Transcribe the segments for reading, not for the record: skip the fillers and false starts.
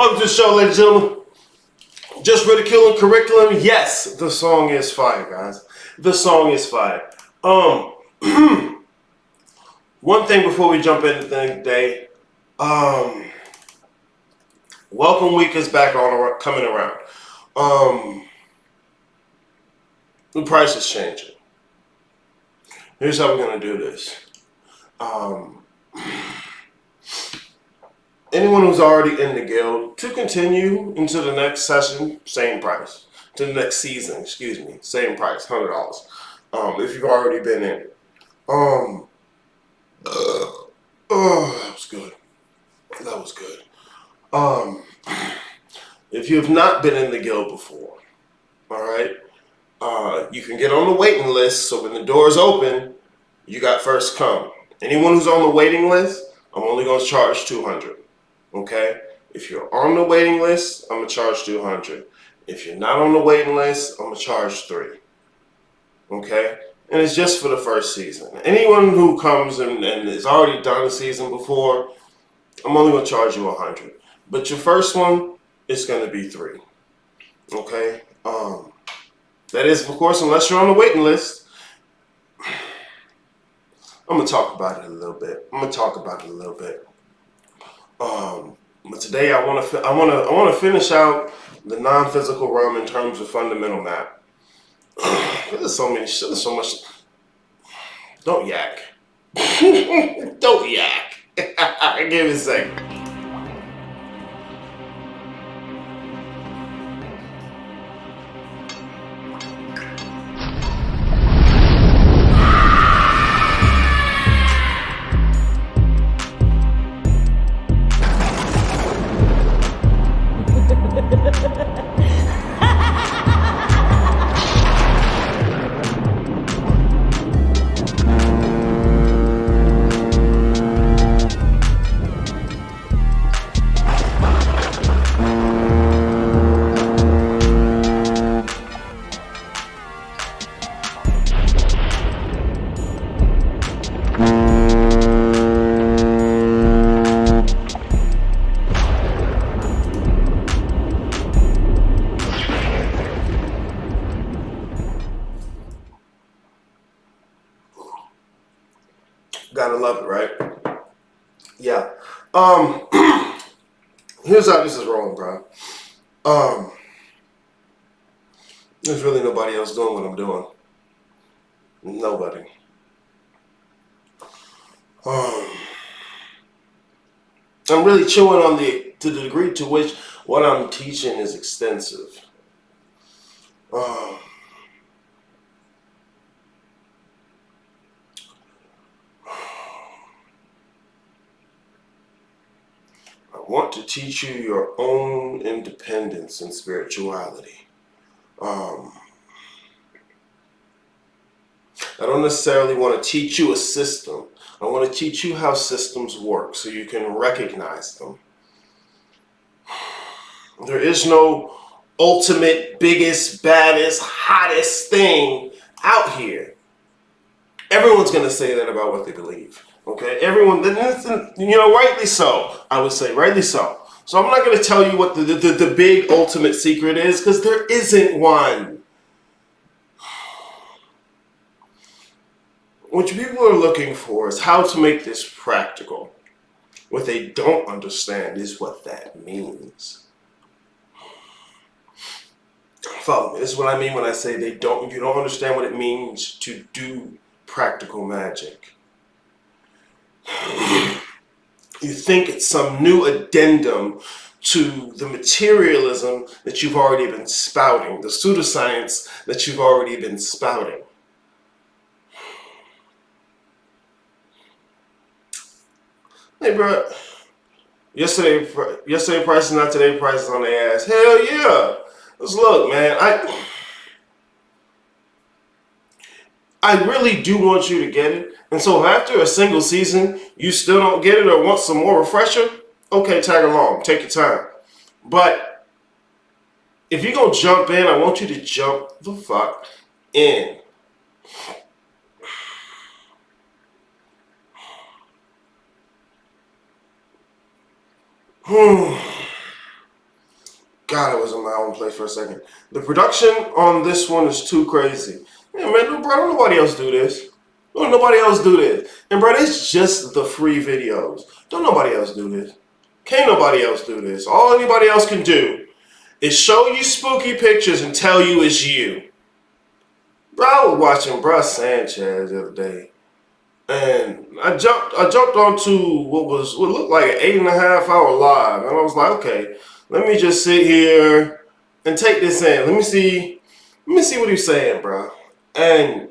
Welcome to the show, ladies and gentlemen. Just ridiculing curriculum. Yes, the song is fire, guys. The song is fire. One thing before we jump into the day. Welcome week is back on coming around. The price is changing. Here's how we're gonna do this. Anyone who's already in the guild, to continue into the next session, same price. To the next season, excuse me, same price, $100. If you've already been in. Oh, that was good. That was good. If you have not been in the guild before, all right, you can get on the waiting list. So when the doors open, you got first come. Anyone who's on the waiting list, I'm only going to charge $200. Okay? If you're on the waiting list, I'm going to charge $200. If you're not on the waiting list, I'm going to charge $3. Okay? And it's just for the first season. Anyone who comes and has already done a season before, I'm only going to charge you $100. But your first one is going to be $3. Okay? That is, of course, unless you're on the waiting list. I'm going to talk about it a little bit. But today I want to finish out the non-physical realm in terms of fundamental map. There's so much. Don't yak. Don't yak. Give me a second. Gotta love it, right? Yeah. Here's how this is rolling, bro. There's really nobody else doing what I'm doing. Nobody. I'm really chewing on to the degree to which what I'm teaching is extensive. I want to teach you your own independence and spirituality. I don't necessarily want to teach you a system. I want to teach you how systems work so you can recognize them. There is no ultimate, biggest, baddest, hottest thing out here. Everyone's going to say that about what they believe. Okay? Everyone, rightly so. I would say, rightly so. So I'm not going to tell you what the big ultimate secret is, because there isn't one. What people are looking for is how to make this practical. What they don't understand is what that means. Follow me. This is what I mean when I say you don't understand what it means to do practical magic. You think it's some new addendum to the materialism that you've already been spouting, the pseudoscience that you've already been spouting. Hey, bro. Yesterday price is not today price is on their ass. Hell yeah. Let's look, man. I really do want you to get it. And so if after a single season you still don't get it or want some more refresher, okay, tag along. Take your time. But if you're going to jump in, I want you to jump the fuck in. God, I was in my own place for a second. The production on this one is too crazy. Yeah, man, bro, don't nobody else do this. Don't nobody else do this. And bro, it's just the free videos. Don't nobody else do this. Can't nobody else do this. All anybody else can do is show you spooky pictures and tell you it's you. Bro, I was watching Bruh Sanchez the other day, and I jumped onto what looked like an 8.5 hour live, and I was like, okay, let me just sit here and take this in. Let me see what he's saying, bro. And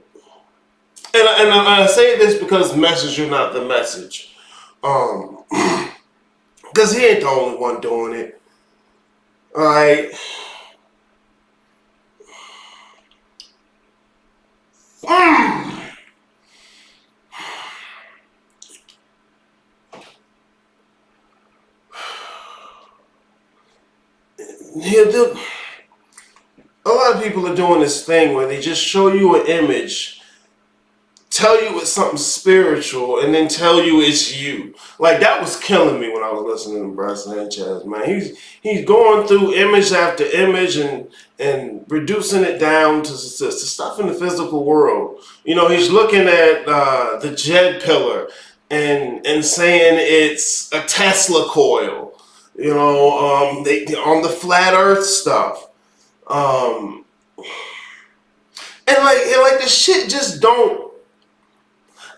I say this because messenger, not the message. Because he ain't the only one doing it. All right. A lot of people are doing this thing where they just show you an image, tell you it's something spiritual, and then tell you it's you. Like, that was killing me when I was listening to Bruh Sanchez, man. He's going through image after image and reducing it down to stuff in the physical world. You know, he's looking at the Jed pillar and saying it's a Tesla coil. You know, on the flat Earth stuff. And like the shit just don't.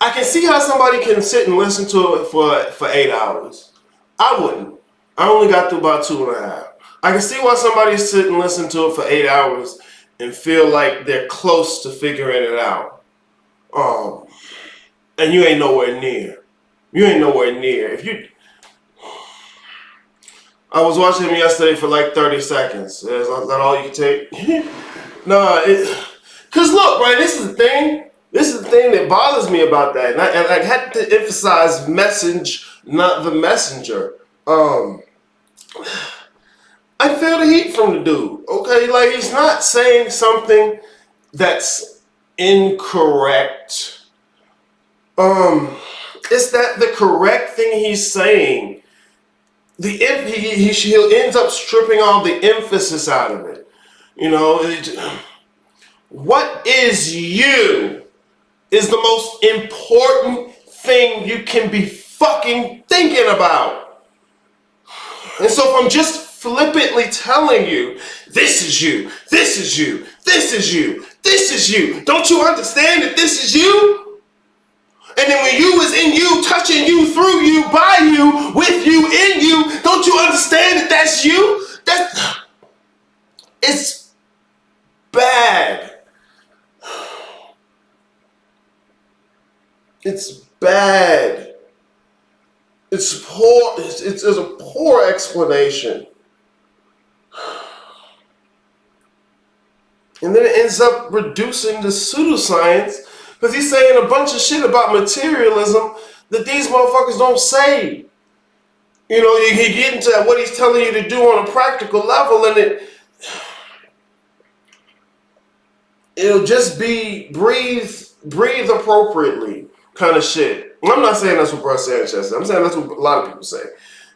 I can see how somebody can sit and listen to it for 8 hours. I wouldn't. I only got through about 2.5. I can see why somebody sit and listen to it for 8 hours and feel like they're close to figuring it out. And you ain't nowhere near. You ain't nowhere near. I was watching him yesterday for like 30 seconds. Is that all you can take? Nah, because look, right, this is the thing. This is the thing that bothers me about that. And I had to emphasize message, not the messenger. I feel the heat from the dude. Okay, like, he's not saying something that's incorrect. It's that the correct thing he's saying, he ends up stripping all the emphasis out of it. You know, what is you is the most important thing you can be fucking thinking about. And so if I'm just flippantly telling you, this is you, this is you, this is you, this is you, don't you understand that this is you? And then when you is in you, touching you, through you, by you, with you, in you, don't you understand that that's you? It's bad. It's bad. It's poor. It's a poor explanation. And then it ends up reducing to pseudoscience, because he's saying a bunch of shit about materialism that these motherfuckers don't say. You know, you get into what he's telling you to do on a practical level, and it'll just be breathe appropriately kind of shit. I'm not saying that's what Bruh Sanchez says. I'm saying that's what a lot of people say.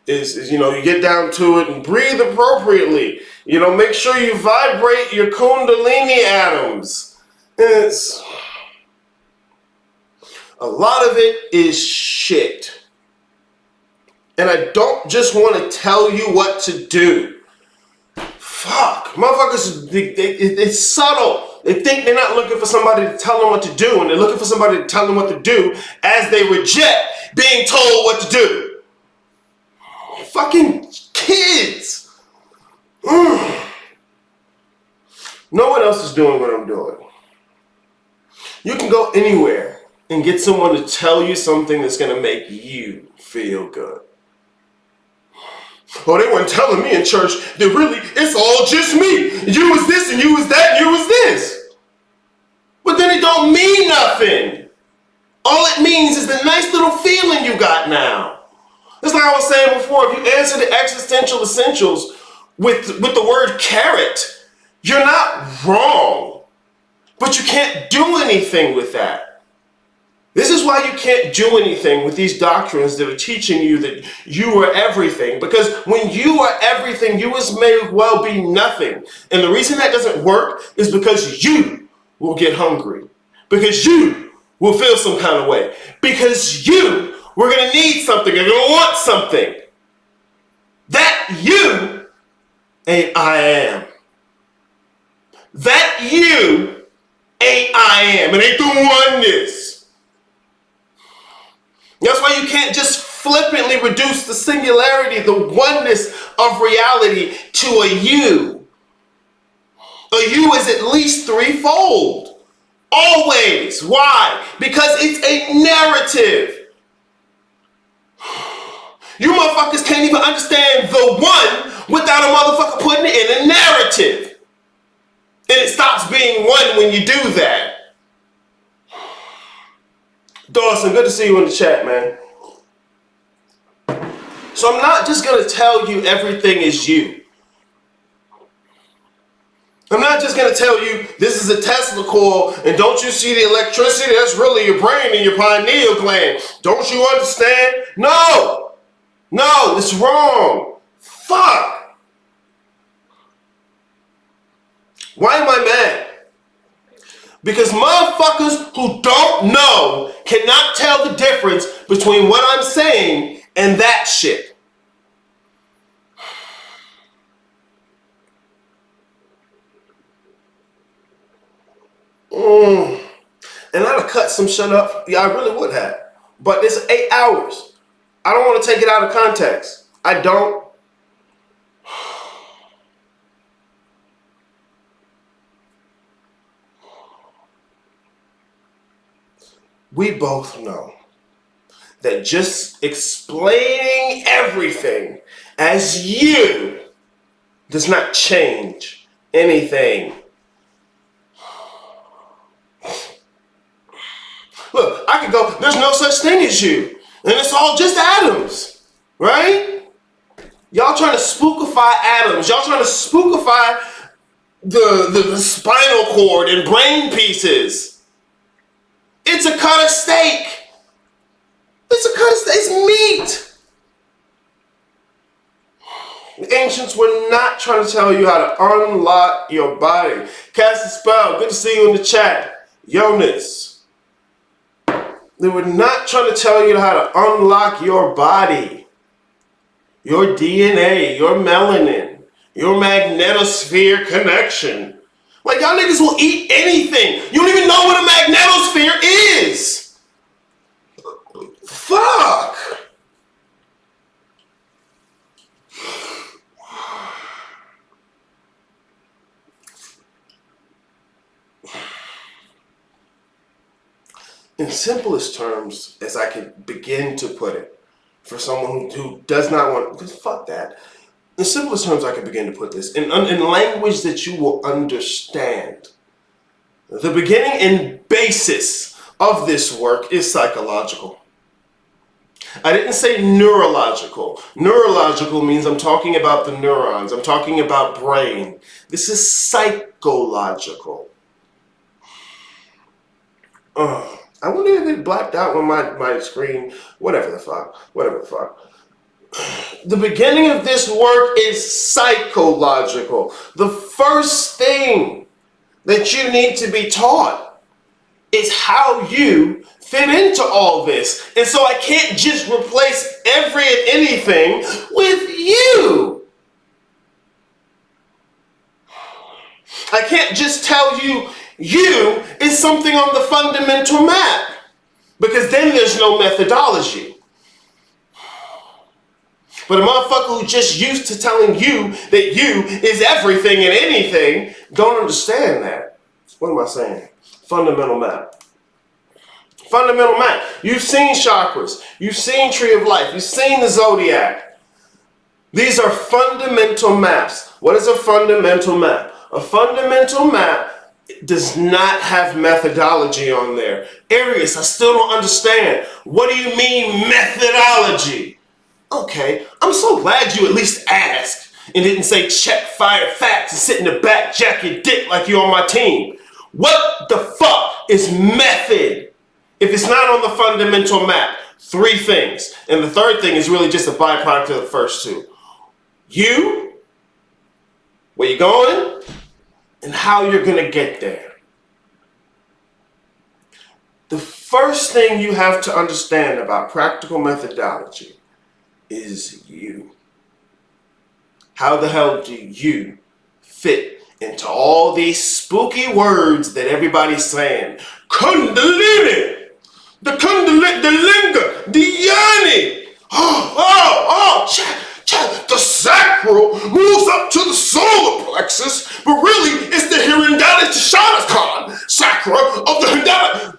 Is you know, you get down to it and breathe appropriately. You know, make sure you vibrate your Kundalini atoms. It's a lot of it is shit. And I don't just want to tell you what to do. Fuck. Motherfuckers, it's subtle. They think they're not looking for somebody to tell them what to do, and they're looking for somebody to tell them what to do as they reject being told what to do. Fucking kids. No one else is doing what I'm doing. You can go anywhere and get someone to tell you something that's going to make you feel good. Oh, they weren't telling me in church that really it's all just me. You was this and you was that and you was this. But then it don't mean nothing. All it means is the nice little feeling you got now. It's like I was saying before, if you answer the existential essentials with the word carrot, you're not wrong. But you can't do anything with that. This is why you can't do anything with these doctrines that are teaching you that you are everything. Because when you are everything, you may well be nothing. And the reason that doesn't work is because you will get hungry. Because you will feel some kind of way. Because you were going to need something. You're going to want something. That you ain't I am. That you ain't I am. It ain't the oneness. That's why you can't just flippantly reduce the singularity, the oneness of reality to a you. A you is at least threefold. Always. Why? Because it's a narrative. You motherfuckers can't even understand the one without a motherfucker putting it in a narrative. And it stops being one when you do that. Dawson, good to see you in the chat, man. So I'm not just going to tell you everything is you. I'm not just going to tell you this is a Tesla coil and don't you see the electricity? That's really your brain and your pineal gland. Don't you understand? No, it's wrong. Fuck. Why am I mad? Because motherfuckers who don't know cannot tell the difference between what I'm saying and that shit. And I'd have cut some shit up. Yeah, I really would have. But it's 8 hours. I don't want to take it out of context. I don't. We both know that just explaining everything as you does not change anything. Look, I could go, there's no such thing as you. And it's all just atoms, right? Y'all trying to spookify atoms. Y'all trying to spookify the spinal cord and brain pieces. It's a cut of steak. It's meat. The ancients were not trying to tell you how to unlock your body. Cast a spell. Good to see you in the chat. Jonas. They were not trying to tell you how to unlock your body. Your DNA, your melanin, your magnetosphere connection. Like, y'all niggas will eat anything. You don't even know what a magnetosphere is. Fuck. In simplest terms, as I can begin to put it, for someone who does not want, because fuck that. In simplest terms, I can begin to put this in language that you will understand. The beginning and basis of this work is psychological. I didn't say neurological. Neurological means I'm talking about the neurons. I'm talking about brain. This is psychological. I wonder if it blacked out when my screen, whatever the fuck. The beginning of this work is psychological. The first thing that you need to be taught is how you fit into all this. And so I can't just replace every and anything with you. I can't just tell you you is something on the fundamental map, because then there's no methodology. But a motherfucker who's just used to telling you that you is everything and anything don't understand that. What am I saying? Fundamental map. Fundamental map. You've seen chakras. You've seen Tree of Life. You've seen the Zodiac. These are fundamental maps. What is a fundamental map? A fundamental map does not have methodology on there. Arius, I still don't understand. What do you mean methodology? Okay, I'm so glad you at least asked and didn't say check, fire, facts, and sit in the back, jack your dick like you're on my team. What the fuck is method? if it's not on the fundamental map? 3 things. And the third thing is really just a byproduct of the first 2. You, where you're going, and how you're going to get there. The first thing you have to understand about practical methodology is you. How the hell do you fit into all these spooky words that everybody's saying? Kundalini, the Kundalini, the Linga, the Yani. The sacral moves up to the solar plexus, but really it's the Hirindala Tishanakan chakra of the Hindala.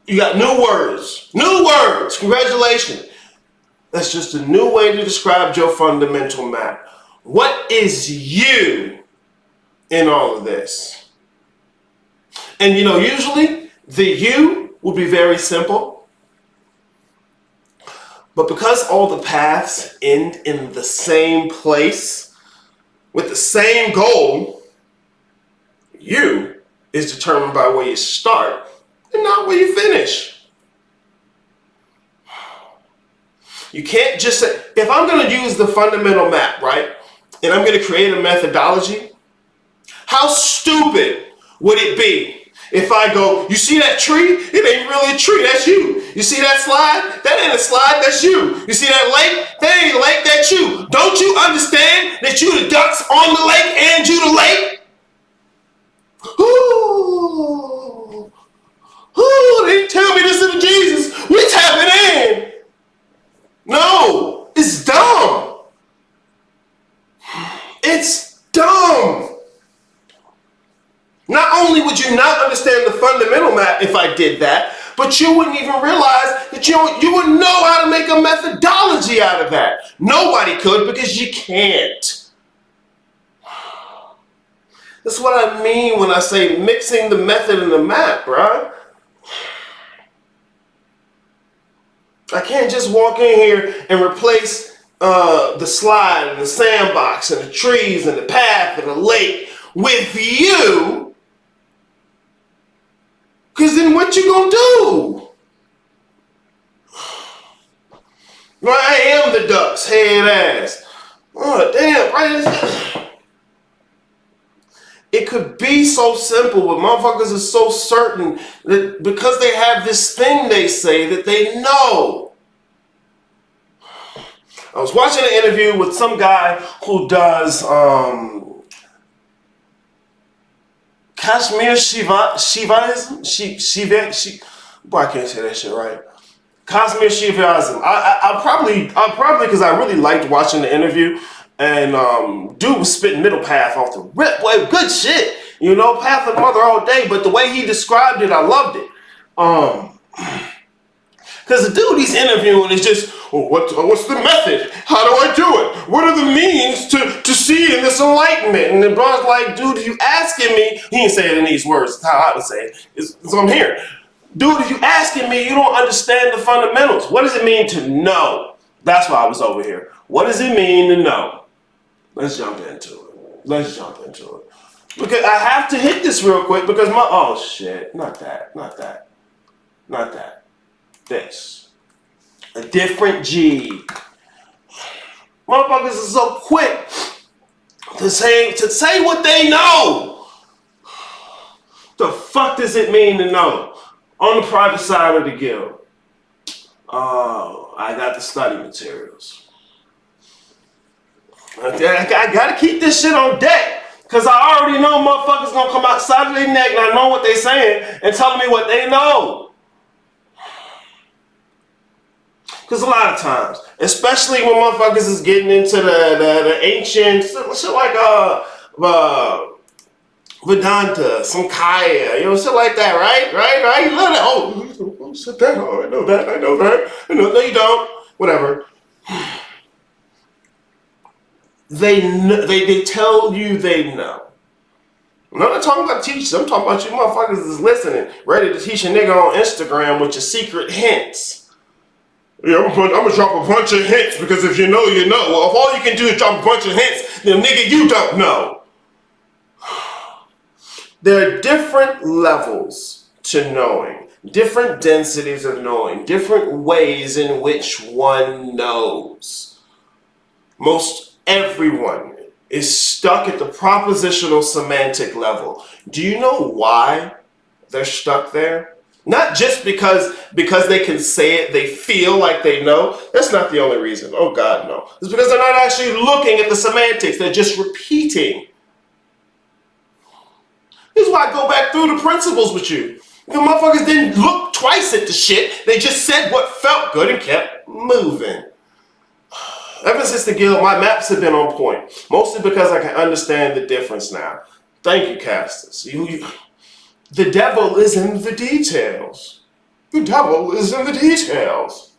You got new words. New words. Congratulations. That's just a new way to describe your fundamental map. What is you in all of this? And usually the you will be very simple. But because all the paths end in the same place with the same goal, you is determined by where you start and not where you finish. You can't just say, if I'm going to use the fundamental map, right, and I'm going to create a methodology, how stupid would it be if I go, you see that tree? It ain't really a tree, that's you. You see that slide? That ain't a slide, that's you. You see that lake? That ain't a lake, that's you. Don't you understand that you the ducks on the lake and you the lake? Ooh, they tell me this is Jesus. We tapping in. No, it's dumb. It's dumb. Not only would you not understand the fundamental map if I did that, but you wouldn't even realize that you wouldn't know how to make a methodology out of that. Nobody could, because you can't. That's what I mean when I say mixing the method and the map, right? I can't just walk in here and replace the slide and the sandbox and the trees and the path and the lake with you. Because then what you gonna do? Right, I am the duck's head ass. Oh, damn, right? It could be so simple, but motherfuckers are so certain that because they have this thing they say that they know. I was watching an interview with some guy who does Kashmir Shivaism. Boy, I can't say that shit right. Kashmir Shivaism. I probably because I really liked watching the interview, and dude was spitting middle path off the rip. Boy, good shit. Path of the mother all day. But the way he described it, I loved it. Because the dude he's interviewing is just, what's the method? How do I do it? What are the means to see in this enlightenment? And the bro's like, dude, if you asking me, he didn't say it in these words, it's how I would say it. It's what I'm hearing. Dude, if you asking me, you don't understand the fundamentals. What does it mean to know? That's why I was over here. What does it mean to know? Let's jump into it. Because I have to hit this real quick because oh shit, not that. This. A different G. Motherfuckers are so quick to say what they know. The fuck does it mean to know? On the private side of the guild. Oh, I got the study materials. I gotta keep this shit on deck. Cause I already know motherfuckers gonna come outside of their neck and I know what they saying and telling me what they know. Because a lot of times, especially when motherfuckers is getting into the ancient shit like Vedanta, some Kaya, shit like that, right? You love that. Oh, shit that. Oh, I know that. No, you don't. Whatever. They tell you they know. I'm not talking about teachers. I'm talking about you motherfuckers is listening, ready to teach a nigga on Instagram with your secret hints. Yeah, I'm gonna drop a bunch of hints because if you know, you know. Well, if all you can do is drop a bunch of hints, then nigga, you don't know. There are different levels to knowing, different densities of knowing, different ways in which one knows. Most everyone is stuck at the propositional semantic level. Do you know why they're stuck there? Not just because they can say it, they feel like they know. That's not the only reason. Oh God, no. It's because they're not actually looking at the semantics. They're just repeating. This is why I go back through the principles with you. Because motherfuckers didn't look twice at the shit. They just said what felt good and kept moving. Ever since the guild, my maps have been on point. Mostly because I can understand the difference now. Thank you, casters. The devil is in the details. The devil is in the details.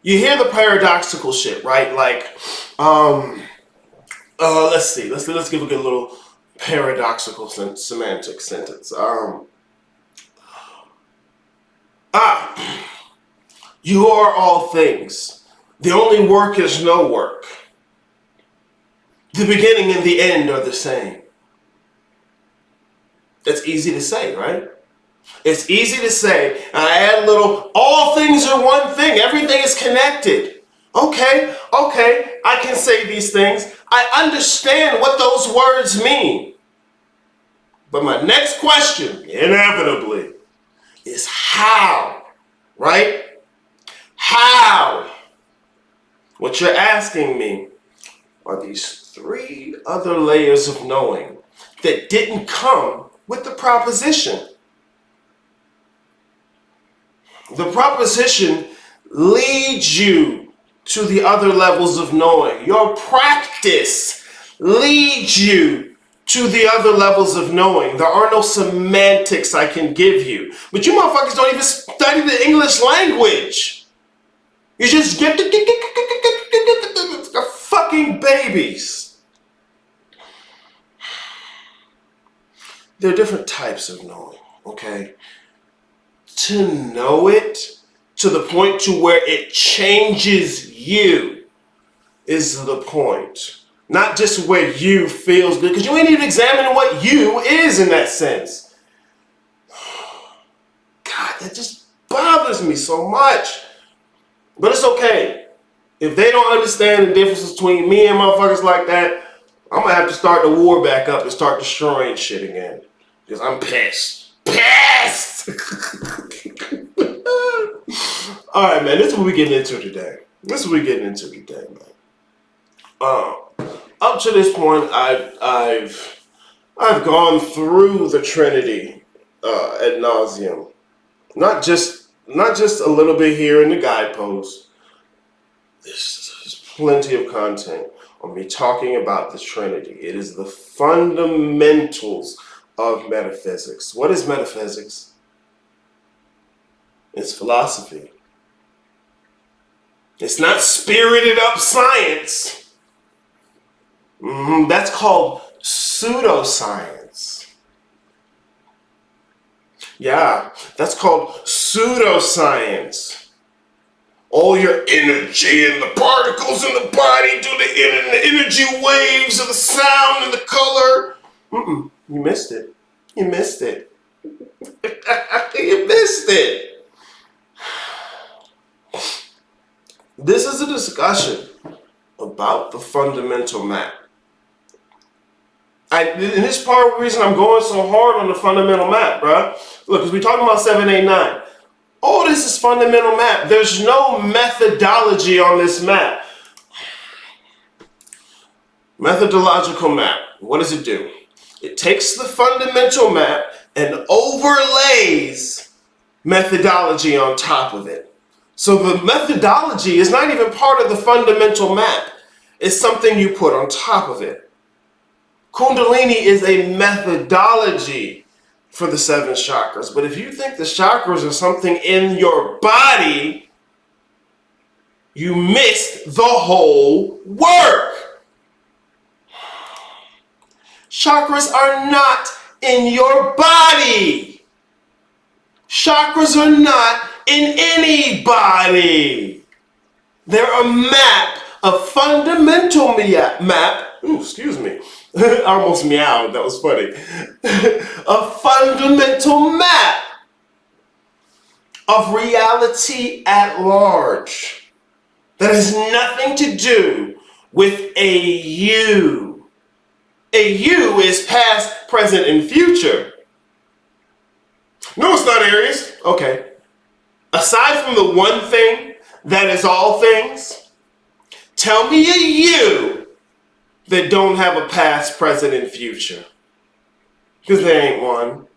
You hear the paradoxical shit, right? Like, let's see. Let's give a good little paradoxical semantic sentence. You are all things. The only work is no work. The beginning and the end are the same. That's easy to say, right? It's easy to say. I add a little, all things are one thing. Everything is connected. Okay, I can say these things. I understand what those words mean. But my next question, inevitably, is how, right? How? What you're asking me are these 3 other layers of knowing that didn't come with the proposition. The proposition leads you to the other levels of knowing. Your practice leads you to the other levels of knowing. There are no semantics I can give you. But you motherfuckers don't even study the English language. You just get the fucking babies. There are different types of knowing, okay? To know it to the point to where it changes you is the point. Not just where you feels good, because you ain't even examining what you is in that sense. God, that just bothers me so much. But it's okay. If they don't understand the difference between me and motherfuckers like that, I'm going to have to start the war back up and start destroying shit again. Because I'm pissed. Pissed! Alright, man. This is what we're getting into today. Man. Up to this point, I've gone through the Trinity ad nauseum. Not just a little bit here in the guideposts. There's plenty of content on me talking about the Trinity. It is the fundamentals of metaphysics. What is metaphysics? It's philosophy. It's not spirited up science. That's called pseudoscience. Yeah, that's called pseudoscience. All your energy and the particles in the body do the energy waves of the sound and the color. You missed it. You missed it. You missed it. This is a discussion about the fundamental map. And this is part of the reason I'm going so hard on the fundamental map, bruh. Look, because we're talking about 789. All this is fundamental map. There's no methodology on this map. Methodological map. What does it do? It takes the fundamental map and overlays methodology on top of it. So the methodology is not even part of the fundamental map. It's something you put on top of it. Kundalini is a methodology for the 7 chakras. But if you think the chakras are something in your body, you missed the whole work. Chakras are not in your body. Chakras are not in anybody. They're a map, a fundamental map Ooh, excuse me. I almost meowed. That was funny. A fundamental map of reality at large that has nothing to do with a you. A you is past, present, and future. No, it's not, Aries. Okay. Aside from the one thing that is all things, tell me a you that don't have a past, present, and future. Because there ain't one.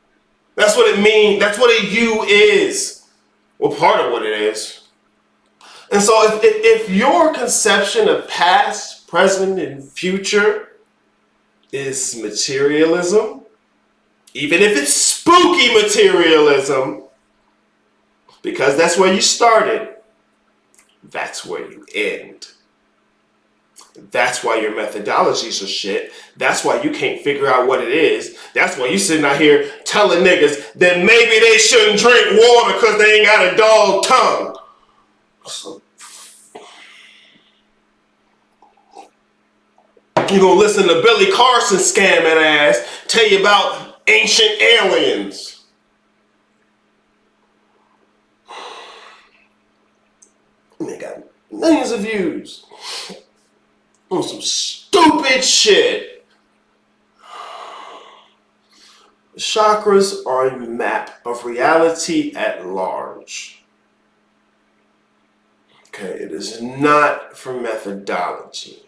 That's what it means. That's what a you is. Well, part of what it is. And so if your conception of past, present, and future is materialism, even if it's spooky materialism, because that's where you started, that's where you end. That's why your methodologies are shit. That's why you can't figure out what it is. That's why you sitting out here telling niggas that maybe they shouldn't drink water because they ain't got a dog tongue. So, you gonna listen to Billy Carson scamming ass tell you about ancient aliens. And they got millions of views on some stupid shit. The chakras are a map of reality at large. Okay, it is not for methodology.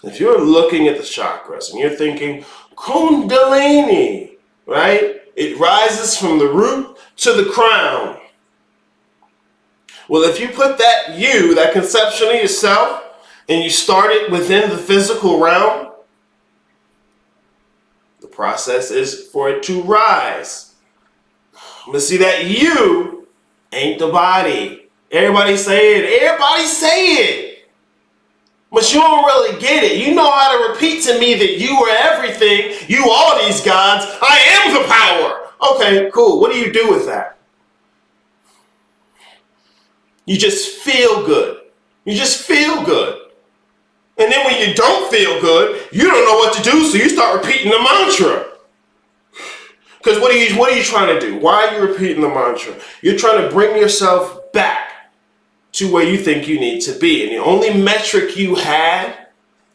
If you're looking at the chakras and you're thinking, Kundalini, right? It rises from the root to the crown. Well, if you put that you, that conception of yourself, and you start it within the physical realm, the process is for it to rise. But see, that you ain't the body. Everybody say it. Everybody say it. But you don't really get it. You know how to repeat to me that you are everything. You all these gods. I am the power. Okay, cool. What do you do with that? You just feel good. You just feel good. And then when you don't feel good, you don't know what to do, so you start repeating the mantra. Because what are you trying to do? Why are you repeating the mantra? You're trying to bring yourself back to where you think you need to be. And the only metric you had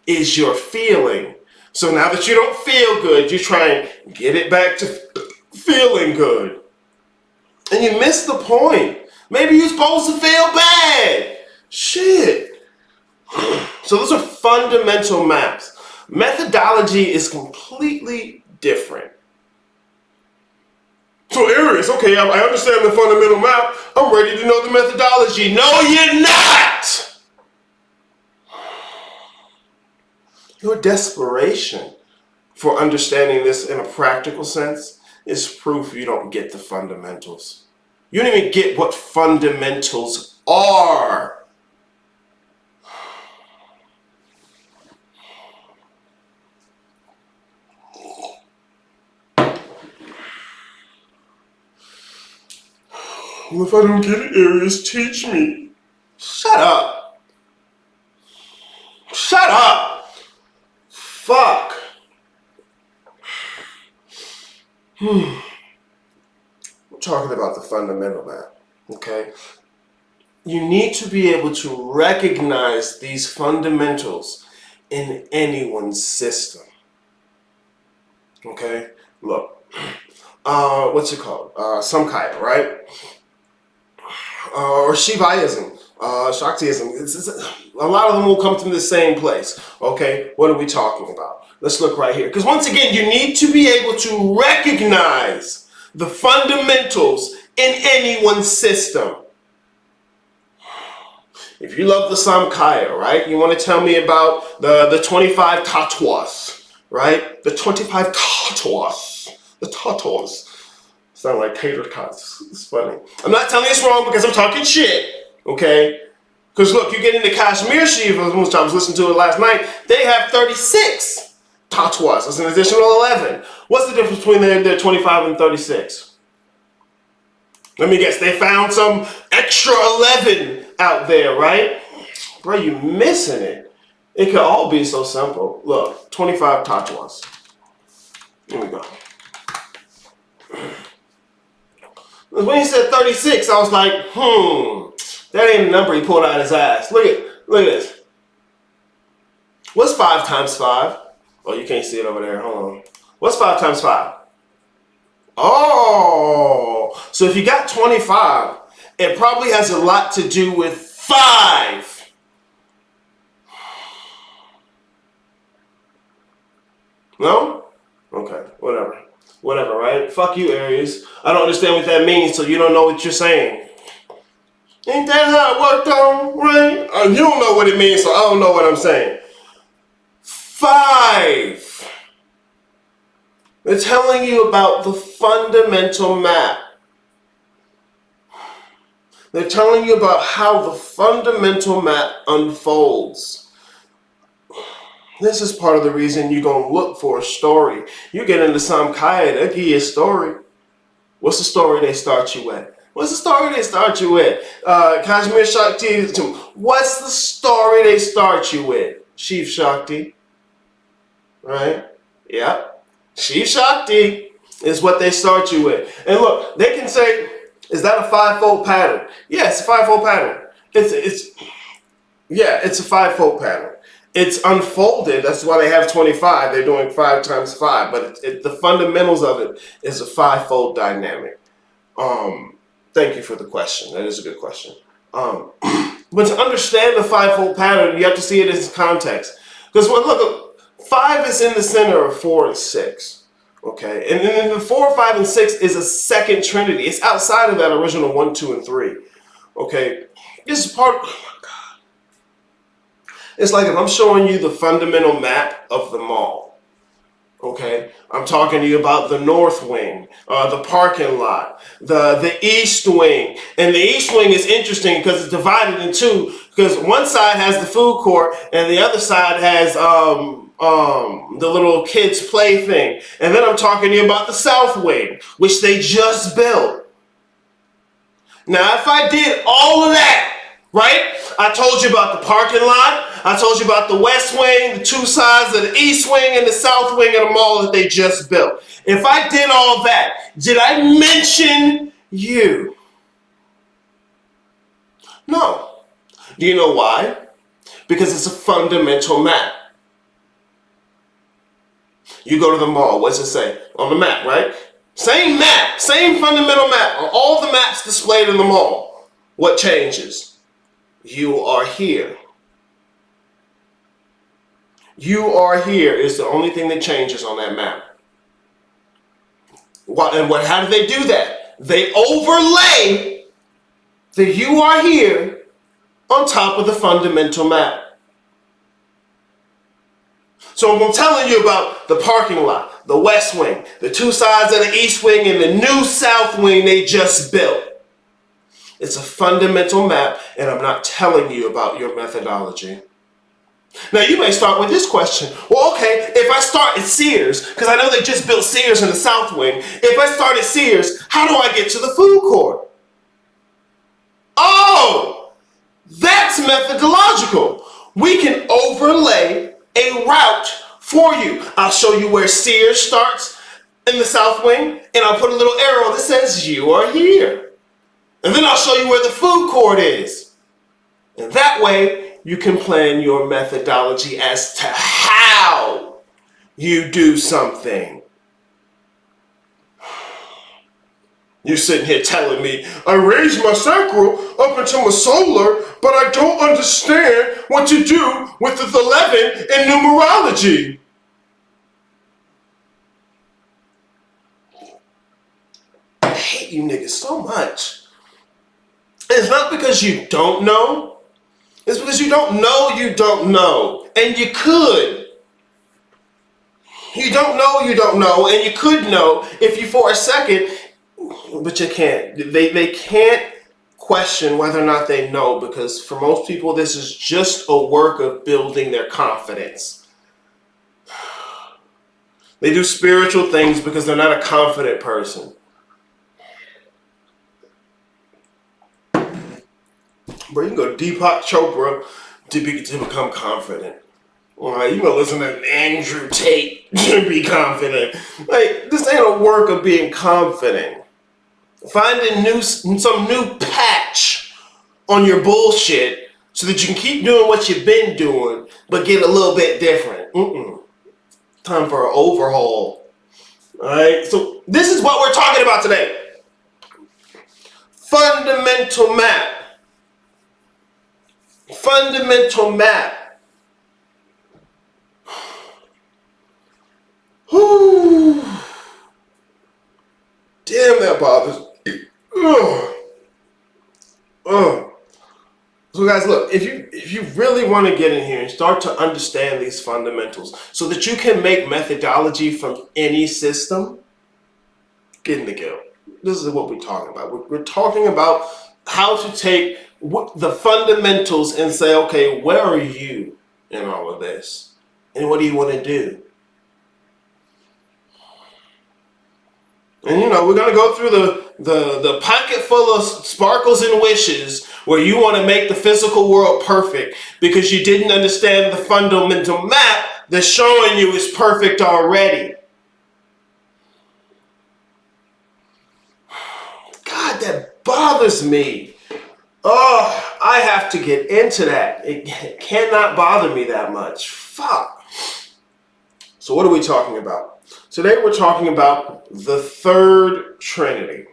is your feeling. So now that you don't feel good, you try and get it back to feeling good. And you miss the point. Maybe you're supposed to feel bad. Shit. So those are fundamental maps. Methodology is completely different. So Aries, okay, I understand the fundamental map. I'm ready to know the methodology. No, you're not. Your desperation for understanding this in a practical sense is proof you don't get the fundamentals. You don't even get what fundamentals are. Well, if I don't get it, Aries, teach me. Shut up. Shut up. Fuck. We're talking about the fundamental map, okay? You need to be able to recognize these fundamentals in anyone's system. Okay? Look. What's it called? Samkhya, right? Or Shivaism, Shaktiism. A lot of them will come from the same place. Okay, what are we talking about? Let's look right here. Because once again, you need to be able to recognize the fundamentals in anyone's system. If you love the Samkhya, right? You want to tell me about the 25 tattvas, right? The 25 tattvas. The tattvas. Sound like tater tots. It's funny. I'm not telling you it's wrong because I'm talking shit, okay? Because look, you get into Kashmir Shiva, which I was listening to it last night, they have 36 tattvas. That's an additional 11. What's the difference between their 25 and 36? Let me guess, they found some extra 11 out there, right? Bro, you missing it. It could all be so simple. Look, 25 tachwas. Here we go. When he said 36, I was like, that ain't a number he pulled out his ass. Look at this. What's 5 times 5? Oh, you can't see it over there. Hold on. What's 5 times 5? Oh, so if you got 25, it probably has a lot to do with 5. No? Okay, whatever. Whatever, right? Fuck you, Aries. I don't understand what that means, so you don't know what you're saying. Ain't that how it worked on, right? You don't know what it means, so I don't know what I'm saying. 5. They're telling you about the fundamental map. They're telling you about how the fundamental map unfolds. This is part of the reason you're going to look for a story. You get into some Kaya, they'll give you a story. What's the story they start you with? What's the story they start you with? Kashmir Shakti. What's the story they start you with? Shiv Shakti. Right? Yep. Shiv Shakti is what they start you with. And look, they can say, is that a 5-fold pattern? Yeah, it's a 5-fold pattern. It's a 5-fold pattern. It's unfolded. That's why they have 25. They're doing 5 times 5. But the fundamentals of it is a 5-fold dynamic. Thank you for the question. That is a good question. But to understand the 5-fold pattern, you have to see it in its context. Because look, 5 is in the center of 4 and 6. Okay? And then the 4, 5, and 6 is a second Trinity. It's outside of that original 1, 2, and 3. Okay? This is part... It's like if I'm showing you the fundamental map of the mall, okay? I'm talking to you about the north wing, the parking lot, the east wing. And the east wing is interesting because it's divided in two, because one side has the food court and the other side has the little kids play thing. And then I'm talking to you about the south wing, which they just built. Now, if I did all of that, right? I told you about the parking lot. I told you about the west wing, the 2 sides of the east wing, and the south wing of the mall that they just built. If I did all that, did I mention you? No. Do you know why? Because it's a fundamental map. You go to the mall, what's it say? On the map, right? Same map, same fundamental map. On all the maps displayed in the mall. What changes? You are here. You are here is the only thing that changes on that map. How do they do that? They overlay the you are here on top of the fundamental map. So I'm telling you about the parking lot, the west wing, the 2 sides of the east wing, and the new south wing they just built. It's a fundamental map, and I'm not telling you about your methodology. Now, you may start with this question. Well, okay, if I start at Sears, because I know they just built Sears in the south wing. If I start at Sears, how do I get to the food court? Oh, that's methodological. We can overlay a route for you. I'll show you where Sears starts in the south wing, and I'll put a little arrow that says you are here. And then I'll show you where the food court is. And that way, you can plan your methodology as to how you do something. You're sitting here telling me, I raised my sacral up into my solar, but I don't understand what to do with the 11 in numerology. I hate you niggas so much. It's not because you don't know. It's because you don't know. And you could. You don't know, and you could know if you for a second, but you can't. They can't question whether or not they know, because for most people this is just a work of building their confidence. They do spiritual things because they're not a confident person. Bro, you can go to Deepak Chopra to become confident. All right, you gonna listen to Andrew Tate and be confident. Like, this ain't a work of being confident. Finding some new patch on your bullshit so that you can keep doing what you've been doing, but get a little bit different. Time for an overhaul. All right, so this is what we're talking about today. Fundamental map. Fundamental map. Whew. Damn, that bothers me. So guys, look, if you really want to get in here and start to understand these fundamentals so that you can make methodology from any system, get in the guild. This is what we're talking about. We're talking about how to take the fundamentals and say, okay, where are you in all of this? And what do you want to do? And we're going to go through the pocket full of sparkles and wishes where you want to make the physical world perfect because you didn't understand the fundamental map that's showing you is perfect already. God, that bothers me. Oh, I have to get into that. It cannot bother me that much. Fuck. So what are we talking about? Today we're talking about the third Trinity.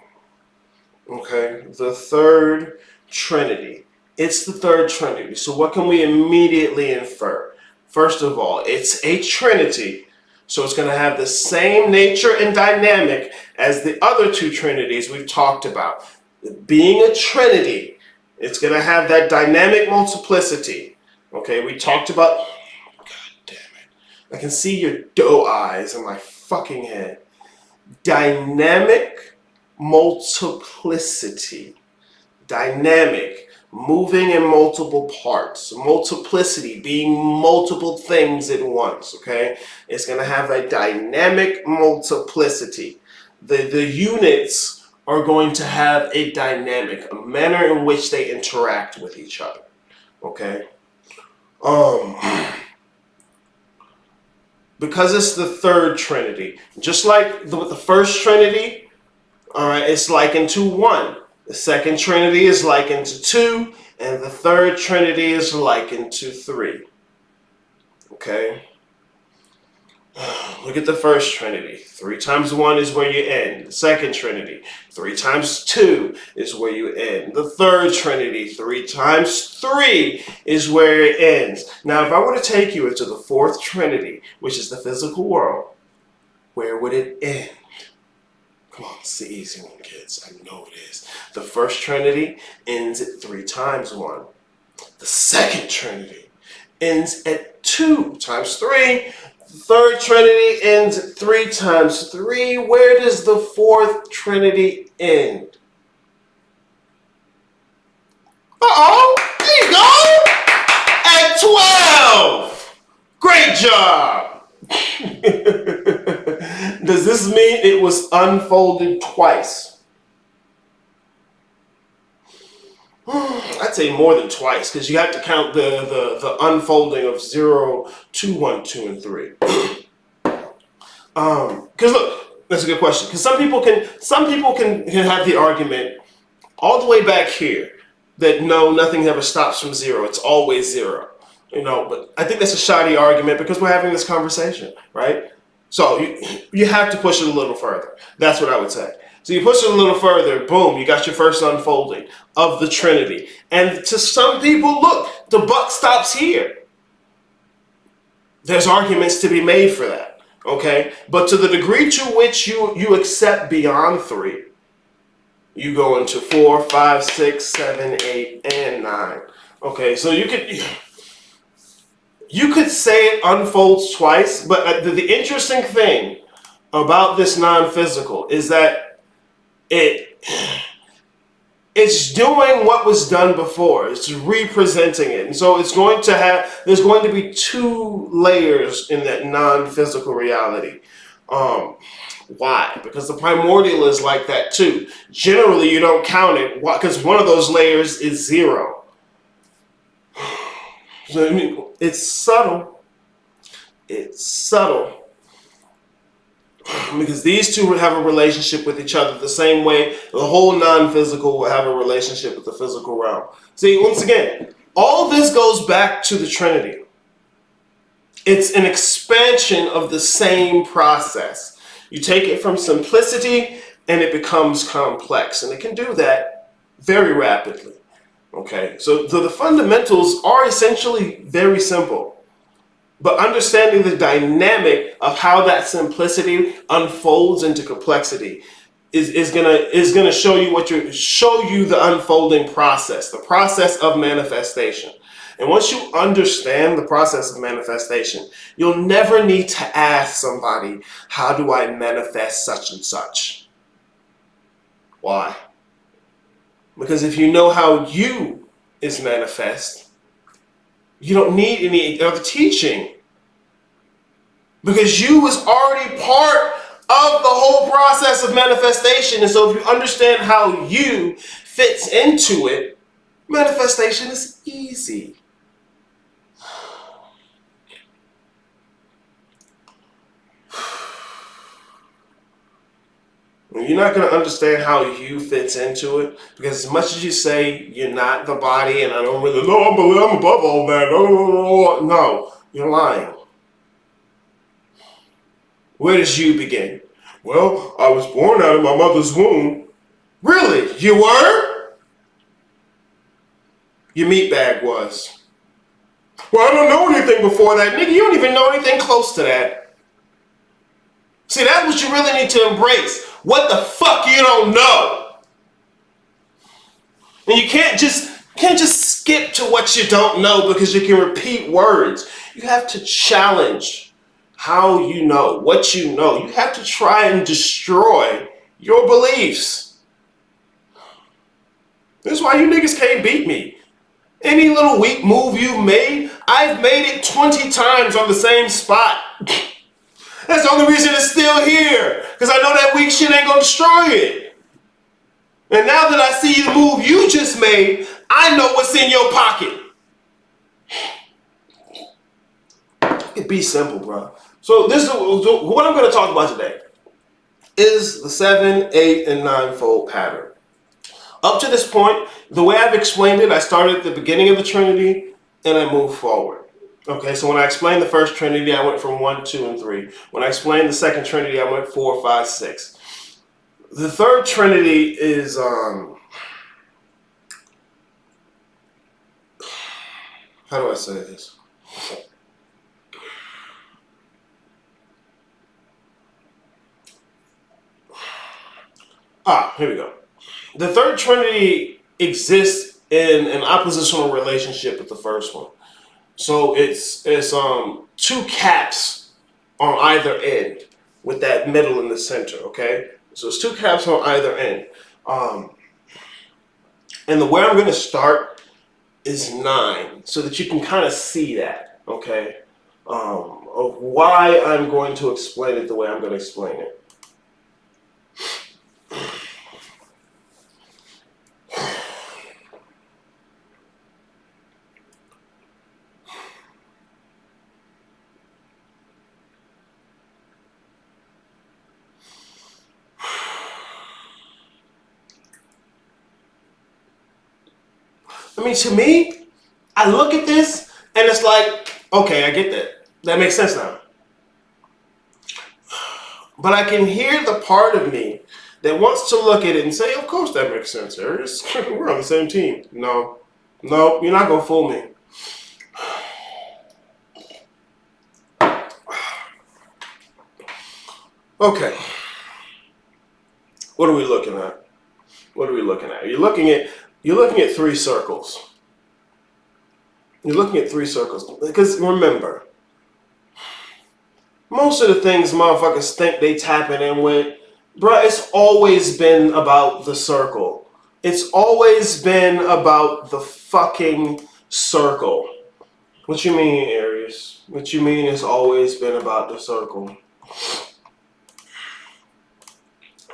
Okay, the third Trinity. It's the third Trinity. So what can we immediately infer? First of all, it's a Trinity. So it's going to have the same nature and dynamic as the other two Trinities we've talked about. Being a Trinity, it's going to have that dynamic multiplicity. Okay, we talked about... God damn it. I can see your doe eyes in my fucking head. Dynamic multiplicity. Dynamic, moving in multiple parts. Multiplicity, being multiple things at once, okay? It's going to have a dynamic multiplicity. The units are going to have a dynamic, a manner in which they interact with each other, okay? Because it's the third Trinity, just like the first Trinity, all right, it's likened to 1. The second Trinity is likened to 2, and the third Trinity is likened to 3. Okay? Look at the first Trinity. 3 times 1 is where you end. The second Trinity, 3 times 2 is where you end. The third Trinity, 3 times 3 is where it ends. Now, if I were to take you into the fourth Trinity, which is the physical world, where would it end? Come on, it's the easy one, kids. I know it is. The first Trinity ends at 3 times 1. The second Trinity ends at 2 times 3. The third Trinity ends at 3 times 3. Where does the fourth Trinity end? Uh-oh! There you go! At 12! Great job! Does this mean it was unfolded twice? I'd say more than twice, because you have to count the unfolding of 0, 2, 1, 2, and 3. Because look, that's a good question. Because some people can have the argument all the way back here that no, nothing ever stops from 0. It's always 0. But I think that's a shoddy argument because we're having this conversation, right? So you have to push it a little further. That's what I would say. So you push it a little further, boom, you got your first unfolding of the Trinity. And to some people, look, the buck stops here. There's arguments to be made for that, okay? But to the degree to which you accept beyond 3, you go into 4, 5, 6, 7, 8, and 9. Okay, so you could say it unfolds twice, but the interesting thing about this non-physical is that it's doing what was done before. It's representing it. And so there's going to be 2 layers in that non-physical reality. Why? Because the primordial is like that too. Generally, you don't count it because one of those layers is 0. So, I mean, it's subtle, It's subtle. Because these two have a relationship with each other the same way the whole non-physical will have a relationship with the physical realm. See, once again, all this goes back to the Trinity. It's an expansion of the same process. You take it from simplicity and it becomes complex. And it can do that very rapidly. Okay, so the fundamentals are essentially very simple. But understanding the dynamic of how that simplicity unfolds into complexity is gonna show you the unfolding process, the process of manifestation. And once you understand the process of manifestation, you'll never need to ask somebody, how do I manifest such and such? Why? Because if you know how you is manifest, you don't need any other teaching. Because you was already part of the whole process of manifestation. And so if you understand how you fits into it, manifestation is easy. You're not going to understand how you fits into it, because as much as you say you're not the body and I don't really know, I'm above all that. No, you're lying. Where does you begin? Well, I was born out of my mother's womb. Really? You were? Your meat bag was. Well, I don't know anything before that. Nigga, you don't even know anything close to that. See, that's what you really need to embrace. What the fuck you don't know? And you can't just skip to what you don't know because you can repeat words. You have to challenge how you know, what you know. You have to try and destroy your beliefs. This is why you niggas can't beat me. Any little weak move you've made, I've made it 20 times on the same spot. That's the only reason it's still here. Because I know that weak shit ain't gonna destroy it. And now that I see the move you just made, I know what's in your pocket. It be simple, bro. So what I'm gonna talk about today is the 7, 8, and 9-fold pattern. Up to this point, the way I've explained it, I started at the beginning of the Trinity and I moved forward. Okay, so when I explained the first Trinity, I went from 1, 2, and 3. When I explained the second Trinity, I went 4, 5, 6. The third Trinity is how do I say this? Here we go. The third Trinity exists in an oppositional relationship with the first one. So it's 2 caps on either end with that middle in the center, okay? So it's 2 caps on either end. And the way I'm going to start is 9 so that you can kind of see that, okay? Of why I'm going to explain it the way I'm going to explain it. I mean, to me, I look at this and it's like, okay, I get that. That makes sense now. But I can hear the part of me that wants to look at it and say, of course that makes sense, Arius. We're on the same team. No, you're not going to fool me. Okay. What are we looking at? You're looking at 3 circles. You're looking at 3 circles. Because remember, most of the things motherfuckers think they tapping in with, bruh, it's always been about the circle. It's always been about the fucking circle. What you mean, Aries? What you mean it's always been about the circle?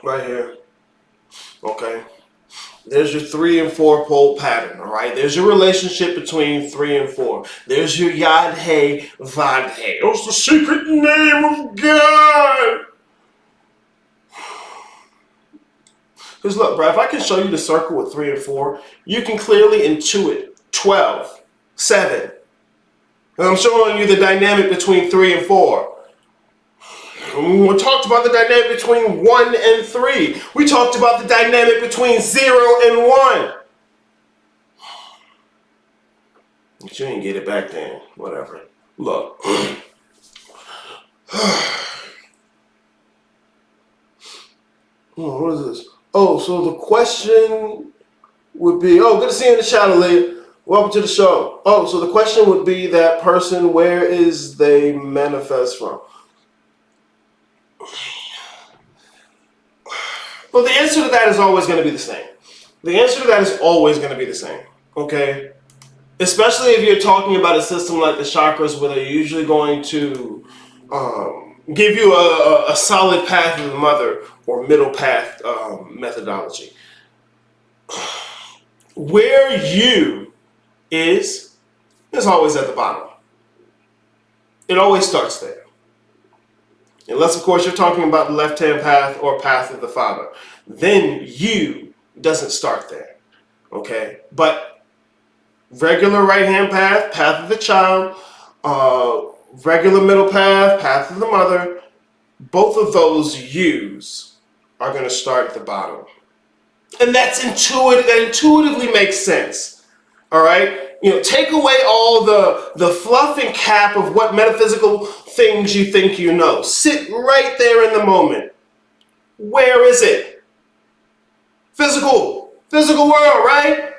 Right here. Okay. There's your 3 and 4 pole pattern, all right? There's your relationship between 3 and 4. There's your Yad He, Vad He. It's the secret name of God. Because look, bro, if I can show you the circle with 3 and 4, you can clearly intuit 12, 7. And I'm showing you the dynamic between 3 and 4. We talked about the dynamic between 1 and 3. We talked about the dynamic between 0 and 1. But you didn't get it back then. Whatever. Look. What is this? Oh, so the question would be, oh, good to see you in the shadow, Leah. Welcome to the show. Oh, so the question would be that person, where is they manifest from? Well, the answer to that is always going to be the same. The answer to that is always going to be the same, okay? Especially if you're talking about a system like the chakras, where they're usually going to give you a solid path of the mother or middle path methodology. Where you is always at the bottom. It always starts there. Unless, of course, you're talking about the left-hand path or path of the father. Then you doesn't start there, okay? But regular right-hand path, path of the child, regular middle path, path of the mother, both of those U's are going to start at the bottom. And that's intuitive. That intuitively makes sense, all right? You know, take away all the fluff and cap of what metaphysical things you think you know. Sit right there in the moment. Where is it? Physical world, right?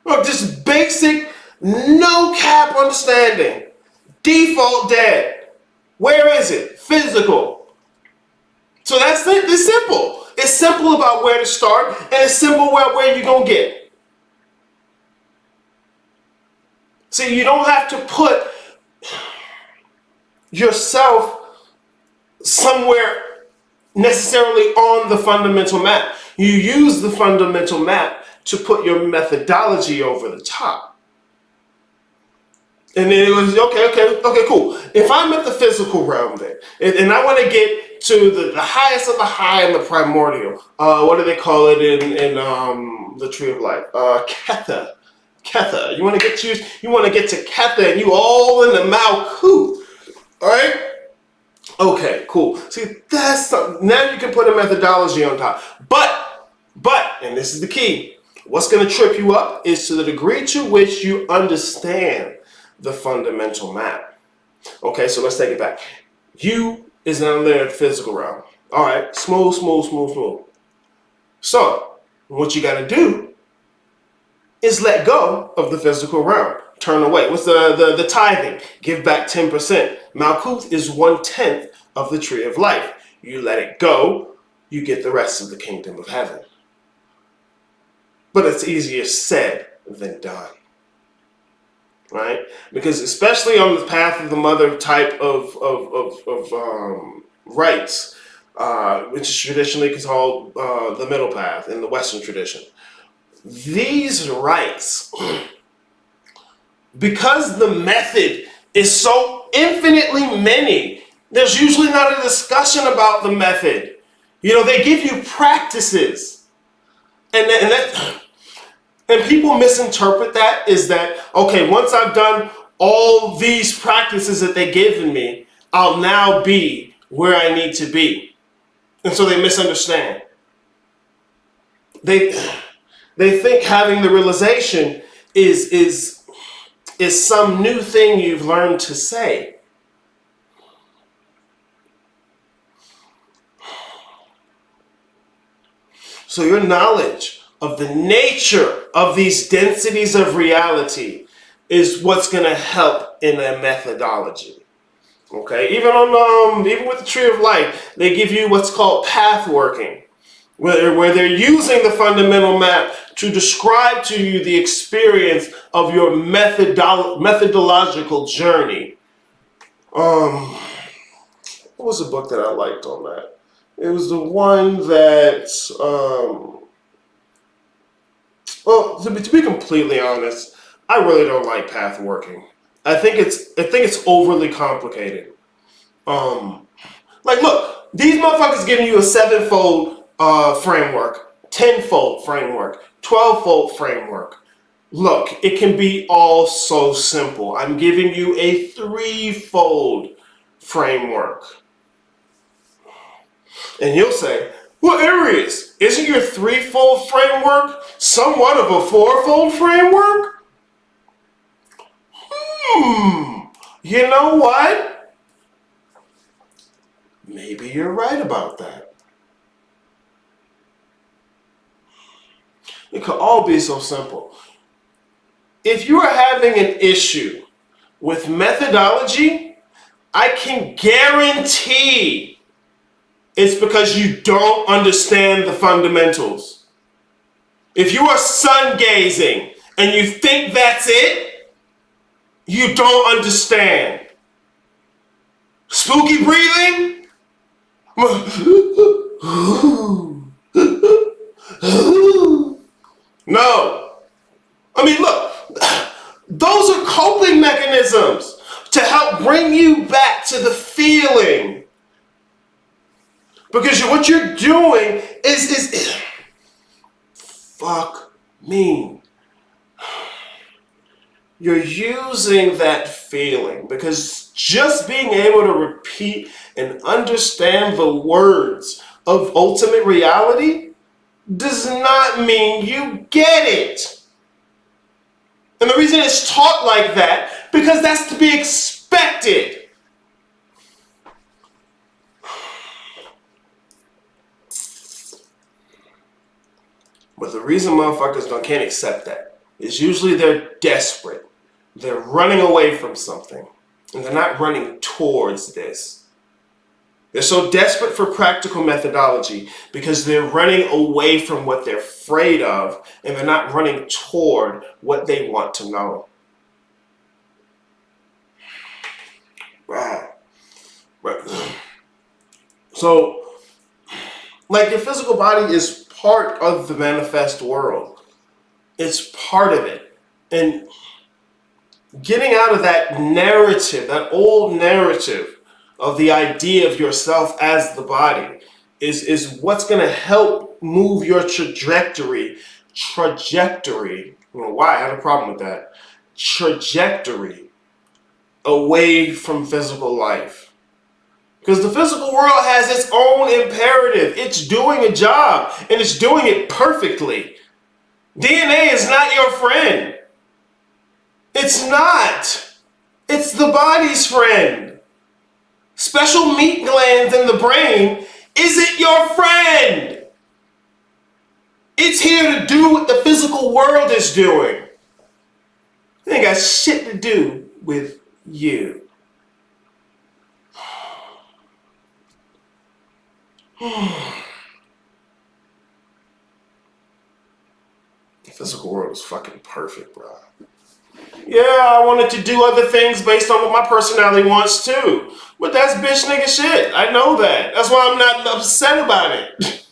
Look, just basic, no cap understanding. Default dead. Where is it? Physical. So that's it. It's simple. It's simple about where to start, and it's simple about where you're going to get. See, you don't have to put yourself somewhere necessarily on the fundamental map. You use the fundamental map to put your methodology over the top. And then it was, okay, cool. If I'm at the physical realm then, and I want to get to the highest of the high and the primordial, what do they call it in the Tree of Life? Ketha. Ketha. You want to get to Ketha, and you all in the Malkuth. All right? Okay, cool. See, that's something. Now you can put a methodology on top. But, and this is the key, what's going to trip you up is to the degree to which you understand the fundamental map. Okay, so let's take it back. You is down there at the physical realm. All right, smooth. So, what you got to do is let go of the physical realm. Turn away. What's the tithing? Give back 10%. Malkuth is 1/10 of the Tree of Life. You let it go, you get the rest of the kingdom of heaven. But it's easier said than done. Right? Because especially on the path of the mother type of rites, which is traditionally called the middle path in the Western tradition. These rites, because the method is so infinitely many, there's usually not a discussion about the method. You know, they give you practices. And people misinterpret that is that, okay, once I've done all these practices that they've given me, I'll now be where I need to be. And so they misunderstand. They think having the realization is some new thing you've learned to say. So your knowledge of the nature of these densities of reality is what's going to help in a methodology. Okay, even with the Tree of Life, they give you what's called path working, where they're using the fundamental map to describe to you the experience of your methodological journey. What was the book that I liked on that? It was the one that Well, to be completely honest, I really don't like path working. I think it's overly complicated. Um, like, look, these motherfuckers giving you a sevenfold framework, tenfold framework, 12-fold framework. Look, it can be all so simple. I'm giving you a threefold framework. And you'll say, well, Aries, isn't your threefold framework somewhat of a fourfold framework? You know what? Maybe you're right about that. It could all be so simple. If you are having an issue with methodology, I can guarantee it's because you don't understand the fundamentals. If you are sun gazing and you think that's it, you don't understand. Spooky breathing? No. I mean, look, those are coping mechanisms to help bring you back to the feeling. Because what you're doing is fuck me. You're using that feeling because just being able to repeat and understand the words of ultimate reality does not mean you get it. And the reason it's taught like that, because that's to be expected. But the reason motherfuckers can't accept that is usually they're desperate. They're running away from something. And they're not running towards this. They're so desperate for practical methodology because they're running away from what they're afraid of, and they're not running toward what they want to know. Right. So, like, your physical body is part of the manifest world. It's part of it. And getting out of that narrative, that old narrative of the idea of yourself as the body is what's going to help move your trajectory. I don't know why I have a problem with that. Trajectory away from physical life. Because the physical world has its own imperative. It's doing a job, and it's doing it perfectly. DNA is not your friend. It's not. It's the body's friend. Special meat glands in the brain isn't your friend. It's here to do what the physical world is doing. It ain't got shit to do with you. The physical world is fucking perfect, bro. Yeah, I wanted to do other things based on what my personality wants too. But that's bitch nigga shit. I know that. That's why I'm not upset about it.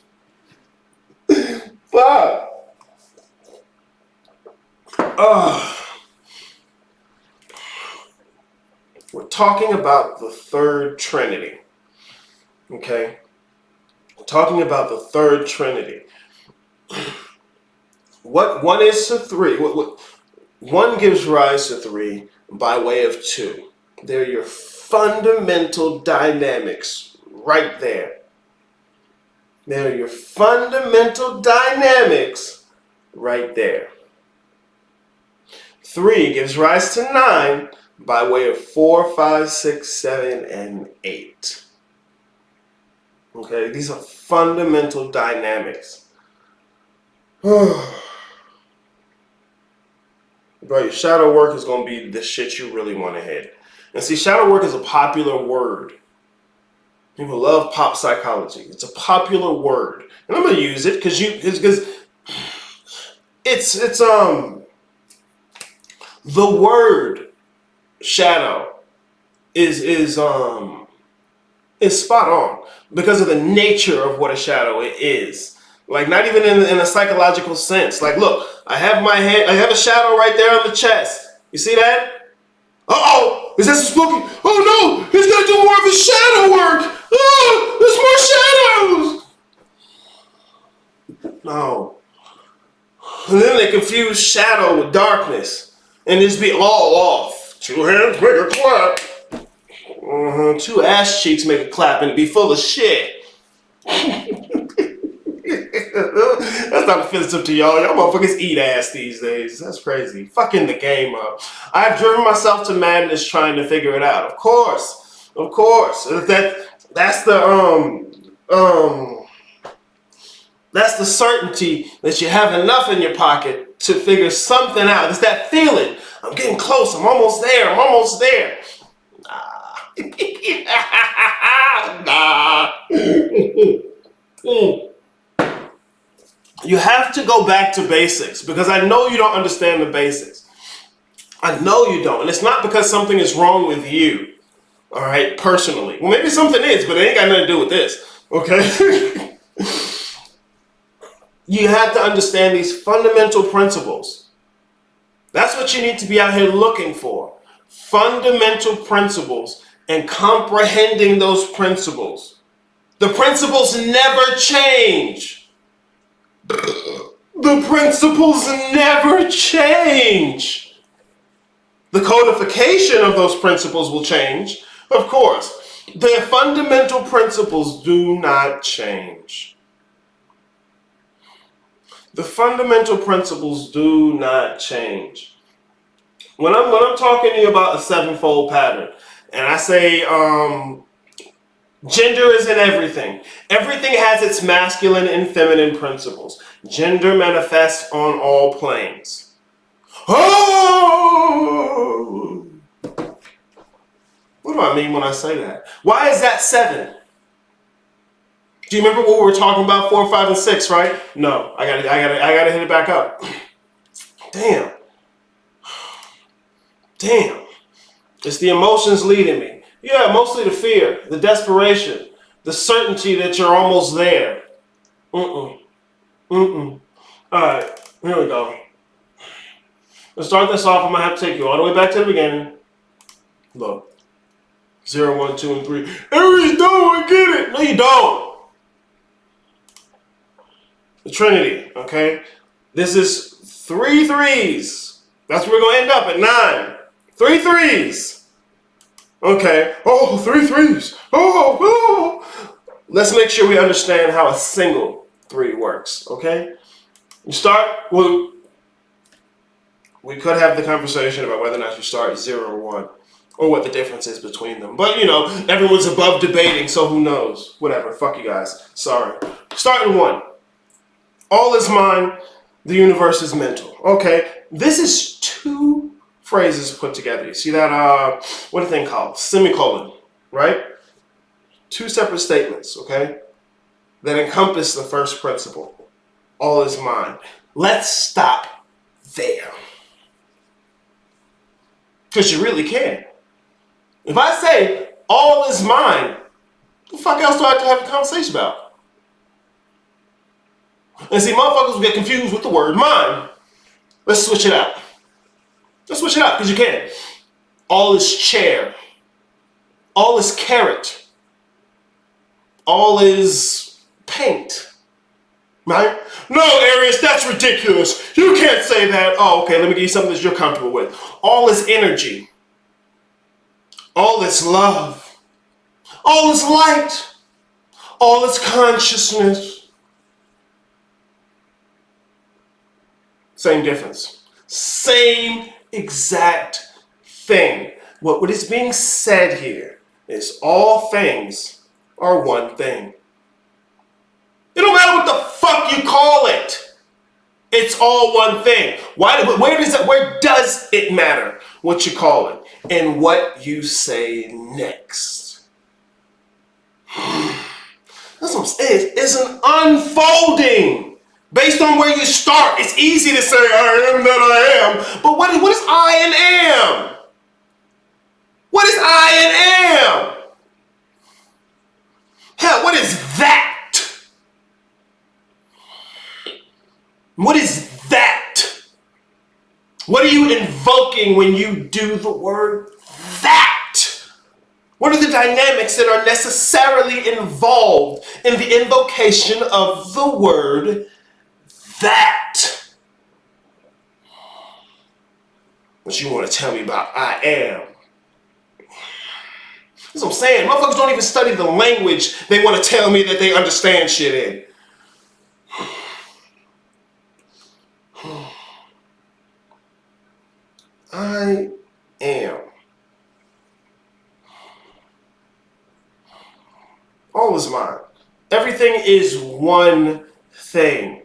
Fuck. We're talking about the third Trinity. Okay? We're talking about the third Trinity. What one is to three? One gives rise to three by way of two. They're your fundamental dynamics right there. They're your fundamental dynamics right there. 3 gives rise to 9 by way of 4, 5, 6, 7, and 8. Okay, these are fundamental dynamics. Bro, your shadow work is going to be the shit you really want to hit. And see, shadow work is a popular word. People love pop psychology. It's a popular word. And I'm going to use it because it's the word shadow is spot on because of the nature of what a shadow is. Like, not even in a psychological sense. Like, look, I have my hand, I have a shadow right there on the chest. You see that? Uh-oh! Is that some spooky? Oh no! He's gonna do more of his shadow work! Oh! There's more shadows! No. And then they confuse shadow with darkness. And just be all off. Two hands make a clap. Two ass cheeks make a clap and be full of shit. That's not offensive to y'all. Y'all motherfuckers eat ass these days. That's crazy. Fucking the game up. I've driven myself to madness trying to figure it out. Of course. Of course. That's the certainty that you have enough in your pocket to figure something out. It's that feeling. I'm getting close. I'm almost there. I'm almost there. Nah. You have to go back to basics because I know you don't understand the basics. I know you don't. And it's not because something is wrong with you. All right, personally. Well, maybe something is, but it ain't got nothing to do with this. Okay? You have to understand these fundamental principles. That's what you need to be out here looking for. Fundamental principles and comprehending those principles. The principles never change. The principles never change. The codification of those principles will change, of course. The fundamental principles do not change. The fundamental principles do not change. When I'm talking to you about a sevenfold pattern, and I say gender is in everything. Everything has its masculine and feminine principles. Gender manifests on all planes. Oh! What do I mean when I say that? Why is that 7? Do you remember what we were talking about 4, 5, and 6, right? No, I gotta hit it back up. Damn. It's the emotions leading me. Yeah, mostly the fear, the desperation, the certainty that you're almost there. All right, here we go. Let's start this off. I'm gonna have to take you all the way back to the beginning. Look, 0, 1, 2, and 3. Aries, no, I get it. No, you don't. The Trinity, okay? This is 3 threes. That's where we're gonna end up at 9. 3 threes. Okay. Oh, 3 threes. Oh. Let's make sure we understand how a single 3 works, okay? You start, well, we could have the conversation about whether or not you start 0 or 1, or what the difference is between them. But, everyone's above debating, so who knows? Whatever, fuck you guys. Sorry. Starting 1. All is mind, the universe is mental. Okay, this is 2 phrases put together. You see that, what do they called? Semicolon, right? 2 separate statements, okay, that encompass the first principle. All is mind. Let's stop there. Because you really can. If I say, all is mine, what the fuck else do I have to have a conversation about? And see, motherfuckers will get confused with the word mind. Let's switch it out. Let's switch it out, because you can. All is chair. All is carrot. All is paint. Right? No, Aries, that's ridiculous. You can't say that. Oh, okay, let me give you something that you're comfortable with. All is energy. All is love. All is light. All is consciousness. Same difference. Same exact thing. What is being said here is all things are one thing. It don't matter what the fuck you call it. It's all one thing. Where does it matter what you call it and what you say next? That's what I'm saying. It's an unfolding. Based on where you start, it's easy to say, I am that I am. But what is I and am? What is I and am? Hell, what is that? you invoking when you do the word that? What are the dynamics that are necessarily involved in the invocation of the word that? What you want to tell me about I am? That's what I'm saying. Motherfuckers don't even study the language they want to tell me that they understand shit in. I am. All is mine. Everything is one thing.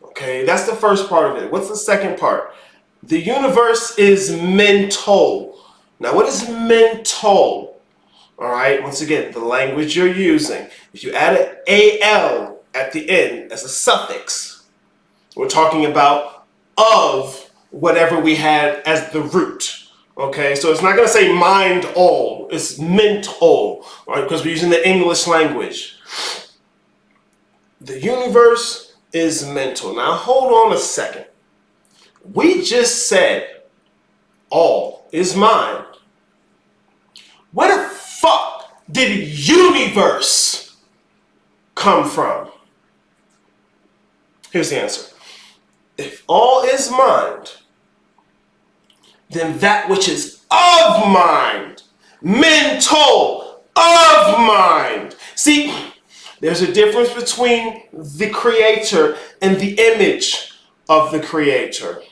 Okay, that's the first part of it. What's the second part? The universe is mental. Now, what is mental? All right, once again, the language you're using. If you add an AL at the end as a suffix, we're talking about of whatever we had as the root. Okay, so it's not going to say mind all, it's mental, right? Because we're using the English language. The universe is mental. Now hold on a second. We just said all is mind. Where the fuck did universe come from? Here's the answer. If all is mind, then that which is of mind, mental, of mind. See, there's a difference between the creator and the image of the creator.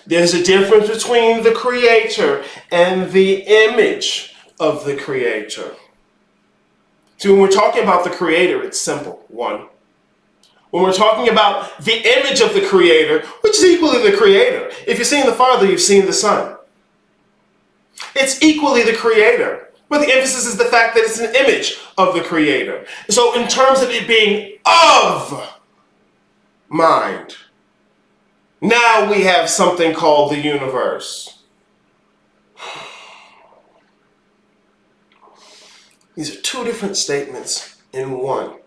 There's a difference between the creator and the image of the creator. See, when we're talking about the creator, it's simple. One. When we're talking about the image of the creator, which is equally the creator. If you've seen the Father, you've seen the Son. It's equally the creator. But the emphasis is the fact that it's an image of the creator. So in terms of it being of mind, now we have something called the universe. These are two different statements in one.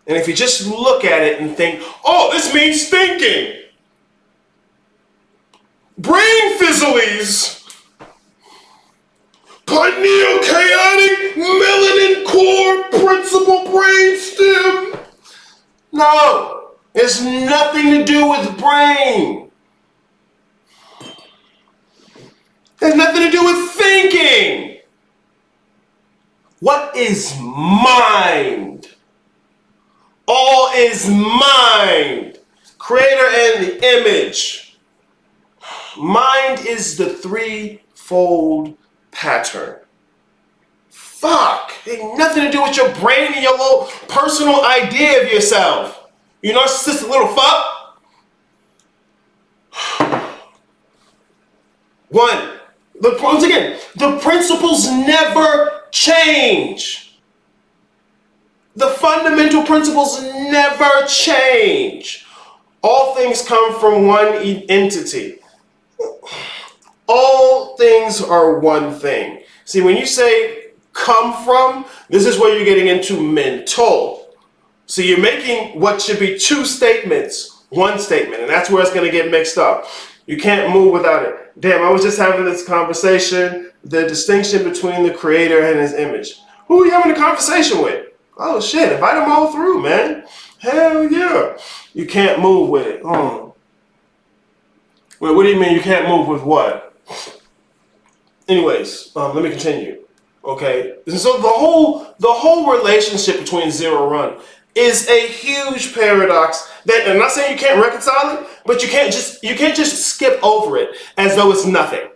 And if you just look at it and think, oh, this means thinking. Brain physiles. Pineal chaotic melanin core principal brain stem. No, it's nothing to do with brain. It has nothing to do with thinking. What is mind? All is mind. Creator and the image. Mind is the threefold pattern. Fuck. Ain't nothing to do with your brain and your little personal idea of yourself. You narcissistic little fuck. One. Once again, the principles never change. The fundamental principles never change. All things come from one entity. All things are one thing. See, when you say come from, this is where you're getting into mental. So you're making what should be two statements, one statement, and that's where it's going to get mixed up. You can't move without it. Damn, I was just having this conversation, the distinction between the creator and his image. Who are you having a conversation with? Oh shit, invite them all through, man. Hell yeah. You can't move with it. Wait, what do you mean you can't move with what? Anyways, let me continue. Okay. And so the whole relationship between Zero Run is a huge paradox that I'm not saying you can't reconcile it, but you can't just skip over it as though it's nothing.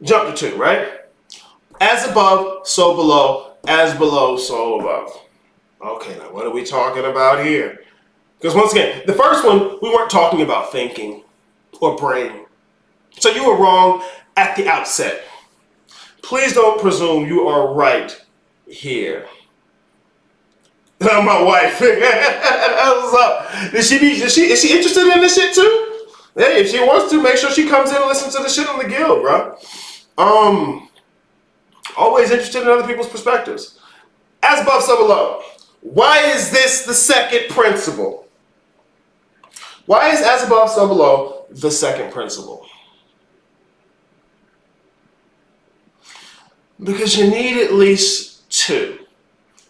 Jump to two, right? As above, so below. As below, so above. Okay, now what are we talking about here? Because once again, the first one, we weren't talking about thinking or brain. So you were wrong at the outset. Please don't presume you are right here. My wife. What's up? Is she interested in this shit too? Hey, if she wants to, make sure she comes in and listens to the shit on the guild, bro. Always interested in other people's perspectives. As above, so below. Why is this the second principle? Why is as above, so below the second principle? Because you need at least two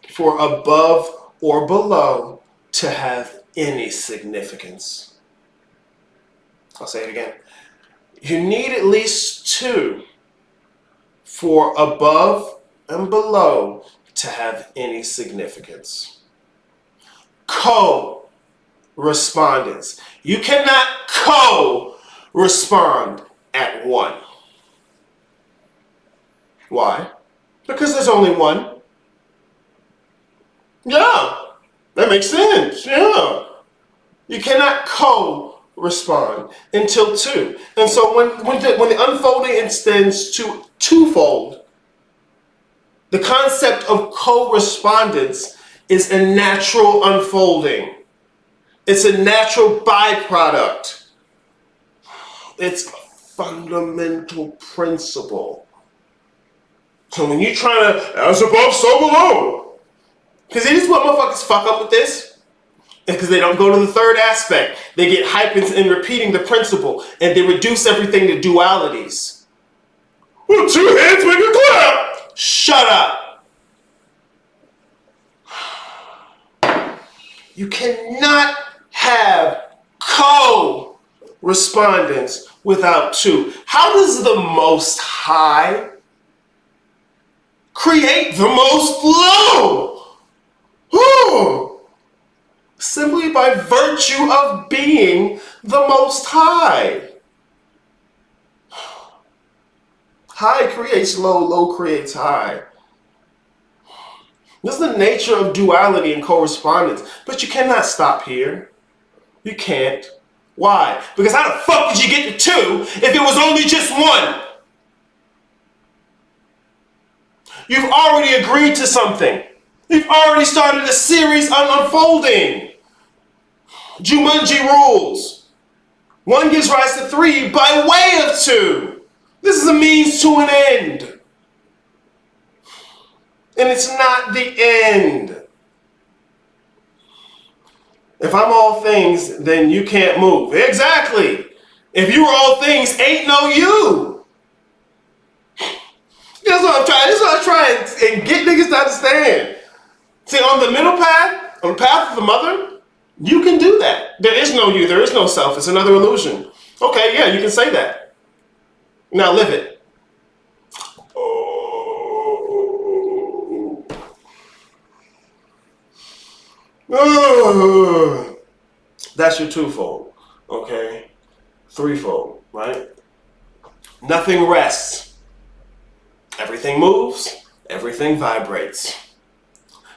for above or below to have any significance. I'll say it again. You need at least two for above and below to have any significance. Co-respondence. You cannot co-respond at one. Why? Because there's only one. Yeah, that makes sense. Yeah. You cannot co-respond until two. And so when the unfolding extends to twofold, the concept of co-respondence is a natural unfolding. It's a natural byproduct. It's a fundamental principle. So when you're trying to, as above, so below. Because it is what motherfuckers fuck up with this. Because they don't go to the third aspect. They get hyped in repeating the principle. And they reduce everything to dualities. Well, two hands make a clap. Shut up. You cannot have co-respondence without two. How does the Most High create the most low? Simply by virtue of being the Most High. High creates low, low creates high. This is the nature of duality and correspondence. But you cannot stop here. You can't. Why? Because how the fuck did you get to two if it was only just one? You've already agreed to something. You've already started a series on unfolding. Jumanji rules. One gives rise to three by way of two. This is a means to an end. And it's not the end. If I'm all things, then you can't move. Exactly. If you were all things, ain't no you. That's what I'm trying. That's what I'm trying and get niggas to understand. See, on the middle path, on the path of the mother, you can do that. There is no you. There is no self. It's another illusion. Okay, yeah, you can say that. Now live it. That's your twofold. Okay? Threefold, right? Nothing rests. Everything moves. Everything vibrates.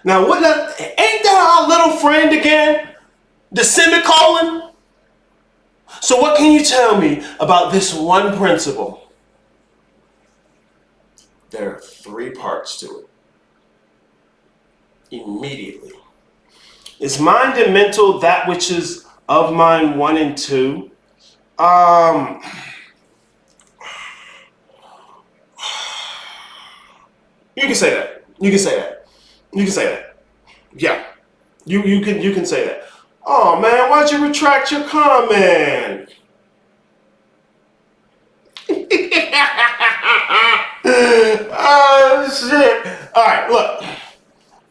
Now, ain't that our little friend again? The semicolon? So what can you tell me about this one principle? There are three parts to it. Immediately. Is mind and mental that which is of mind 1 and 2? You can say that. You can say that. You can say that. Yeah. You can say that. Oh man, why'd you retract your comment? Oh shit. Alright, look.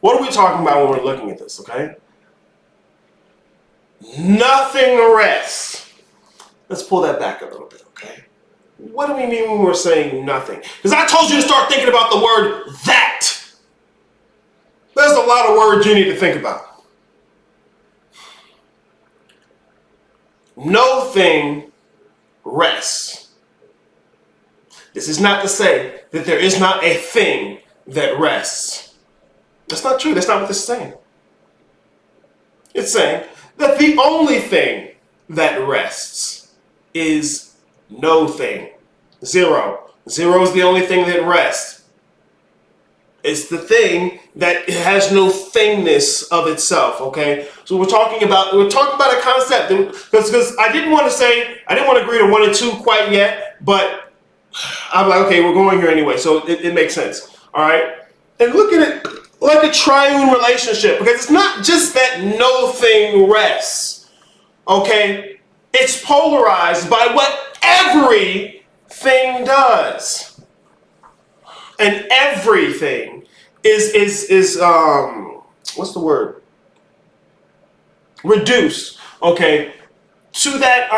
What are we talking about when we're looking at this, okay? Nothing rests. Let's pull that back a little bit, okay? What do we mean when we're saying nothing? Because I told you to start thinking about the word that. There's a lot of words you need to think about. No thing rests. This is not to say that there is not a thing that rests. That's not true. That's not what this is saying. It's saying that the only thing that rests is no thing. Zero. Zero is the only thing that rests. It's the thing that has no thingness of itself, okay? So we're talking about a concept, because I didn't want to agree to 1 and 2 quite yet, but I'm like, okay, we're going here anyway, so it makes sense, all right? And look at it like a triune relationship, because it's not just that no thing rests, okay? it's polarized by what everything does. And everything is what's the word? Reduced, okay, to that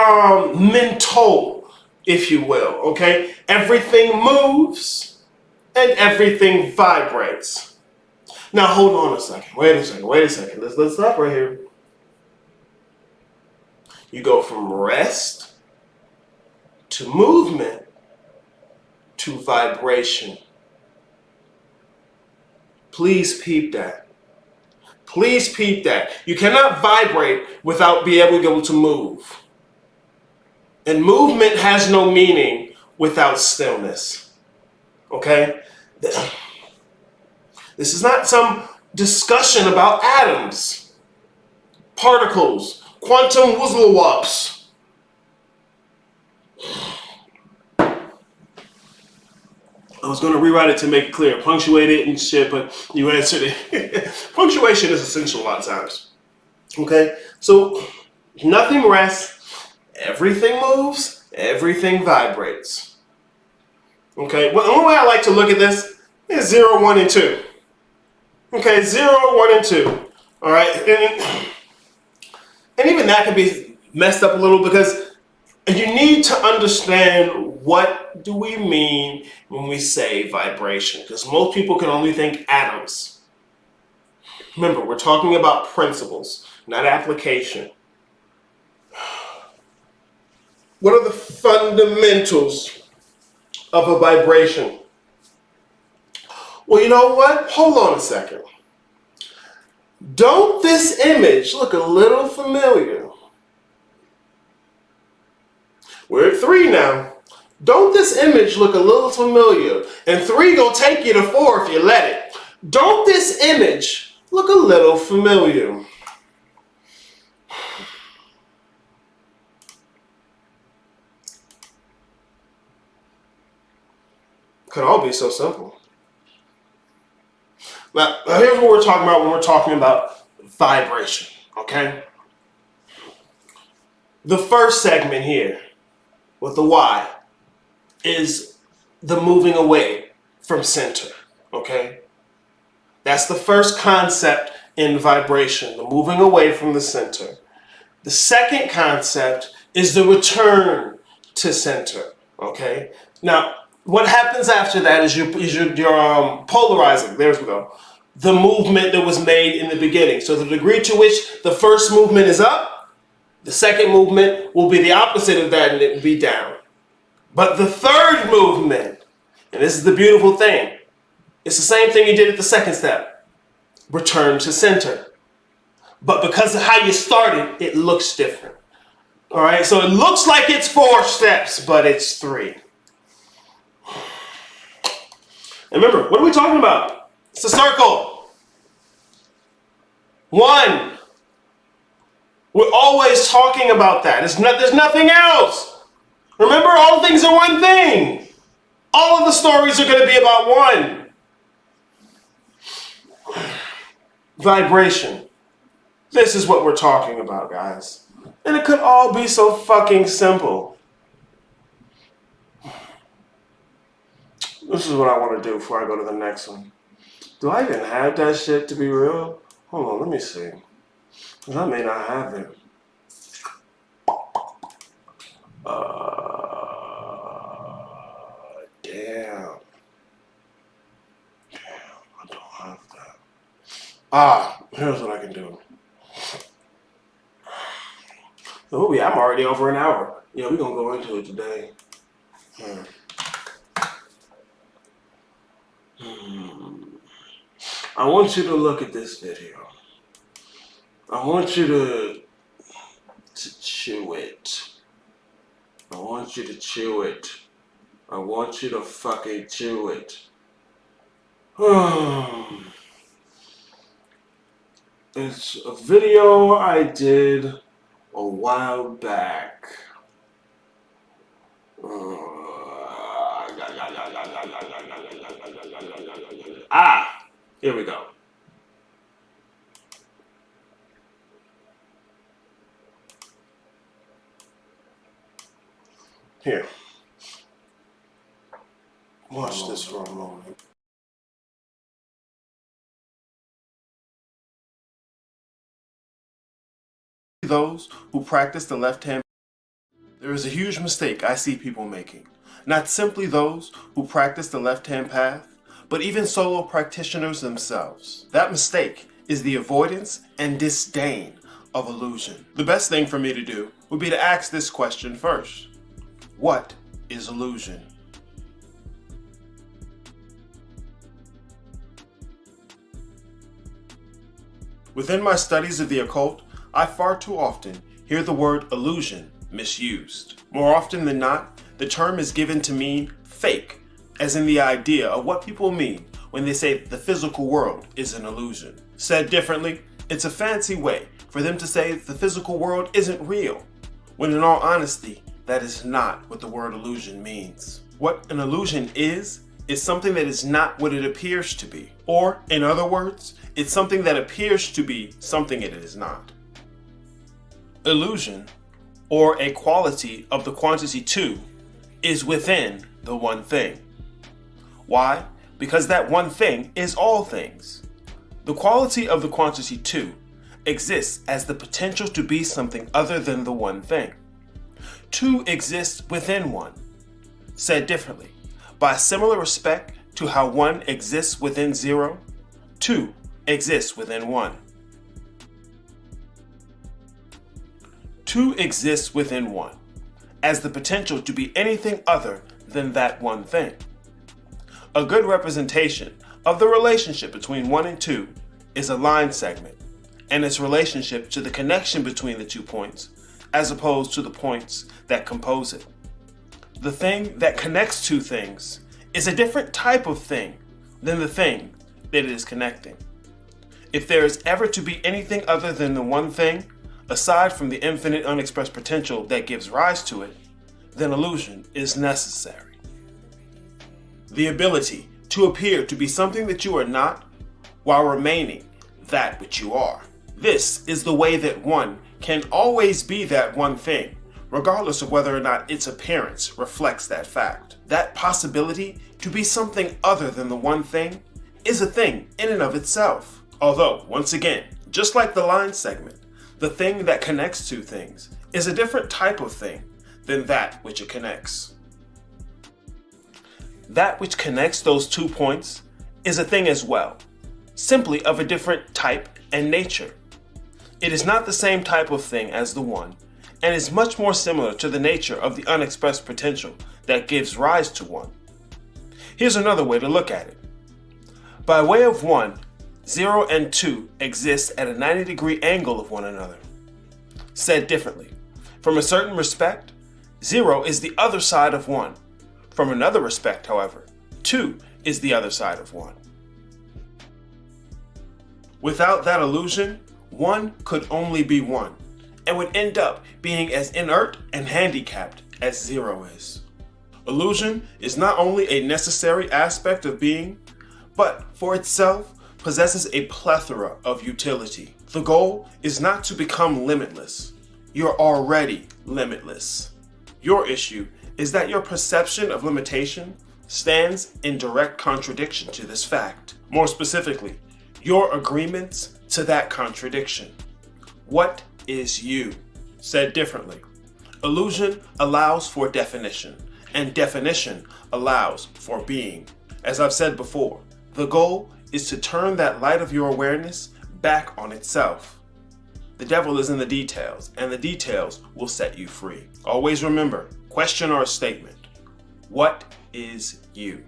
mental, if you will, okay? Everything moves and everything vibrates. Now hold on a second. Wait a second. Let's stop right here. You go from rest to movement to vibration. Please peep that. Please peep that. You cannot vibrate without being able to move. And movement has no meaning without stillness. Okay? This is not some discussion about atoms, particles, quantum wuzzle-wops. I was going to rewrite it to make it clear, punctuate it and shit, but you answered it. Punctuation is essential a lot of times. Okay? So, nothing rests, everything moves, everything vibrates. Okay? Well, the only way I like to look at this is 0, 1, and 2. Okay, 0, 1, and 2. All right? And even that can be messed up a little because you need to understand what do we mean when we say vibration, because most people can only think atoms. Remember, we're talking about principles, not application. What are the fundamentals of a vibration? Well, you know what? Hold on a second. Don't this image look a little familiar? We're at 3 now. Don't this image look a little familiar? And 3 gonna take you to 4 if you let it. Don't this image look a little familiar? Could all be so simple. Now, here's what we're talking about when we're talking about vibration, okay? The first segment here, with the Y, is the moving away from center, okay? That's the first concept in vibration, the moving away from the center. The second concept is the return to center, okay? Now, what happens after that is you're polarizing, there we go, the movement that was made in the beginning. So the degree to which the first movement is up, the second movement will be the opposite of that and it will be down. But the third movement, and this is the beautiful thing, it's the same thing you did at the second step. Return to center. But because of how you started, it looks different. All right, so it looks like it's 4 steps, but it's 3. And remember, what are we talking about? It's a circle. 1. We're always talking about that. There's nothing else. Remember, all things are one thing. All of the stories are going to be about 1. Vibration. This is what we're talking about, guys. And it could all be so fucking simple. This is what I want to do before I go to the next one. Do I even have that shit to be real? Hold on, let me see. Because I may not have it. Damn. I don't have that. Here's what I can do. Oh yeah, I'm already over an hour. Yeah, we're gonna go into it today. I want you to look at this video. I want you to chew it. I want you to chew it. I want you to fucking chew it. It's a video I did a while back. Here we go. Here. Watch this for a moment. Those who practice the left hand, there is a huge mistake I see people making. Not simply those who practice the left hand path, but even solo practitioners themselves. That mistake is the avoidance and disdain of illusion. The best thing for me to do would be to ask this question first. What is illusion? Within my studies of the occult, I far too often hear the word illusion misused. More often than not, the term is given to mean fake, as in the idea of what people mean when they say the physical world is an illusion. Said differently, it's a fancy way for them to say the physical world isn't real, when in all honesty, that is not what the word illusion means. What an illusion is something that is not what it appears to be. Or, in other words, it's something that appears to be something it is not. Illusion, or a quality of the quantity 2, is within the one thing. Why? Because that one thing is all things. The quality of the quantity 2 exists as the potential to be something other than the one thing. 2 exists within 1. Said differently, by similar respect to how 1 exists within 0, 2 exists within 1. 2 exists within 1, as the potential to be anything other than that one thing. A good representation of the relationship between 1 and 2 is a line segment, and its relationship to the connection between the 2 points, as opposed to the points that compose it. The thing that connects 2 things is a different type of thing than the thing that it is connecting. If there is ever to be anything other than the one thing, aside from the infinite unexpressed potential that gives rise to it, then illusion is necessary. The ability to appear to be something that you are not, while remaining that which you are. This is the way that one can always be that one thing, regardless of whether or not its appearance reflects that fact. That possibility to be something other than the one thing is a thing in and of itself. Although, once again, just like the line segment, the thing that connects 2 things is a different type of thing than that which it connects. That which connects those 2 points is a thing as well, simply of a different type and nature. It is not the same type of thing as the one, and is much more similar to the nature of the unexpressed potential that gives rise to one. Here's another way to look at it. By way of 1, 0 and 2 exist at a 90-degree angle of one another. Said differently, from a certain respect, 0 is the other side of 1. From another respect, however, 2 is the other side of 1. Without that illusion, 1 could only be 1, and would end up being as inert and handicapped as 0 is. Illusion is not only a necessary aspect of being, but for itself possesses a plethora of utility. The goal is not to become limitless. You're already limitless. Your issue is that your perception of limitation stands in direct contradiction to this fact. More specifically, your agreements to that contradiction. What is you? Said differently, illusion allows for definition, and definition allows for being. As I've said before, the goal is to turn that light of your awareness back on itself. The devil is in the details, and the details will set you free. Always remember, question or statement. What is you?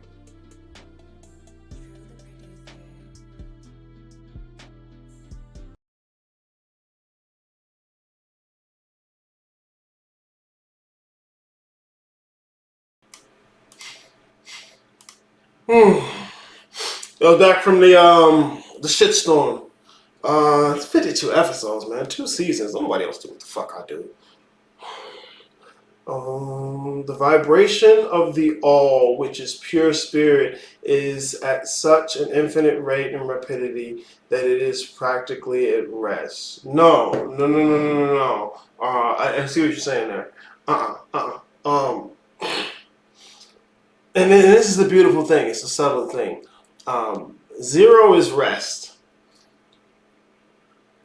Yo, back from the shitstorm. It's 52 episodes, man. 2 seasons. Nobody else do what the fuck I do. The vibration of the all, which is pure spirit, is at such an infinite rate and rapidity that it is practically at rest. No. I see what you're saying there. And then this is the beautiful thing. It's a subtle thing. 0 is rest.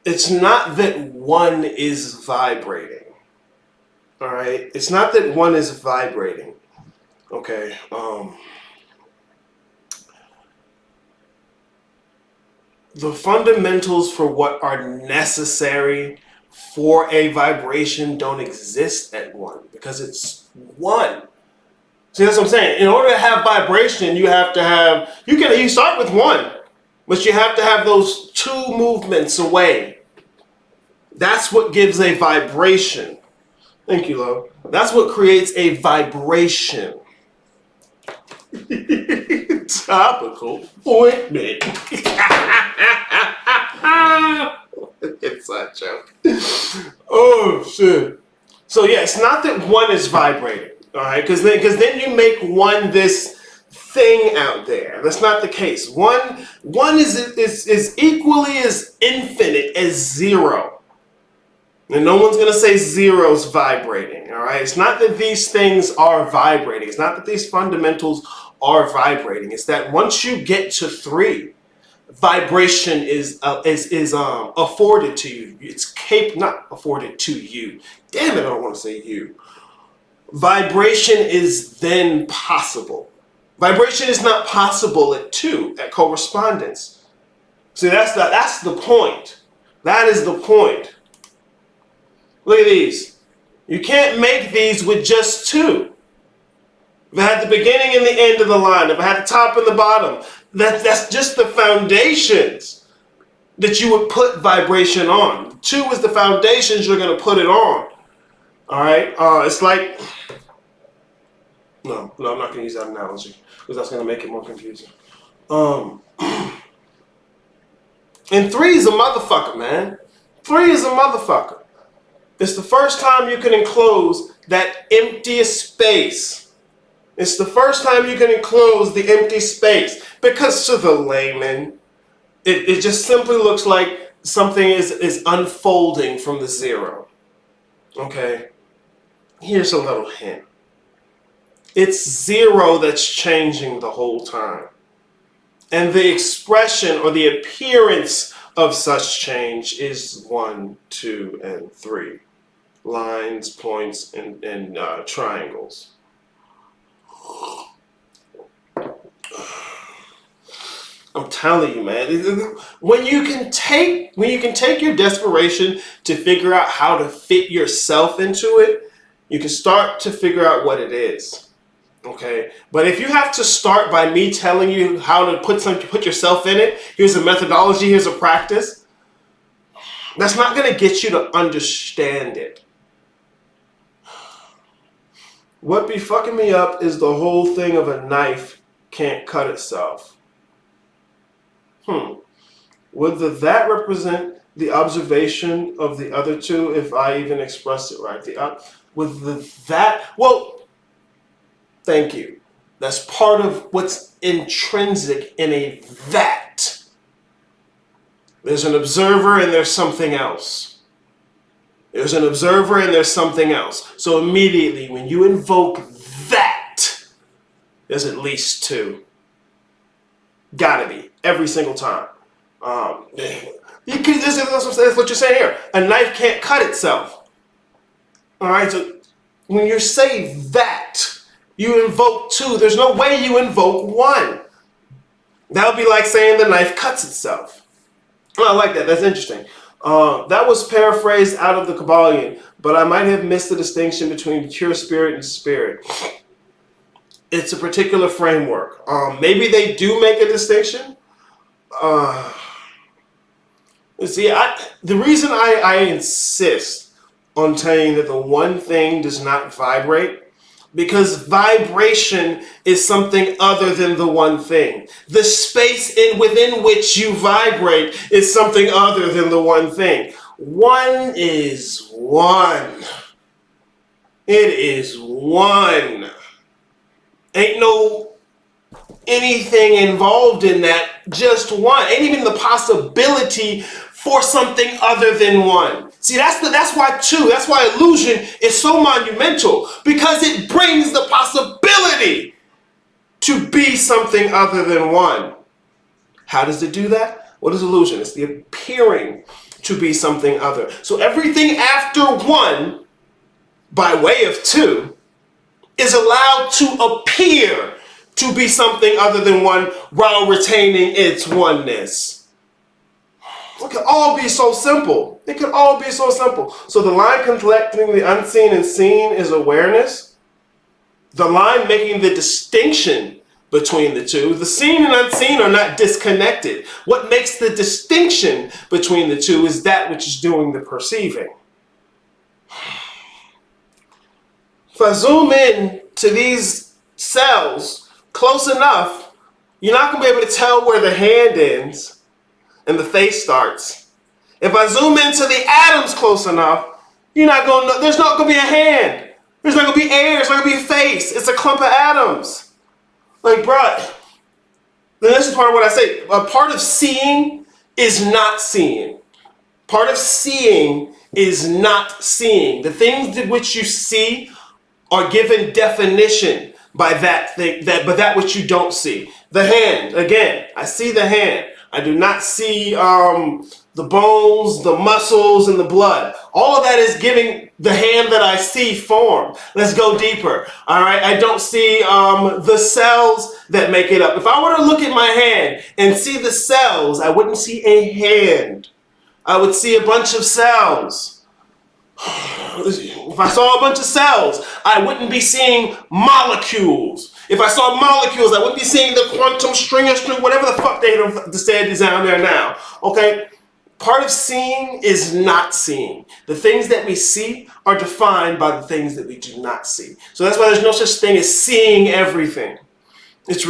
It's not that 1 is vibrating. All right? It's not that 1 is vibrating. Okay? The fundamentals for what are necessary for a vibration don't exist at 1 because it's 1. See, that's what I'm saying. In order to have vibration, you have to have, you start with 1, but you have to have those 2 movements away. That's what gives a vibration. Thank you, love. That's what creates a vibration. Topical ointment. It's a joke. Oh, shit. So, yeah, it's not that 1 is vibrating. All right, because then you make 1 this thing out there. That's not the case. One is equally as infinite as 0. And no one's gonna say 0's vibrating. All right, it's not that these things are vibrating. It's not that these fundamentals are vibrating. It's that once you get to 3, vibration is afforded to you. It's not afforded to you. Damn it, I don't want to say you. Vibration is then possible. Vibration is not possible at 2, at correspondence. See, that's the point. That is the point. Look at these. You can't make these with just 2. If I had the beginning and the end of the line, if I had the top and the bottom, that's just the foundations that you would put vibration on. 2 is the foundations you're going to put it on. All right? It's like... No, I'm not going to use that analogy because that's going to make it more confusing. And 3 is a motherfucker, man. 3 is a motherfucker. It's the first time you can enclose that empty space. It's the first time you can enclose the empty space. Because to the layman, it just simply looks like something is unfolding from the 0. Okay? Here's a little hint. It's 0 that's changing the whole time. And the expression or the appearance of such change is 1, 2, and 3. Lines, points, and triangles. I'm telling you, man. When you can take your desperation to figure out how to fit yourself into it, you can start to figure out what it is. Okay, but if you have to start by me telling you how to put yourself in it, here's a methodology, here's a practice, that's not going to get you to understand it. What be fucking me up is the whole thing of a knife can't cut itself. Would that represent the observation of the other 2 if I even expressed it right? Well, thank you. That's part of what's intrinsic in a that. There's an observer and there's something else. There's an observer and there's something else. So immediately when you invoke that, there's at least 2. Gotta be. Every single time. That's what you're saying here. A knife can't cut itself. Alright, so when you say that, you invoke 2. There's no way you invoke 1. That would be like saying the knife cuts itself. Oh, I like that. That's interesting. That was paraphrased out of the Kabbalion, but I might have missed the distinction between pure spirit and spirit. It's a particular framework. Maybe they do make a distinction. See, the reason I insist on telling that the one thing does not vibrate, because vibration is something other than the one thing. The space within which you vibrate is something other than the one thing. One is one. It is one. Ain't no anything involved in that, just one. Ain't even the possibility for something other than one. See, that's why illusion is so monumental, because it brings the possibility to be something other than one. How does it do that? What is illusion? It's the appearing to be something other. So everything after one, by way of two, is allowed to appear to be something other than one while retaining its oneness. It could all be so simple. It could all be so simple. So the line connecting the unseen and seen is awareness. The line making the distinction between the two. The seen and unseen are not disconnected. What makes the distinction between the two is that which is doing the perceiving. If I zoom in to these cells close enough, you're not going to be able to tell where the hand ends and the face starts. If I zoom into the atoms close enough, you're not going to, there's not going to be a hand. There's not going to be air. There's not going to be a face. It's a clump of atoms. Like, bruh, this is part of what I say. A part of seeing is not seeing. Part of seeing is not seeing. The things that which you see are given definition by that thing, but that which you don't see. The hand, again, I see the hand. I do not see the bones, the muscles, and the blood. All of that is giving the hand that I see form. Let's go deeper. All right, I don't see the cells that make it up. If I were to look at my hand and see the cells, I wouldn't see a hand. I would see a bunch of cells. If I saw a bunch of cells, I wouldn't be seeing molecules. If I saw molecules, I wouldn't be seeing the quantum string, whatever the fuck they said is down there now. Okay? Part of seeing is not seeing. The things that we see are defined by the things that we do not see. So that's why there's no such thing as seeing everything. It's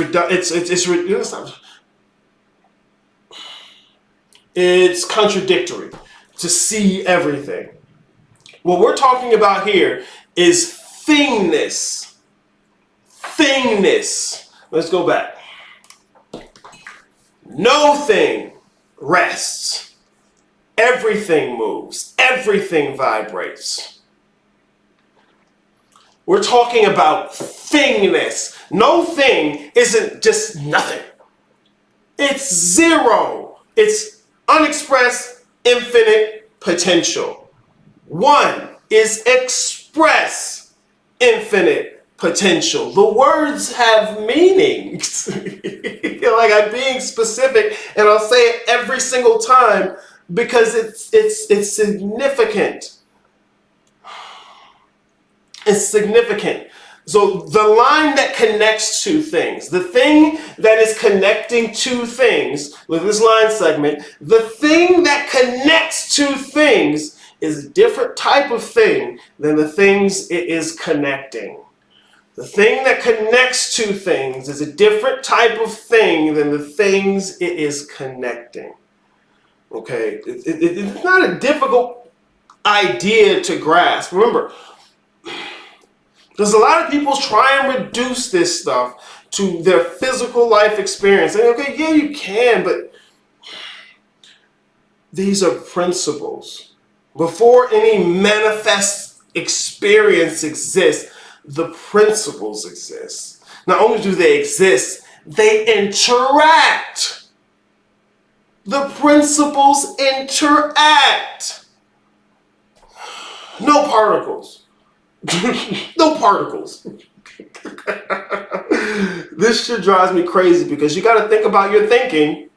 contradictory to see everything. What we're talking about here is thingness. Thingness. Let's go back. No thing rests. Everything moves. Everything vibrates. We're talking about thingness. No thing isn't just nothing. It's zero. It's unexpressed, infinite potential. One is express infinite potential. The words have meanings. Like I'm being specific, and I'll say it every single time because it's significant. It's significant. So the line that connects two things, the thing that is connecting two things with this line segment, the thing that connects two things is a different type of thing than the things it is connecting. The thing that connects two things is a different type of thing than the things it is connecting. Okay, it's not a difficult idea to grasp. Remember, there's a lot of people try and reduce this stuff to their physical life experience. And okay, yeah, you can, but these are principles. Before any manifest experience exists, the principles exist. Not only do they exist, they interact. The principles interact. No particles. No particles. This shit drives me crazy because you got to think about your thinking,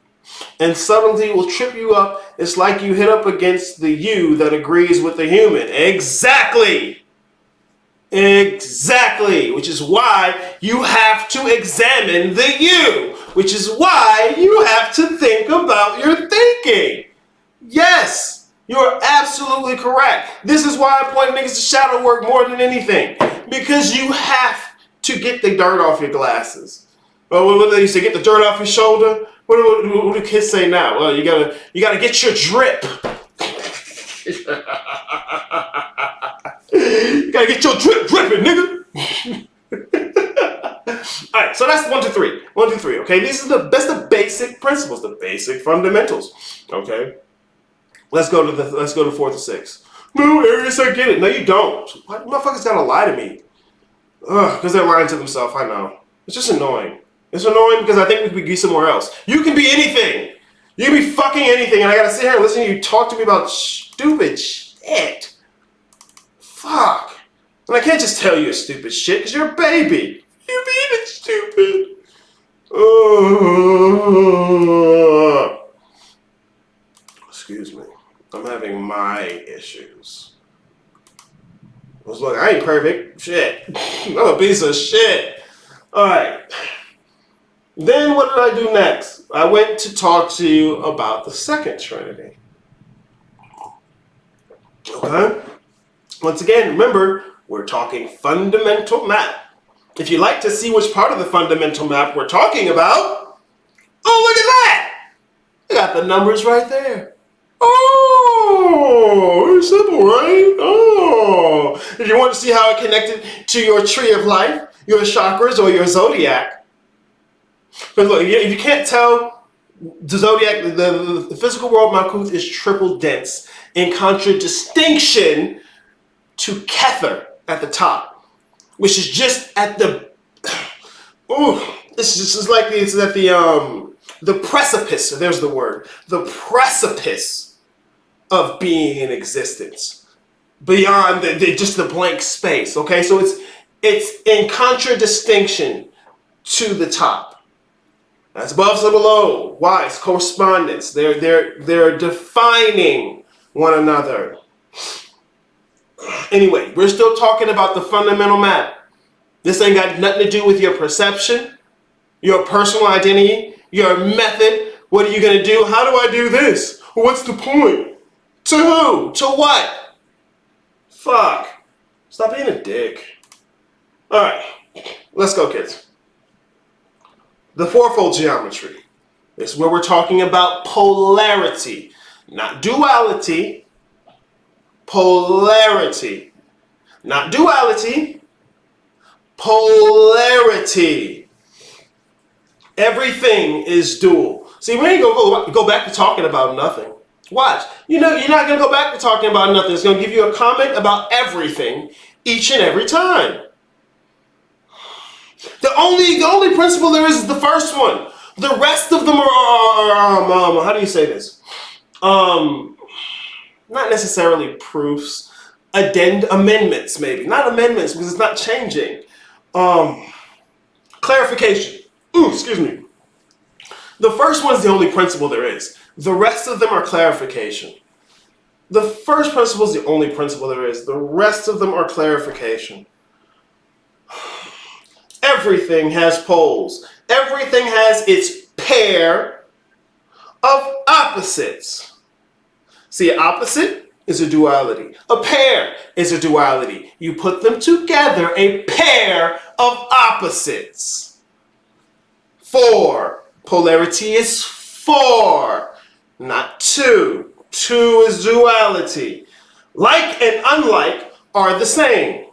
and subtlety will trip you up. It's like you hit up against the you that agrees with the human. Exactly. Exactly. Which is why you have to examine the you. Which is why you have to think about your thinking. Yes, you're absolutely correct. This is why I point niggas to shadow work more than anything. Because you have to get the dirt off your glasses. What they used to get the dirt off your shoulder? What do kids say now? Well, you gotta get your drip. You gotta get your drip dripping, nigga. All right, so that's 1, 2, 3. 1, 2, 3. Okay, that's the basic principles, the basic fundamentals. Okay, let's go to 4 to 6. No, Arius, I get it. No, you don't. Why motherfuckers gotta lie to me? Because they're lying to themselves. I know. It's just annoying. It's annoying because I think we could be somewhere else. You can be anything. You can be fucking anything, and I gotta sit here and listen to you talk to me about stupid shit. Fuck. And I can't just tell you stupid shit because you're a baby. You mean it's stupid. Excuse me. I'm having my issues. Look, I ain't perfect. Shit. I'm a piece of shit. Alright. Then what did I do next? I went to talk to you about the second Trinity. Okay? Once again, remember, we're talking fundamental map. If you'd like to see which part of the fundamental map we're talking about, oh, look at that! I got the numbers right there. Oh, it's simple, right? Oh. If you want to see how it connected to your tree of life, your chakras, or your zodiac. But look, if you can't tell, the zodiac, the physical world Malkuth is triple dense in contradistinction to Kether at the top, which is just at the, this is like it's at the precipice, there's the word, the precipice of being in existence, beyond just the blank space, okay? So it's in contradistinction to the top. That's above, so below. Why? It's correspondence. They're defining one another. Anyway, we're still talking about the fundamental map. This ain't got nothing to do with your perception, your personal identity, your method. What are you going to do? How do I do this? What's the point? To who? To what? Fuck. Stop being a dick. Alright, let's go, kids. The fourfold geometry is where we're talking about polarity, not duality. Polarity. Not duality. Polarity. Everything is dual. See, we ain't gonna go back to talking about nothing. Watch. You know, you're not gonna go back to talking about nothing. It's gonna give you a comment about everything each and every time. The only principle there is the first one. The rest of them are how do you say this? Not necessarily proofs, amendments maybe. Not amendments because it's not changing. Clarification. Excuse me. The first one's the only principle there is. The rest of them are clarification. The first principle is the only principle there is. The rest of them are clarification. Everything has poles. Everything has its pair of opposites. See, an opposite is a duality. A pair is a duality. You put them together, a pair of opposites. 4. Polarity is 4, not 2. 2 is duality. Like and unlike are the same.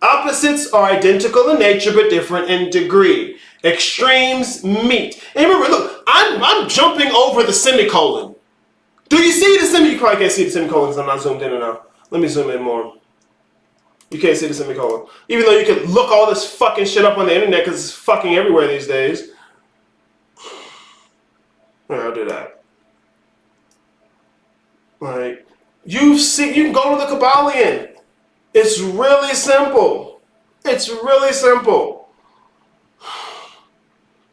Opposites are identical in nature but different in degree. Extremes meet. And remember, look, I'm jumping over the semicolon. Do you see the semicolon? You probably can't see the semicolon because I'm not zoomed in enough. Let me zoom in more. You can't see the semicolon. Even though you can look all this fucking shit up on the internet because it's fucking everywhere these days. Alright, I'll do that. Like, you can go to the Kabbalion. It's really simple. It's really simple.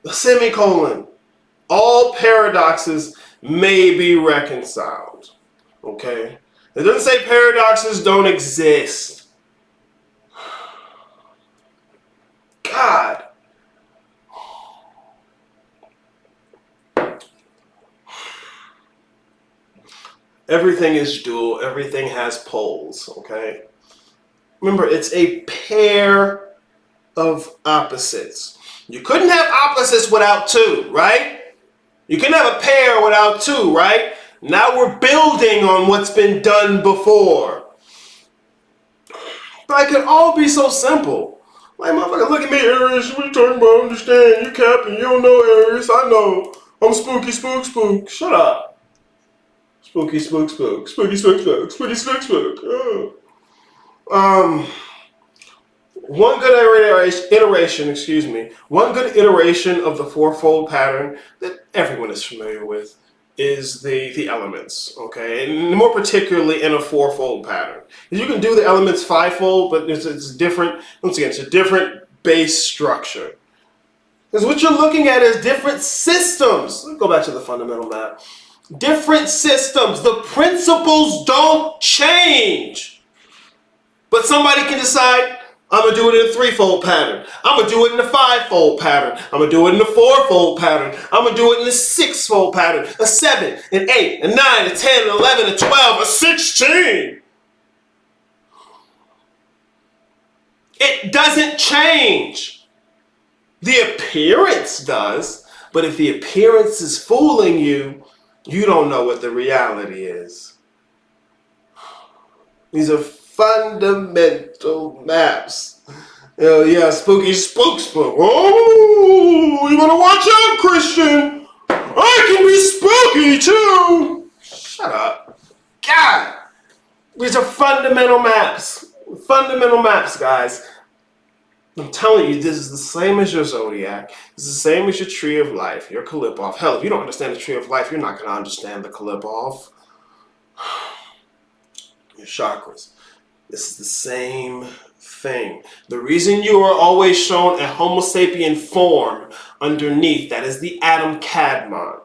The semicolon. All paradoxes may be reconciled. Okay? It doesn't say paradoxes don't exist. God. Everything is dual. Everything has poles. Okay? Remember, it's a pair of opposites. You couldn't have opposites without 2, right? You couldn't have a pair without 2, right? Now we're building on what's been done before. But it could all be so simple. Like, motherfucker, look at me, Aries. What are you talking about? I understand. You capping. You don't know Aries. I know. I'm spooky, spook, spook. Shut up. Spooky, spook, spook. Spooky, spook, spook. Spooky, spook, spook. Oh. One good one good iteration of the fourfold pattern that everyone is familiar with is the elements, okay? And more particularly in a fourfold pattern. You can do the elements fivefold, but it's different. Once again, it's a different base structure. Because what you're looking at is different systems. Let's go back to the fundamental map. Different systems. The principles don't change. But somebody can decide, I'm going to do it in a threefold pattern. I'm going to do it in a fivefold pattern. I'm going to do it in a fourfold pattern. I'm going to do it in a sixfold pattern. A 7, an 8, a 9, a 10, an 11, a 12, a 16. It doesn't change. The appearance does, but if the appearance is fooling you, you don't know what the reality is. These are fundamental maps. Oh yeah, spooky spook. Oh, you better watch out, Christian. I can be spooky too. Shut up. God. These are fundamental maps. Fundamental maps, guys. I'm telling you, this is the same as your zodiac. It's the same as your tree of life, your Kalipov. Hell, if you don't understand the tree of life, you're not going to understand the Kalipov. Your chakras. This is the same thing. The reason you are always shown a Homo sapien form underneath, that is the atom Cadmon.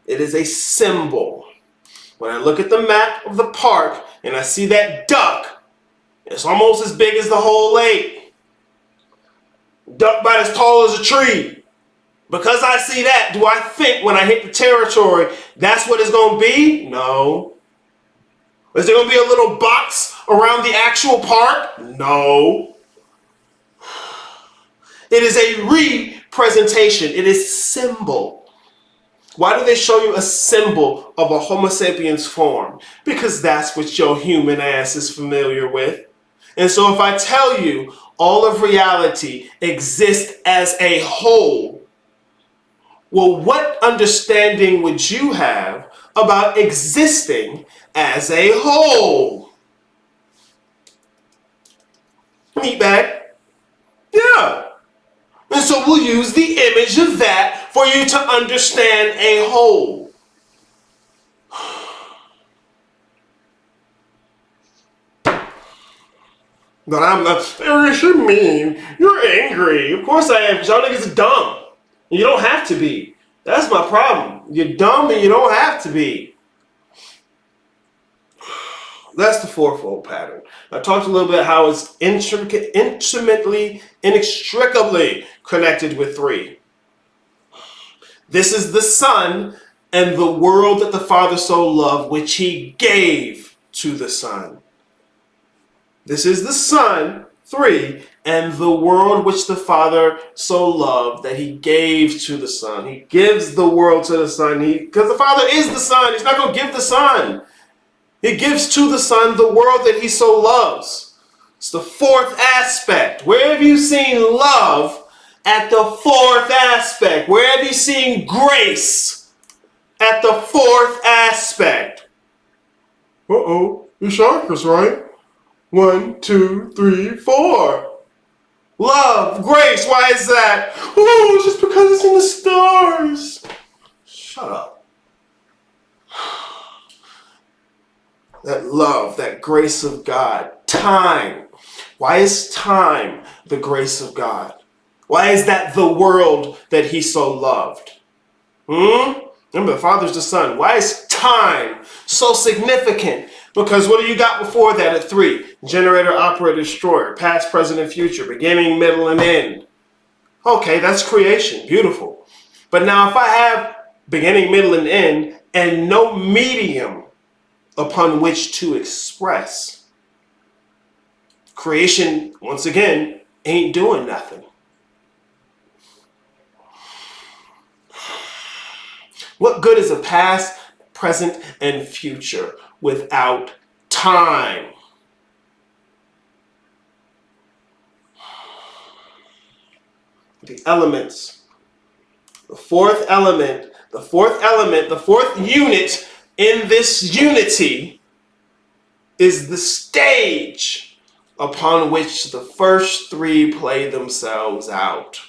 It is a symbol. When I look at the map of the park and I see that duck, it's almost as big as the whole lake. Duck about as tall as a tree. Because I see that, do I think when I hit the territory, that's what it's going to be? No. Is there going to be a little box around the actual park? No. It is a representation. It is symbol. Why do they show you a symbol of a Homo sapiens form? Because that's what your human ass is familiar with. And so if I tell you all of reality exists as a whole, well, what understanding would you have about existing as a whole? Meatbag? Yeah. And so we'll use the image of that for you to understand a whole. But I'm not, Eric, you're mean. You're angry. Of course I am, because y'all niggas are dumb. You don't have to be. That's my problem. You're dumb and you don't have to be. That's the fourfold pattern. I talked a little bit how it's inextricably connected with 3. This is the Son and the world that the Father so loved, which he gave to the Son. This is the Son, 3, and the world which the Father so loved that he gave to the Son. He gives the world to the Son because the Father is the Son. He's not going to give the Son. He gives to the Son the world that he so loves. It's the 4th aspect. Where have you seen love at the 4th aspect? Where have you seen grace at the 4th aspect? Uh-oh, your chakras, right? 1, 2, 3, 4. Love, grace, why is that? Oh, just because it's in the stars. Shut up. That love, that grace of God. Time. Why is time the grace of God? Why is that the world that he so loved? Remember, the Father's the Son. Why is time so significant? Because what do you got before that at 3? Generator, operator, destroyer, past, present, and future, beginning, middle, and end. Okay, that's creation. Beautiful. But now if I have beginning, middle, and end, and no medium upon which to express, creation, once again, ain't doing nothing. What good is a past, present, and future without time? The elements. The 4th element, the 4th unit in this unity is the stage upon which the first three play themselves out.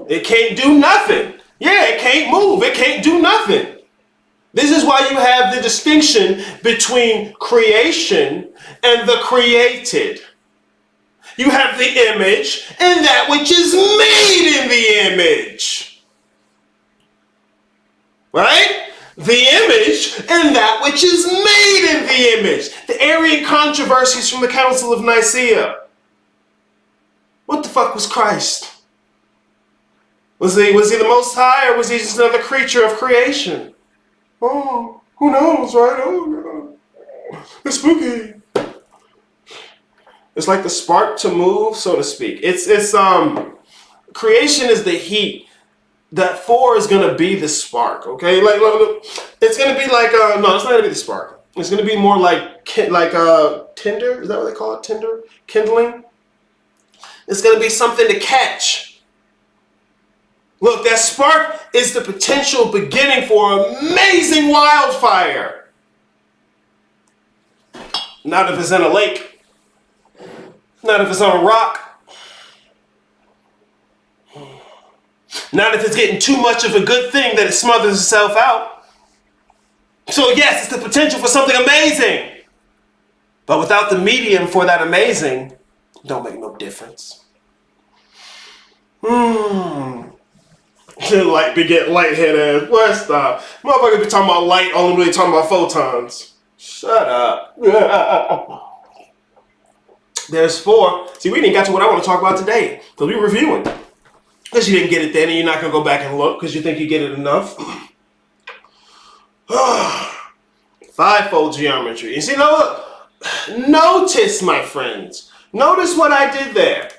It can't do nothing. Yeah, it can't move. It can't do nothing. This is why you have the distinction between creation and the created. You have the image and that which is made in the image. Right? The image and that which is made in the image. The Arian controversies from the Council of Nicaea. What the fuck was Christ? Was he the Most High, or was he just another creature of creation? Oh, who knows, right? Oh, God. It's spooky. It's like the spark to move, so to speak. It's creation is the heat. That 4 is gonna be the spark, okay? Like it's gonna be like no, it's not gonna be the spark. It's gonna be more like tinder. Is that what they call it? Tinder, kindling. It's gonna be something to catch. Look, that spark is the potential beginning for amazing wildfire. Not if it's in a lake. Not if it's on a rock. Not if it's getting too much of a good thing that it smothers itself out. So yes, it's the potential for something amazing. But without the medium for that amazing, it don't make no difference. Light be getting lightheaded. What stop? Motherfucker be talking about light, only really talking about photons. Shut up. There's 4. See, we didn't get to what I want to talk about today. Because we're reviewing. Because you didn't get it then, and you're not going to go back and look because you think you get it enough. Fivefold geometry. You see, notice, my friends. Notice what I did there.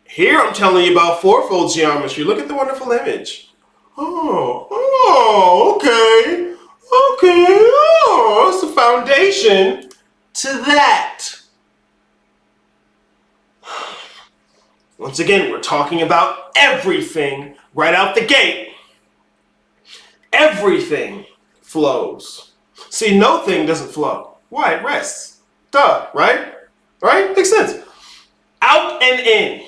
Here I'm telling you about fourfold geometry. Look at the wonderful image. Oh, okay. Okay, oh, it's the foundation to that. Once again, we're talking about everything right out the gate. Everything flows. See, no thing doesn't flow. Why? It rests. Duh, right? Right? Makes sense. Out and in.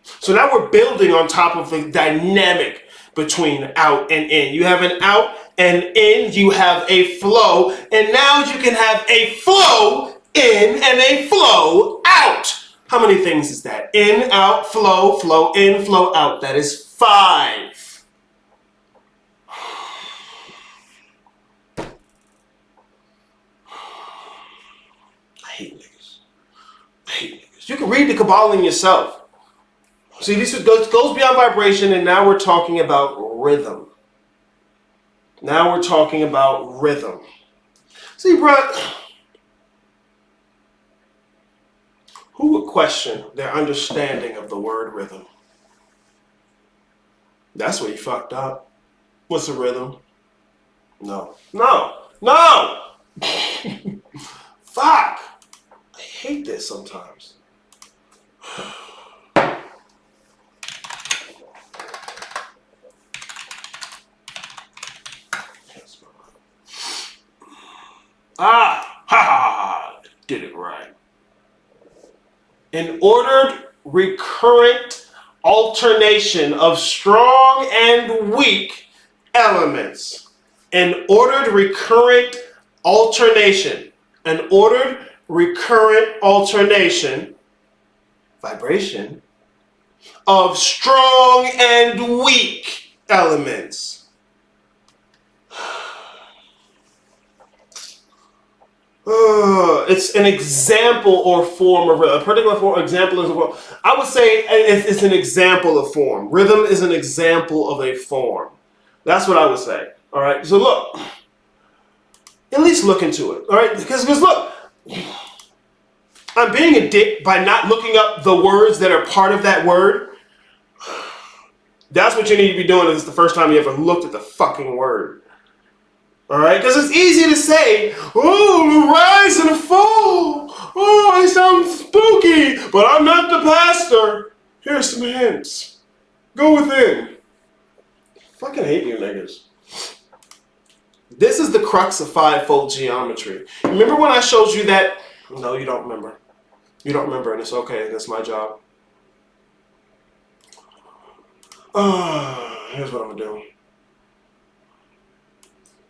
So now we're building on top of the dynamic between out and in. You have an out and in, you have a flow, and now you can have a flow in and a flow out. How many things is that? In, out, flow, flow in, flow out. That is 5. I hate niggas. I hate niggas. You can read the Kabbalah yourself. See, this goes beyond vibration, and now we're talking about rhythm. Now we're talking about rhythm. See, bro, who would question their understanding of the word rhythm? That's where you fucked up. What's a rhythm? No. Fuck. I hate this sometimes. Did it right. An ordered, recurrent alternation of strong and weak elements. An ordered, recurrent alternation. An ordered, recurrent alternation, vibration, of strong and weak elements. It's an example or form of rhythm. A particular form, example is a form. I would say it's an example of form. Rhythm is an example of a form. That's what I would say. All right. So look, at least look into it. All right. Because look, I'm being a dick by not looking up the words that are part of that word. That's what you need to be doing if it's the first time you ever looked at the fucking word. All right, because it's easy to say, oh, the rise and the fall. Oh, I sound spooky, but I'm not the pastor. Here's some hints. Go within. Fucking hate you niggas. This is the crux of fivefold geometry. Remember when I showed you that No, you don't remember. You don't remember, and it's okay. That's my job. Here's what I'm gonna do.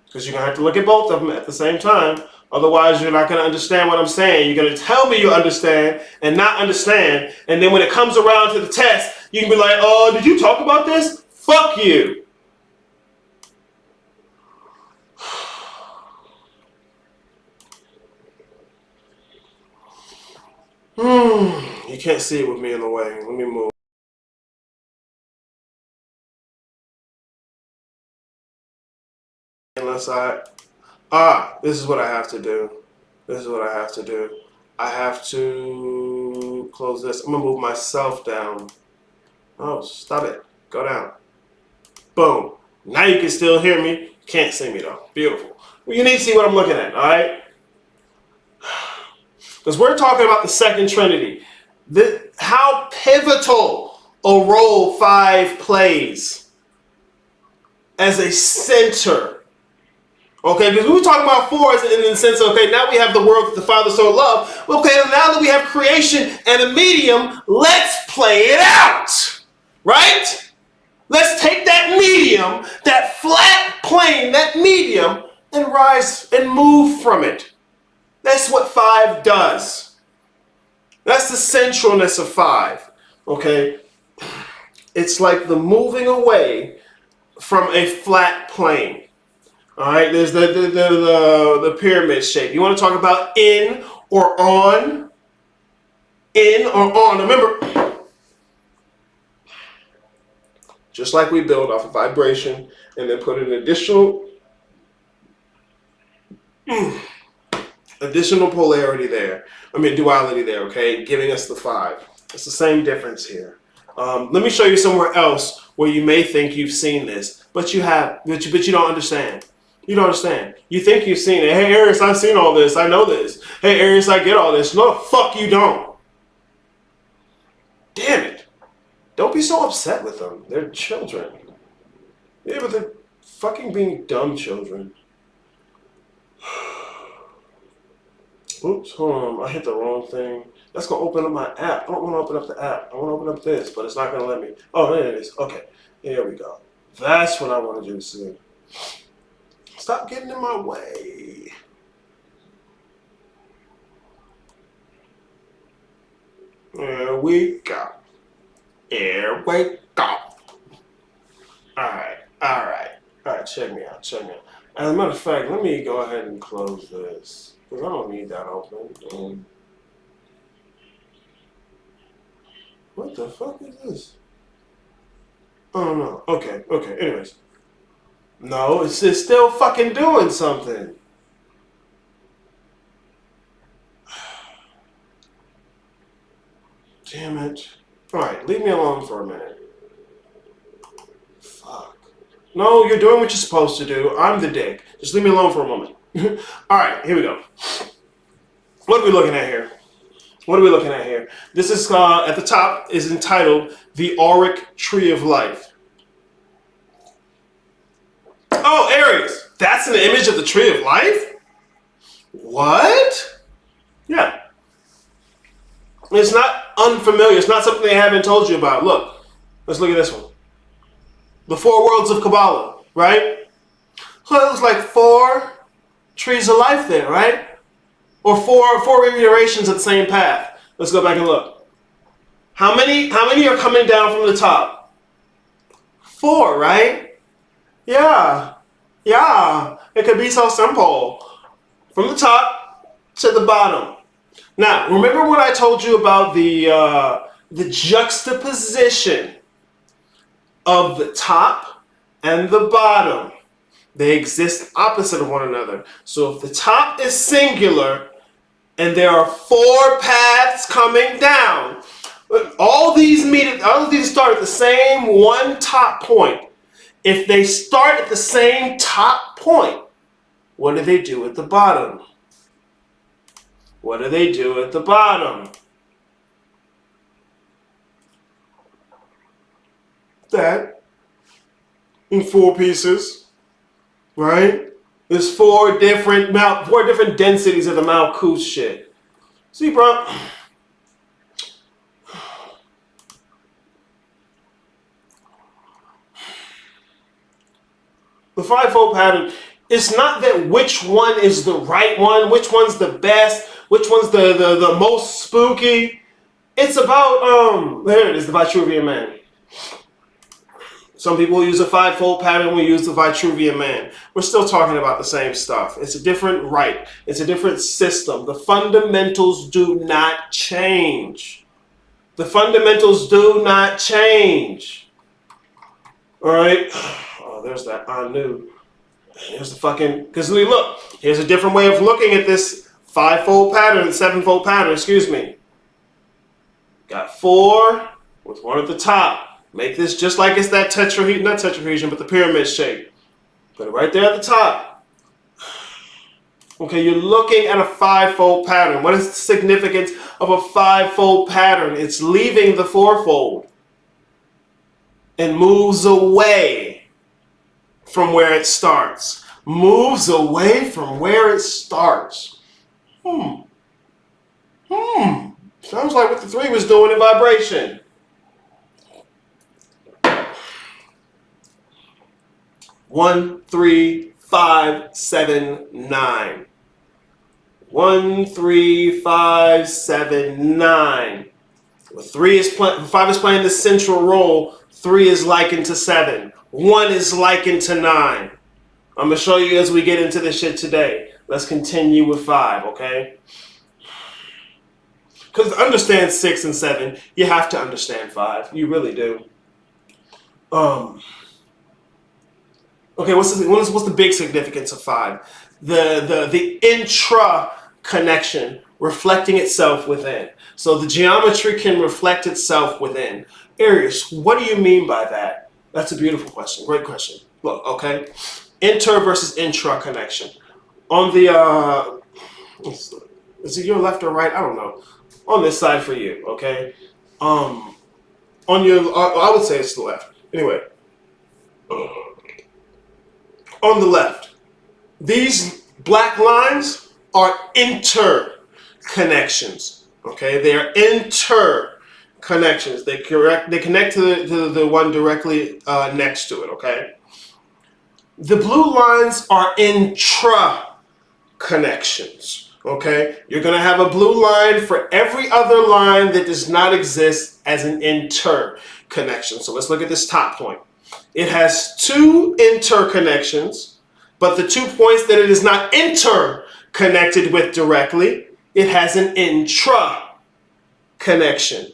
Because you're gonna have to look at both of them at the same time. Otherwise, you're not gonna understand what I'm saying. You're gonna tell me you understand and not understand, and then when it comes around to the test, you can be like, "Oh, did you talk about this? Fuck you." You can't see it with me in the way. Let me move. Left side. This is what I have to do. This is what I have to do. I have to close this. I'm gonna move myself down. Oh, stop it. Go down. Boom. Now you can still hear me. You can't see me though. Beautiful. Well, you need to see what I'm looking at, all right? Because we're talking about the second Trinity. How pivotal a role 5 plays as a center. Okay, because we were talking about 4 in the sense of, okay, now we have the world that the Father so loved. Okay, now that we have creation and a medium, let's play it out. Right? Let's take that medium, that flat plane, that medium, and rise and move from it. That's what 5 does. That's the centralness of 5. Okay? It's like the moving away from a flat plane. All right, there's the pyramid shape. You want to talk about in or on? In or on. Remember, just like we build off of vibration and then put an additional polarity there. Duality there, okay? Giving us the 5. It's the same difference here. Let me show you somewhere else where you may think you've seen this, but you don't understand. You don't understand. You think you've seen it. Hey, Aries, I've seen all this. I know this. Hey, Aries, I get all this. No, fuck you don't. Damn it. Don't be so upset with them. They're children. Yeah, but they're fucking being dumb children. Oops, hold on. I hit the wrong thing. That's going to open up my app. I don't want to open up the app. I want to open up this, but it's not going to let me. Oh, there it is. Okay. Here we go. That's what I wanted you to see. Stop getting in my way. Here we go. Here we go. Alright. Check me out. As a matter of fact, let me go ahead and close this. Because I don't need that open. What the fuck is this? Oh no. Okay. Anyways. No, it's still fucking doing something. Damn it. Alright, leave me alone for a minute. Fuck. No, you're doing what you're supposed to do. I'm the dick. Just leave me alone for a moment. Alright, here we go. What are we looking at here? This is, at the top, is entitled The Auric Tree of Life. Oh, Aries, that's an image of the Tree of Life? What? Yeah. It's not unfamiliar. It's not something they haven't told you about. Look, let's look at this one. The 4 worlds of Kabbalah, right? So it looks like 4 trees of life there, right? Or four reiterations of the same path. Let's go back and look. How many are coming down from the top? 4, right? Yeah. It could be so simple. From the top to the bottom. Now, remember what I told you about the juxtaposition of the top and the bottom? They exist opposite of one another. So if the top is singular and there are 4 paths coming down, all these start at the same one top point. If they start at the same top point, what do they do at the bottom? What do they do at the bottom? That in 4 pieces, right? There's 4 different densities of the Malkuth shit. See, bro, the fivefold pattern, it's not that which one is the right one, which one's the best, which one's the most spooky. It's about, there it is, the Vitruvian Man. Some people use a fivefold pattern, we use the Vitruvian Man. We're still talking about the same stuff. It's a different rite. It's a different system. The fundamentals do not change. The fundamentals do not change. All right? Oh, there's that Anu. Here's the fucking, because look, here's a different way of looking at this fivefold pattern, sevenfold pattern, excuse me. Got 4 with 1 at the top. Make this just like it's that tetrahedron, not tetrahedron, but the pyramid shape. Put it right there at the top. Okay, you're looking at a fivefold pattern. What is the significance of a fivefold pattern? It's leaving the fourfold and moves away from where it starts. Moves away from where it starts. Sounds like what the 3 was doing in vibration. 1, 3, 5, 7, 9. 1, 3, 5, 7, 9. Well, 5 is playing the central role. 3 is likened to 7. 1 is likened to 9. I'm gonna show you as we get into this shit today. Let's continue with 5, okay? Because to understand 6 and 7, you have to understand 5. You really do. Okay, what's the big significance of 5? The intra connection reflecting itself within. So the geometry can reflect itself within. Arius, what do you mean by that? That's a beautiful question. Great question. Look, okay. Inter versus intra connection. On the is it your left or right? I don't know. On this side for you, okay? On your I would say it's the left. Anyway. On the left, these black lines are interconnections. Okay, they are interconnections. They connect to the one directly next to it. Okay, the blue lines are intra connections. Okay, you're gonna have a blue line for every other line that does not exist as an interconnection. So let's look at this top point. It has 2 interconnections, but the 2 points that it is not interconnected with directly, it has an intra-connection.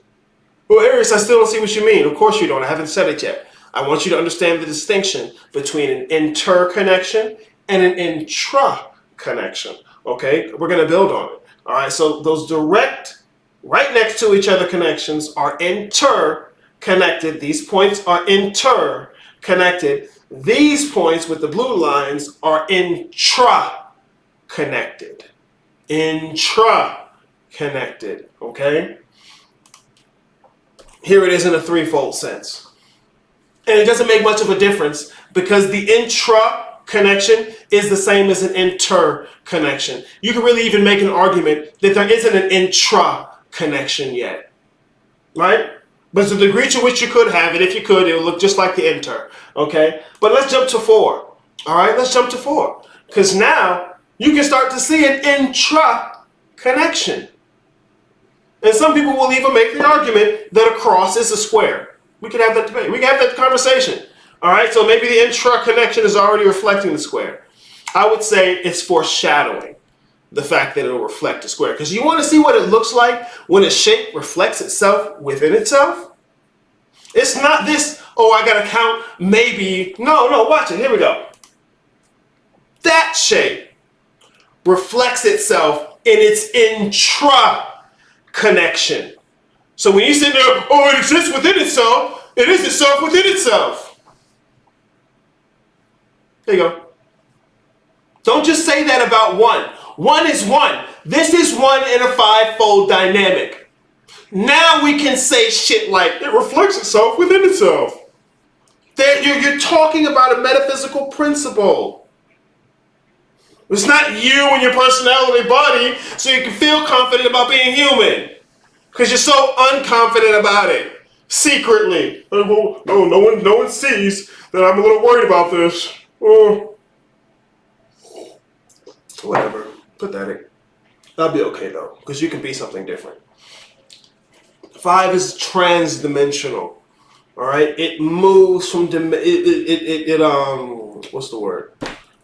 Well, Arius, I still don't see what you mean. Of course you don't. I haven't said it yet. I want you to understand the distinction between an interconnection and an intra-connection. Okay? We're going to build on it. All right? So those direct, right next to each other connections are interconnected. These points are interconnected. These points with the blue lines are intra-connected. Intra-connected, okay? Here it is in a threefold sense. And it doesn't make much of a difference because the intra-connection is the same as an inter-connection. You can really even make an argument that there isn't an intra-connection yet, right? But to the degree to which you could have it, if you could, it would look just like the inter, okay? But let's jump to 4, all right? Let's jump to 4. Because now you can start to see an intra-connection. And some people will even make the argument that a cross is a square. We can have that debate. We can have that conversation, all right? So maybe the intra-connection is already reflecting the square. I would say it's foreshadowing the fact that it'll reflect a square. Because you want to see what it looks like when a shape reflects itself within itself? It's not this, oh, I got to count maybe. No, watch it. Here we go. That shape reflects itself in its intra-connection. So when you sit there, oh, it exists within itself, it is itself within itself. There you go. Don't just say that about 1. 1 is 1. This is 1 in a fivefold dynamic. Now we can say shit like, it reflects itself within itself. You're talking about a metaphysical principle. It's not you and your personality body, so you can feel confident about being human. Because you're so unconfident about it. Secretly. Oh, no one sees that I'm a little worried about this. Oh. Whatever. Pathetic. I'll be okay though, because you can be something different. 5 is trans-dimensional. All right, it moves from what's the word?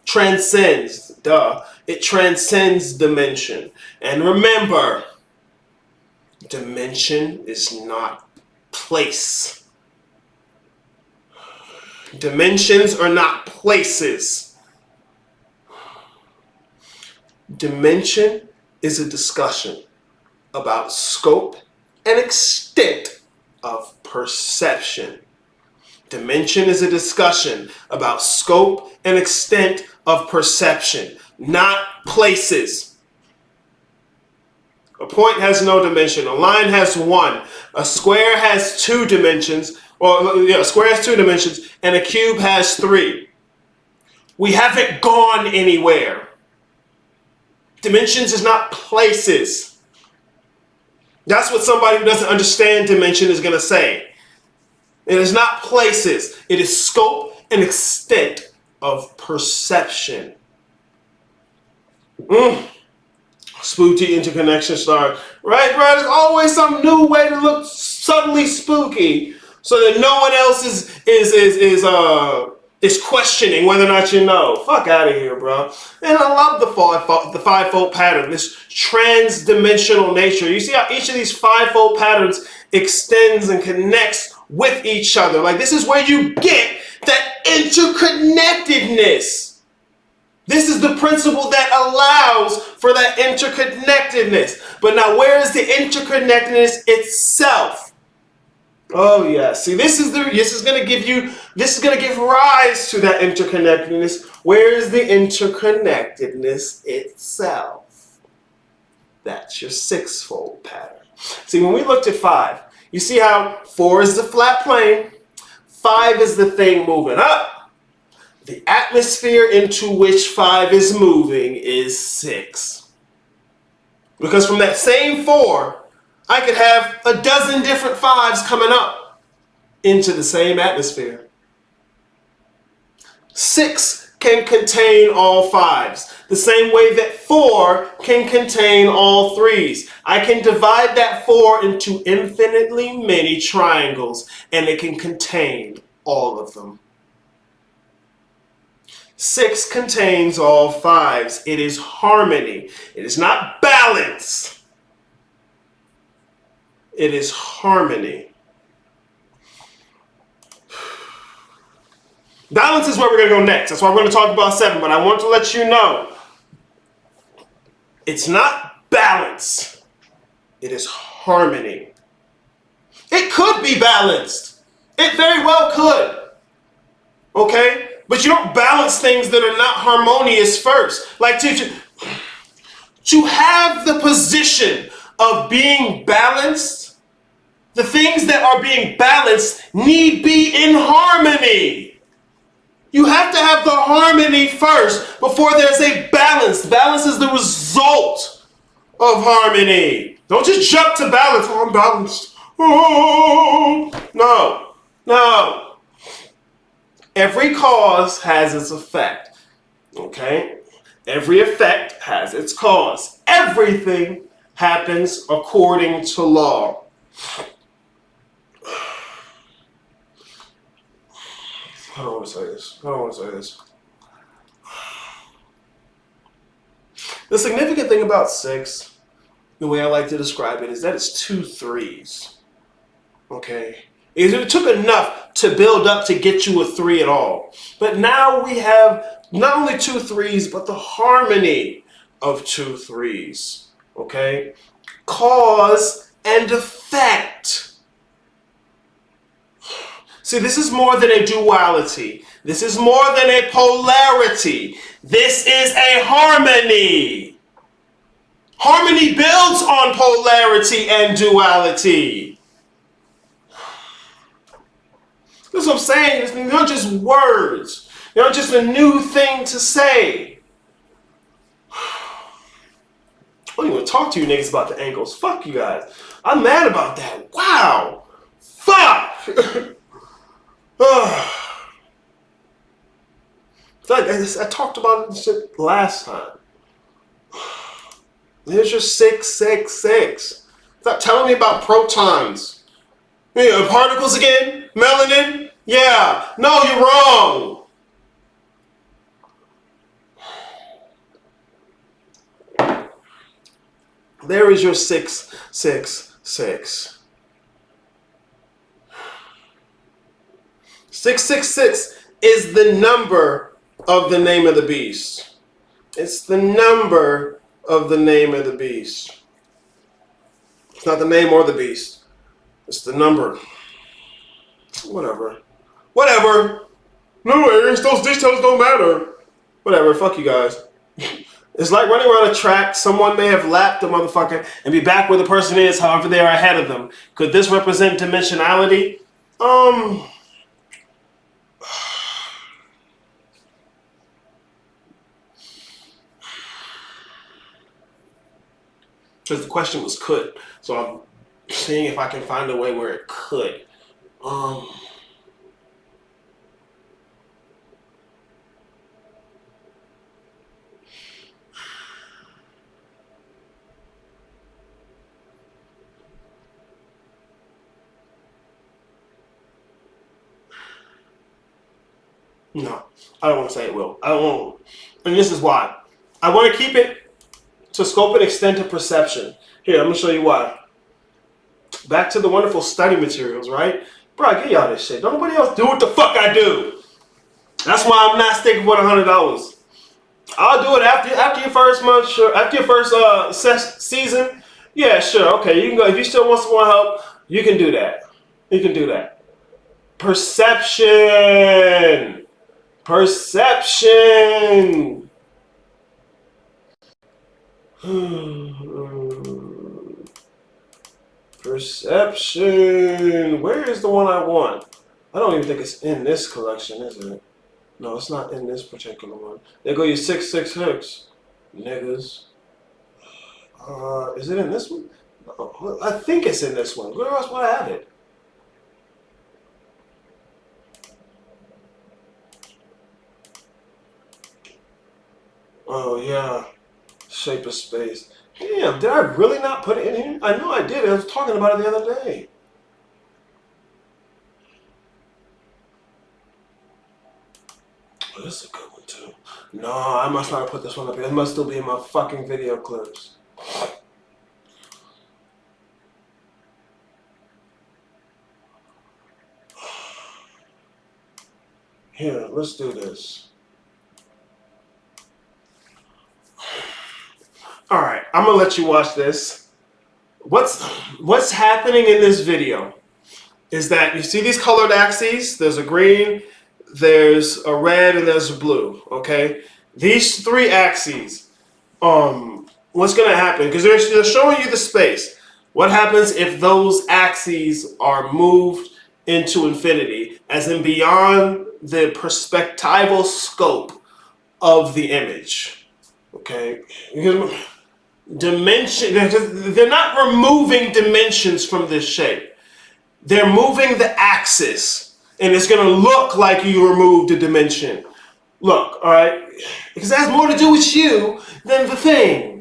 Transcends. Duh. It transcends dimension. And remember, dimension is not place. Dimensions are not places. Dimension is a discussion about scope and extent of perception. Dimension is a discussion about scope and extent of perception, not places. A point has no dimension. A line has one. A square has 2 dimensions. A square has 2 dimensions, and a cube has 3. We haven't gone anywhere. Dimensions is not places. That's what somebody who doesn't understand dimension is going to say. It is not places. It is scope and extent of perception. Spooky interconnection star. Right? There's always some new way to look subtly spooky so that no one else is questioning whether or not you know. Fuck out of here, bro. And I love the five-fold pattern, this trans-dimensional nature. You see how each of these five-fold patterns extends and connects with each other. Like, this is where you get that interconnectedness. This is the principle that allows for that interconnectedness. But now, where is the interconnectedness itself? Oh yeah. See, this is going to give rise to that interconnectedness. Where is the interconnectedness itself? That's your 6-fold pattern. See, when we looked at 5, you see how 4 is the flat plane, 5 is the thing moving up. The atmosphere into which 5 is moving is 6. Because from that same 4, I could have a dozen different 5s coming up into the same atmosphere. 6 can contain all 5s, the same way that 4 can contain all 3s. I can divide that 4 into infinitely many triangles, and it can contain all of them. 6 contains all 5s. It is harmony. It is not balance. It is harmony. Balance is where we're going to go next. That's why we're going to talk about 7. But I want to let you know, it's not balance. It is harmony. It could be balanced. It very well could. Okay? But you don't balance things that are not harmonious first. Like to have the position of being balanced, the things that are being balanced need be in harmony. You have to have the harmony first before there's a balance. Balance is the result of harmony. Don't just jump to balance. Oh, I'm balanced. Oh, no. Every cause has its effect. Okay? Every effect has its cause. Everything happens according to law. I don't want to say this. The significant thing about 6, the way I like to describe it, is that it's 2 3s. Okay? It took enough to build up to get you a 3 at all. But now we have not only 2 3s, but the harmony of 2 3s. Okay? Cause and effect. See, this is more than a duality. This is more than a polarity. This is a harmony. Harmony builds on polarity and duality. That's what I'm saying. It's not just words. They're not just a new thing to say. talk to you niggas about the angles. Fuck you guys. I'm mad about that. Wow. Fuck. I talked about this shit last time. Here's your 666. Stop telling me about protons. Yeah, particles again? Melanin? Yeah. No, you're wrong. There is your 666. 666 is the number of the name of the beast. It's the number of the name of the beast. It's not the name or the beast. It's the number. Whatever. No worries, those details don't matter. Whatever, fuck you guys. It's like running around a track. Someone may have lapped the motherfucker and be back where the person is, however they are ahead of them. Could this represent dimensionality? Because the question was could. So I'm seeing if I can find a way where it could. No, I don't want to say it will. I don't want, and this is why. I want to keep it to scope and extent of perception. Here, I'm going to show you why. Back to the wonderful study materials, right? Bro, I get y'all this shit. Don't nobody else do what the fuck I do. That's why I'm not sticking with $100. I'll do it after your first month, sure. After your first season, yeah, sure. Okay, you can go. If you still want some more help, you can do that. You can do that. Perception. Perception. Perception. Where is the one I want? I don't even think it's in this collection, is it? No, it's not in this particular one. There go your 666, niggas. Is it in this one? No, I think it's in this one. Where else would I have it? Oh, yeah. Shape of space. Damn, did I really not put it in here? I know I did. I was talking about it the other day. Oh, this is a good one, too. No, I must not have put this one up here. It must still be in my fucking video clips. Here, let's do this. All right, I'm gonna let you watch this. What's happening in this video is that you see these colored axes. There's a green, there's a red, and there's a blue. Okay, these three axes. What's gonna happen? Because they're showing you the space. What happens if those axes are moved into infinity, as in beyond the perspectival scope of the image? Okay. Dimension, they're not removing dimensions from this shape. They're moving the axis, and it's going to look like you removed a dimension. Look, all right? Because it has more to do with you than the thing.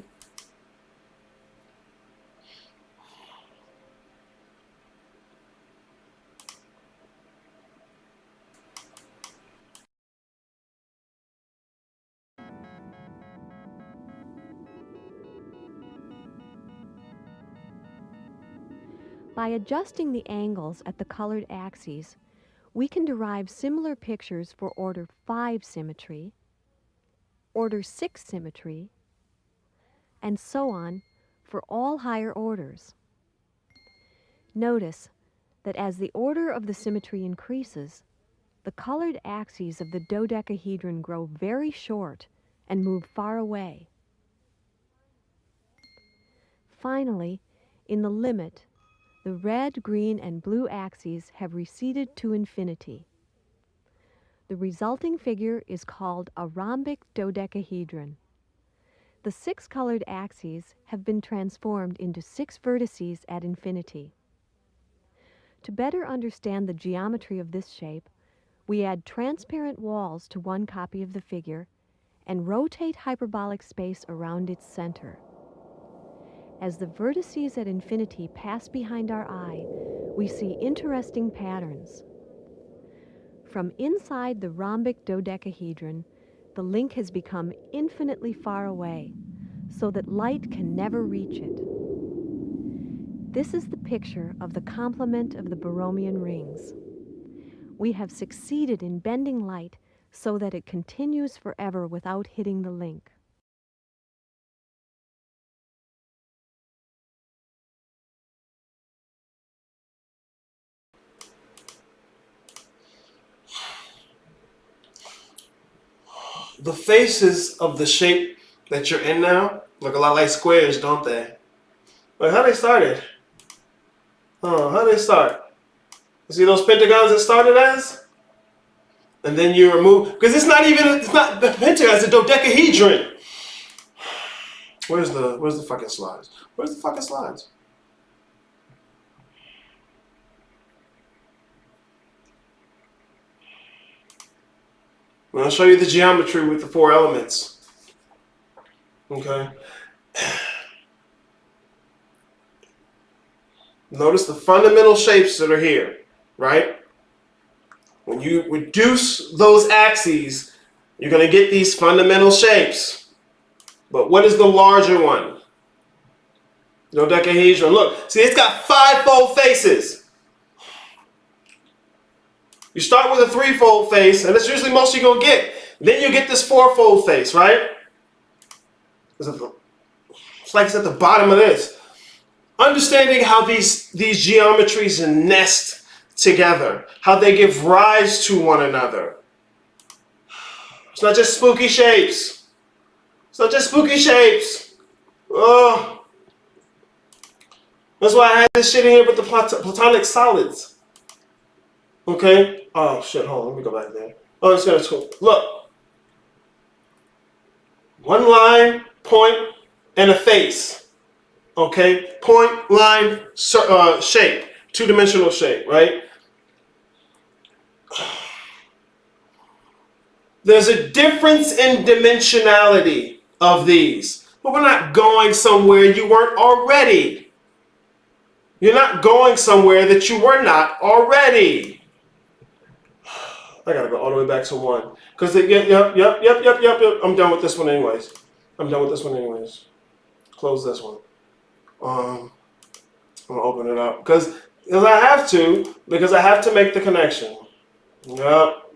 By adjusting the angles at the colored axes, we can derive similar pictures for order 5 symmetry, order 6 symmetry, and so on for all higher orders. Notice that as the order of the symmetry increases, the colored axes of the dodecahedron grow very short and move far away. Finally, in the limit, the red, green, and blue axes have receded to infinity. The resulting figure is called a rhombic dodecahedron. The 6 colored axes have been transformed into 6 vertices at infinity. To better understand the geometry of this shape, we add transparent walls to one copy of the figure and rotate hyperbolic space around its center. As the vertices at infinity pass behind our eye, we see interesting patterns. From inside the rhombic dodecahedron, the link has become infinitely far away, so that light can never reach it. This is the picture of the complement of the Borromean rings. We have succeeded in bending light so that it continues forever without hitting the link. The faces of the shape that you're in now look a lot like squares, don't they? Like how they started. Oh, how they start? You see those pentagons it started as? And then you remove, because it's not the pentagon, it's a dodecahedron. Where's the fucking slides? Where's the fucking slides? I'm going to show you the geometry with the 4 elements. Okay. Notice the fundamental shapes that are here, right? When you reduce those axes, you're going to get these fundamental shapes. But what is the larger one? Dodecahedron. Look, see, it's got 5-fold faces. You start with a 3-fold face, and that's usually most you're going to get. Then you get this 4-fold face, right? It's like it's at the bottom of this. Understanding how these geometries nest together, how they give rise to one another. It's not just spooky shapes. It's not just spooky shapes. Oh. That's why I had this shit in here with the platonic solids. Okay? Oh shit, hold on, let me go back there. Oh, it's gonna look. One line, point, and a face. Okay? Point, line, shape. 2-dimensional shape, right? There's a difference in dimensionality of these. But we're not going somewhere you weren't already. You're not going somewhere that you were not already. I gotta go all the way back to 1. Because yep. I'm done with this one anyways. Close this one. I'm gonna open it up. Because I have to make the connection. Yep.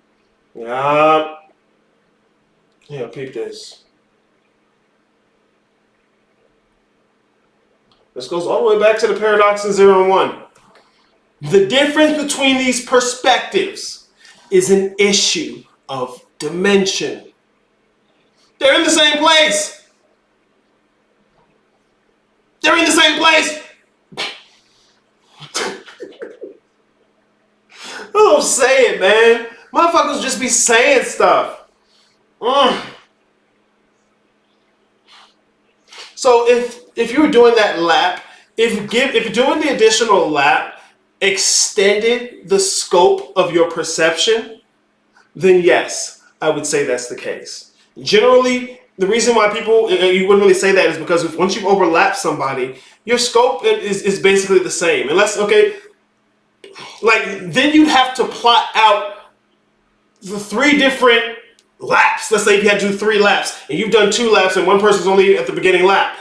Yeah, peep this. This goes all the way back to the paradox in 0 and 1. The difference between these perspectives is an issue of dimension. They're in the same place. They're in the same place. I don't say it, man. Motherfuckers just be saying stuff. So if you were doing that lap, if doing the additional lap extended the scope of your perception, then yes, I would say that's the case. Generally, the reason why you wouldn't really say that is because once you've overlapped somebody, your scope is basically the same. Unless, then you'd have to plot out the 3 different laps. Let's say if you had to do 3 laps and you've done 2 laps and one person's only at the beginning lap.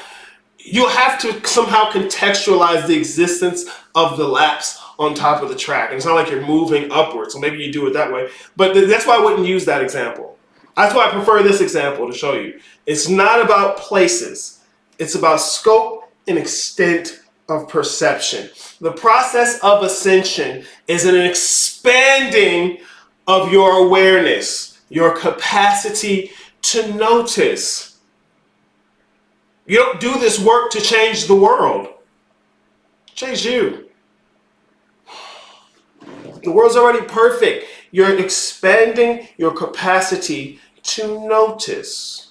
You'll have to somehow contextualize the existence of the laps on top of the track. And it's not like you're moving upwards, so maybe you do it that way. But that's why I wouldn't use that example. That's why I prefer this example to show you. It's not about places. It's about scope and extent of perception. The process of ascension is an expanding of your awareness, your capacity to notice. You don't do this work to change the world. Change you. The world's already perfect. You're expanding your capacity to notice.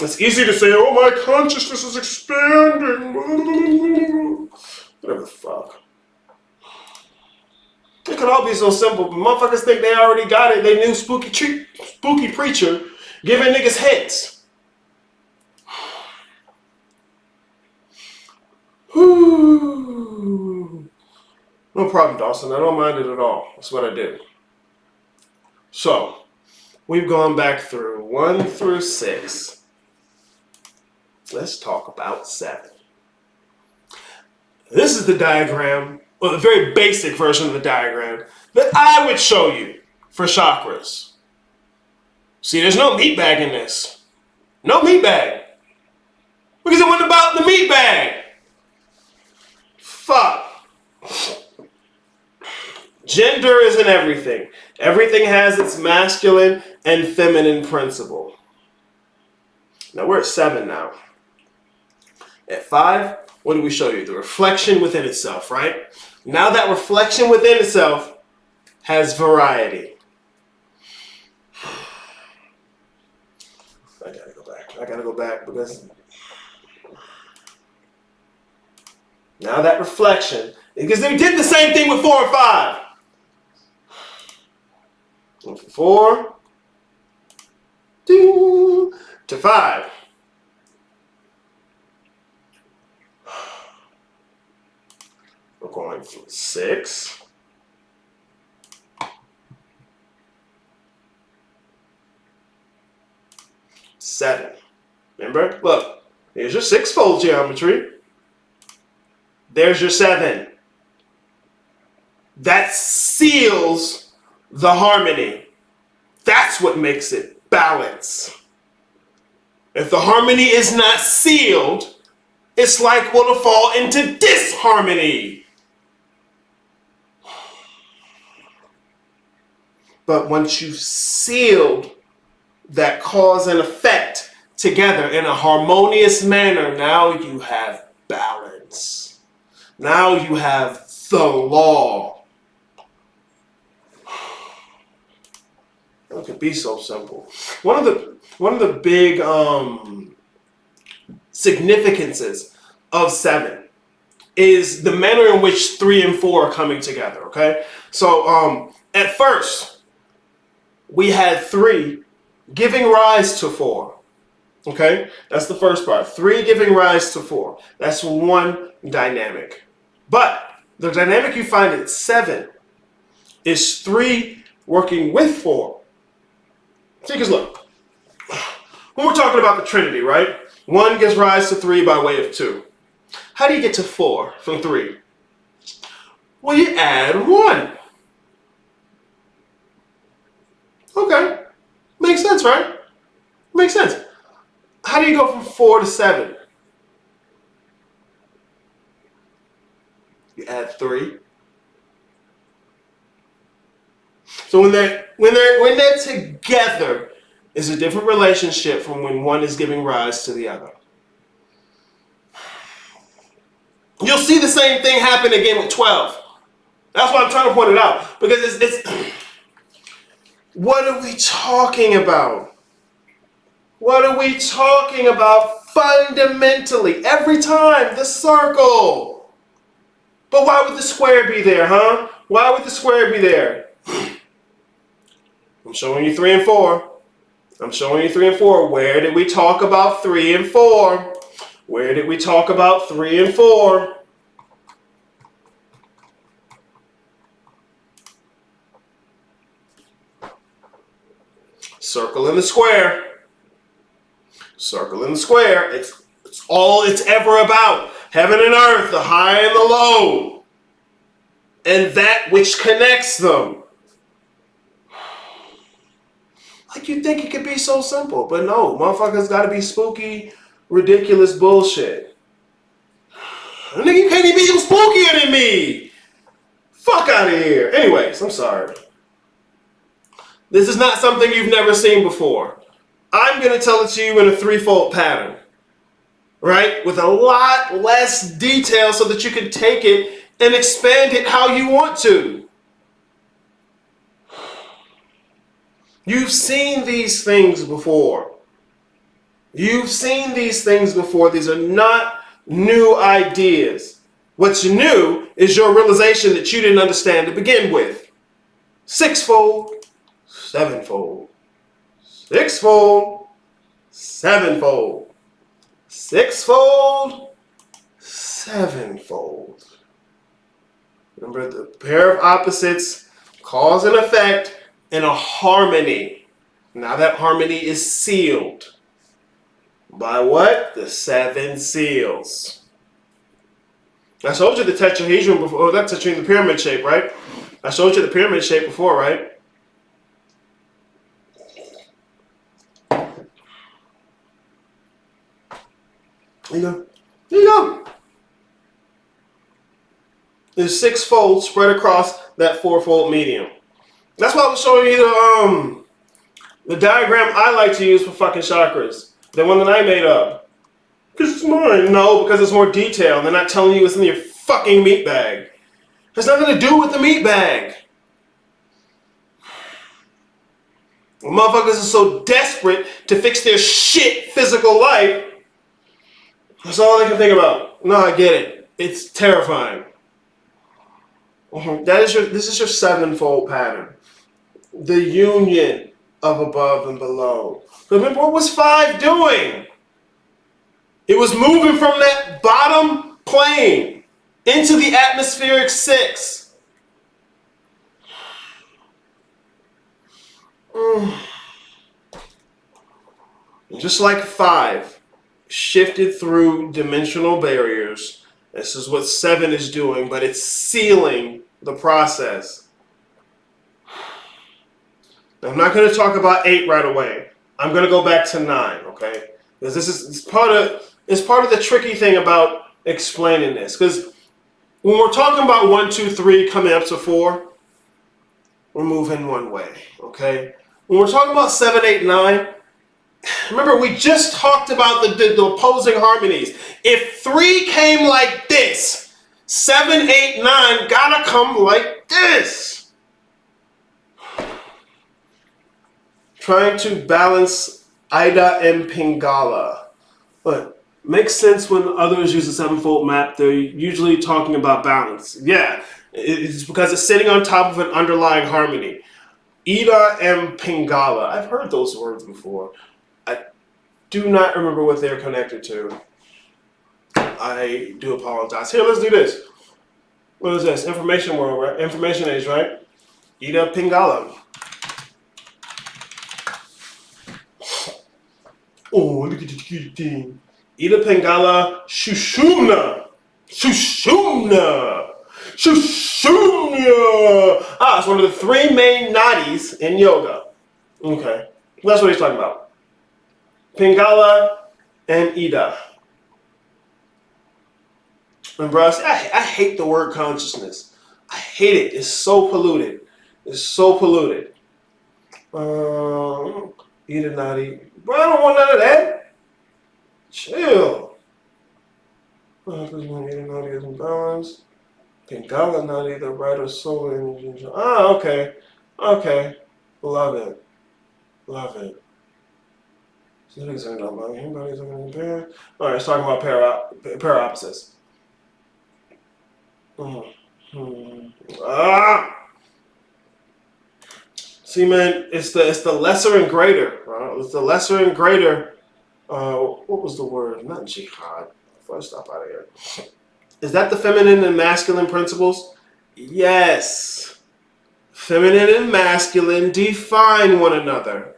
It's easy to say, oh, my consciousness is expanding. Whatever the fuck. It could all be so simple, but motherfuckers think they already got it. They knew spooky preacher giving niggas heads. No problem, Dawson. I don't mind it at all. That's what I do. So, we've gone back through 1 through 6. Let's talk about 7. This is the diagram, or the very basic version of the diagram that I would show you for chakras. See, there's no meat bag in this. No meat bag. Because it wasn't about the meat bag. Fuck. Gender isn't everything. Everything has its masculine and feminine principle. Now we're at 7 now. At 5, what do we show you? The reflection within itself, right? Now that reflection within itself has variety. I gotta go back because now that reflection, because they did the same thing with 4 and 5. 4 to 5. We're going from 6 7. Remember? Look, here's your 6-fold geometry. There's your 7. That seals the harmony. That's what makes it balance. If the harmony is not sealed, it's like we'll fall into disharmony. But once you've sealed that cause and effect together in a harmonious manner, now you have balance. Now you have the law. It could be so simple. One of the big significances of 7 is the manner in which 3 and 4 are coming together. Okay, so at first we had 3 giving rise to 4. Okay, that's the first part. 3 giving rise to 4. That's one dynamic. But the dynamic you find at 7 is 3 working with 4. See, because look, when we're talking about the Trinity, right? 1 gives rise to 3 by way of 2. How do you get to 4 from 3? Well, you add 1. Okay. Makes sense, right? Makes sense. How do you go from 4 to 7? You add 3. So when they're together is a different relationship from when one is giving rise to the other. You'll see the same thing happen again with 12. That's why I'm trying to point it out. Because it's what are we talking about? What are we talking about fundamentally? Every time, the circle. But why would the square be there, huh? Why would the square be there? I'm showing you 3 and 4. I'm showing you 3 and 4. Where did we talk about 3 and 4? Where did we talk about 3 and 4? Circle in the square. Circle in the square. It's all it's ever about. Heaven and earth, the high and the low. And that which connects them. Like you think it could be so simple, but no, motherfuckers gotta be spooky, ridiculous bullshit. Nigga, you can't even be spookier than me. Fuck out of here. Anyways, I'm sorry. This is not something you've never seen before. I'm gonna tell it to you in a 3-fold pattern, right? With a lot less detail so that you can take it and expand it how you want to. You've seen these things before. You've seen these things before. These are not new ideas. What's new is your realization that you didn't understand to begin with. Sixfold, sevenfold. Sixfold, sevenfold. Sixfold, sevenfold. Remember, the pair of opposites cause and effect in a harmony. Now that harmony is sealed. By what? The 7 seals. I showed you the tetrahedron before. Oh, that's the pyramid shape, right? I showed you the pyramid shape before, right? There you go. There you go. There's 6 folds spread across that 4-fold medium. That's why I was showing you the diagram I like to use for fucking chakras. The one that I made up. Because it's mine. No, because it's more detailed. They're not telling you it's in your fucking meat bag. Has nothing to do with the meat bag. Well, motherfuckers are so desperate to fix their shit physical life. That's all they can think about. No, I get it. It's terrifying. This is your 7-fold pattern. The union of above and below. Remember, what was 5 doing? It was moving from that bottom plane into the atmospheric 6. Just like 5 shifted through dimensional barriers, this is what 7 is doing, but it's sealing the process. Now, I'm not going to talk about 8 right away. I'm going to go back to 9, okay? Because it's part of the tricky thing about explaining this. Because when we're talking about 1, 2, 3 coming up to 4, we're moving one way, okay? When we're talking about 7, 8, 9, remember we just talked about the opposing harmonies. If 3 came like this, 7, 8, 9 gotta come like this. Trying to balance Ida and Pingala. But makes sense when others use a 7-fold map. They're usually talking about balance. Yeah, it's because it's sitting on top of an underlying harmony. Ida and Pingala. I've heard those words before. I do not remember what they're connected to. I do apologize. Here, let's do this. What is this? Information world, right? Information age, right? Ida Pingala. Oh, look at the cute thing. Ida Pingala Shushumna. Shushumna. Shushumna. It's one of the 3 main nadis in yoga. Okay. That's what he's talking about. Pingala and Ida. And bro, I hate the word consciousness. I hate it. It's so polluted. It's so polluted. Ida Nadi. Bro, I don't want none of that. Chill. Ida Nadi is in balance. Pingala Nadi, the brighter soul energy. Okay. Okay. Love it. Love it. Alright, it's talking about pair opposites. See, man, it's the lesser and greater. It's the lesser and greater. What was the word? Not jihad. Before I stop out of here. Is that the feminine and masculine principles? Yes. Feminine and masculine define one another.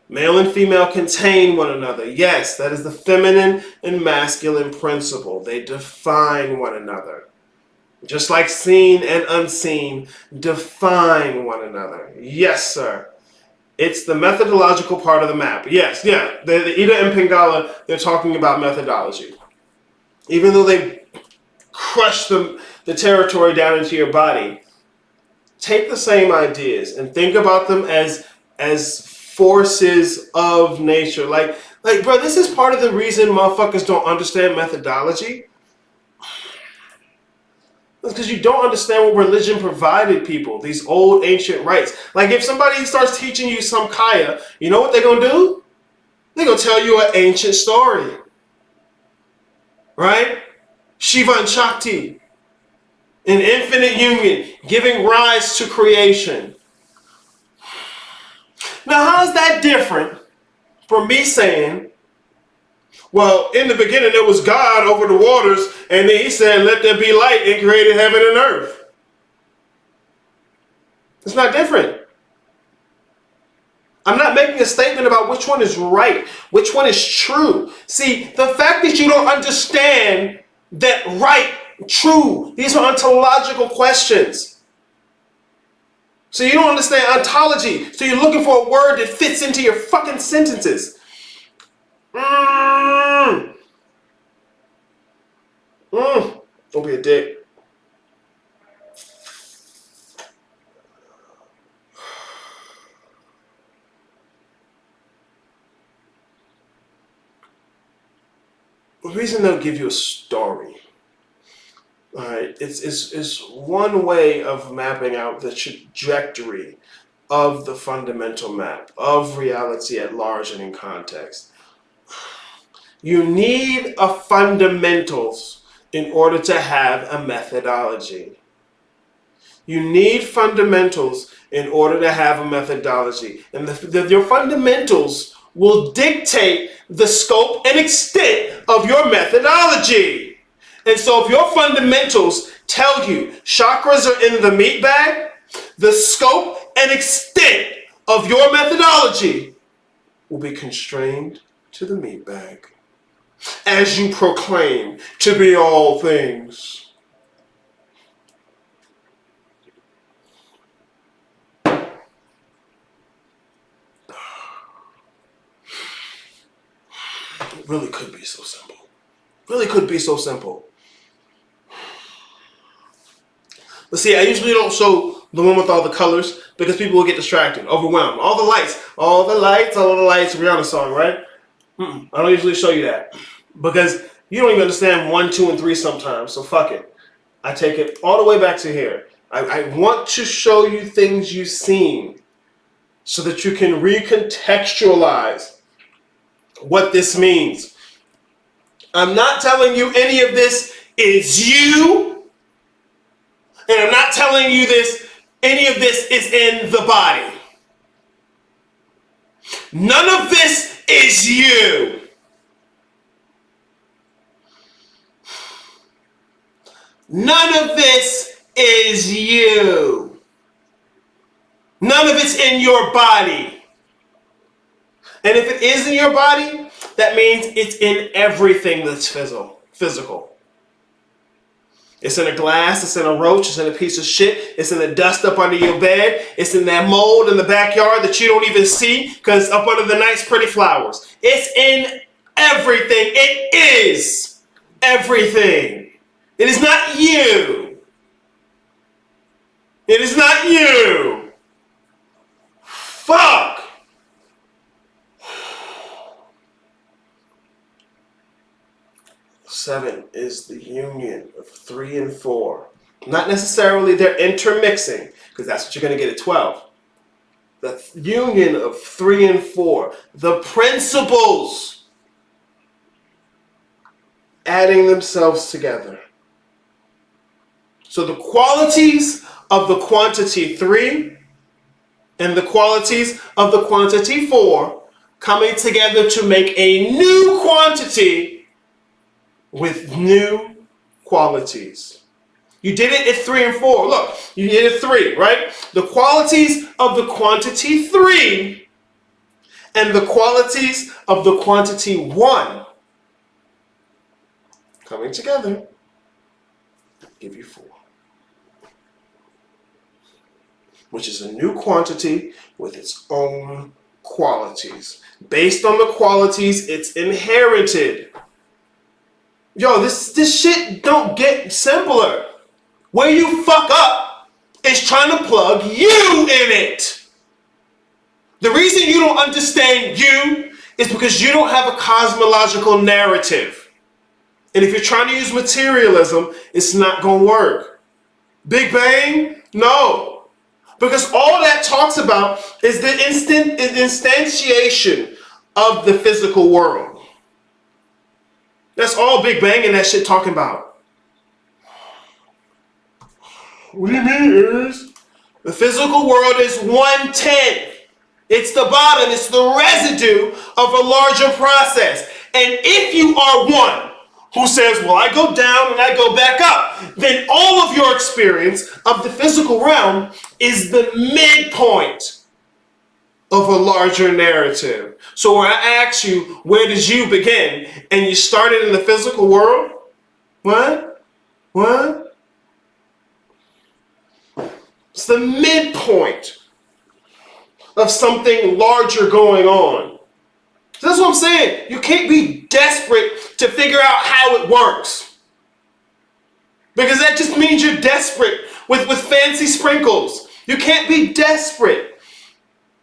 Male and female contain one another. Yes, that is the feminine and masculine principle. They define one another. Just like seen and unseen define one another. Yes, sir. It's the methodological part of the map. Yes, yeah. The Ida and Pingala, they're talking about methodology. Even though they crush the territory down into your body, take the same ideas and think about them as forces of nature. Like, bro, this is part of the reason motherfuckers don't understand methodology. It's because you don't understand what religion provided people, these old ancient rites. Like, if somebody starts teaching you some kaya, you know what they're going to do? They're going to tell you an ancient story. Right? Shiva and Shakti. An infinite union giving rise to creation. Now, how is that different from me saying, well, in the beginning there was God over the waters, and then he said, let there be light, and created heaven and earth? It's not different. I'm not making a statement about which one is right, which one is true. See, the fact that you don't understand that right, true, these are ontological questions. So you don't understand ontology. So you're looking for a word that fits into your fucking sentences. Don't be a dick. The reason they'll give you a story, all right, it's one way of mapping out the trajectory of the fundamental map of reality at large and in context. You need a fundamentals in order to have a methodology. You need fundamentals in order to have a methodology. And your fundamentals will dictate the scope and extent of your methodology. And so if your fundamentals tell you chakras are in the meat bag, the scope and extent of your methodology will be constrained to the meat bag. As you proclaim to be all things. It really could be so simple. Really could be so simple. But see, I usually don't show the one with all the colors because people will get distracted, overwhelmed. All the lights, Rihanna song, right? I don't usually show you that because you don't even understand 1, 2, and 3 sometimes. So fuck it. I take it all the way back to here. I want to show you things you've seen so that you can recontextualize what this means. I'm not telling you any of this is you, and I'm not telling you any of this is in the body. None of this is you. None of this is you. None of it's in your body. And if it is in your body, that means it's in everything that's physical. It's in a glass, it's in a roach, it's in a piece of shit, it's in the dust up under your bed, it's in that mold in the backyard that you don't even see because up under the nice pretty flowers. It's in everything. It is everything. It is not you. It is not you. Fuck. Seven is the union of 3 and 4. Not necessarily they're intermixing, because that's what you're going to get at 12. The union of 3 and 4. The principles adding themselves together. So the qualities of the quantity 3 and the qualities of the quantity 4 coming together to make a new quantity with new qualities. You did it at 3 and 4. Look, you did it 3, right? The qualities of the quantity 3 and the qualities of the quantity 1 coming together give you 4. Which is a new quantity with its own qualities. Based on the qualities it's inherited. Yo, this shit don't get simpler. Where you fuck up is trying to plug you in it. The reason you don't understand you is because you don't have a cosmological narrative. And if you're trying to use materialism, it's not going to work. Big Bang? No. Because all that talks about is the instantiation of the physical world. That's all Big Bang and that shit talking about. What do you mean, is? The physical world is 1/10. It's the bottom, it's the residue of a larger process. And if you are one who says, well, I go down and I go back up, then all of your experience of the physical realm is the midpoint of a larger narrative. So when I ask you, where did you begin? And you started in the physical world? What? What? It's the midpoint of something larger going on. So that's what I'm saying. You can't be desperate to figure out how it works. Because that just means you're desperate with fancy sprinkles. You can't be desperate.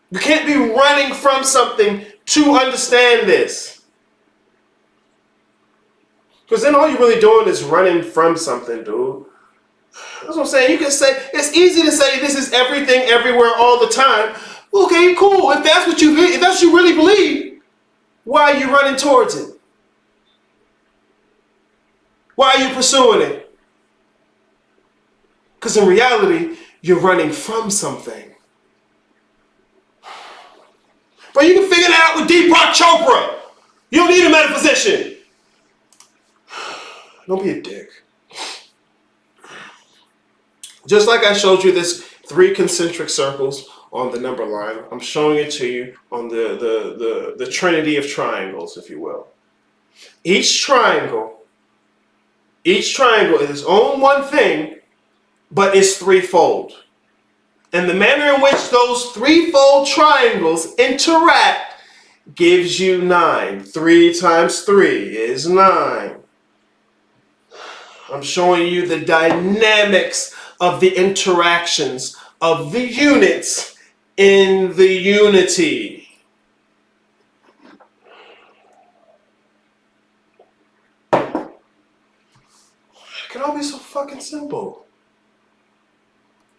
You can't be running from something to understand this. Because then all you're really doing is running from something, dude. That's what I'm saying. You can say, it's easy to say this is everything, everywhere, all the time. Okay, cool. If that's what you really believe, why are you running towards it? Why are you pursuing it? Because in reality, you're running from something. But you can figure that out with Deepak Chopra. You don't need a metaphysician. Don't be a dick. Just like I showed you this 3 concentric circles on the number line, I'm showing it to you on the trinity of triangles, if you will. Each triangle is its own one thing, but it's threefold. And the manner in which those threefold triangles interact gives you 9. 3 times 3 is 9. I'm showing you the dynamics of the interactions of the units in the unity. It can all be so fucking simple.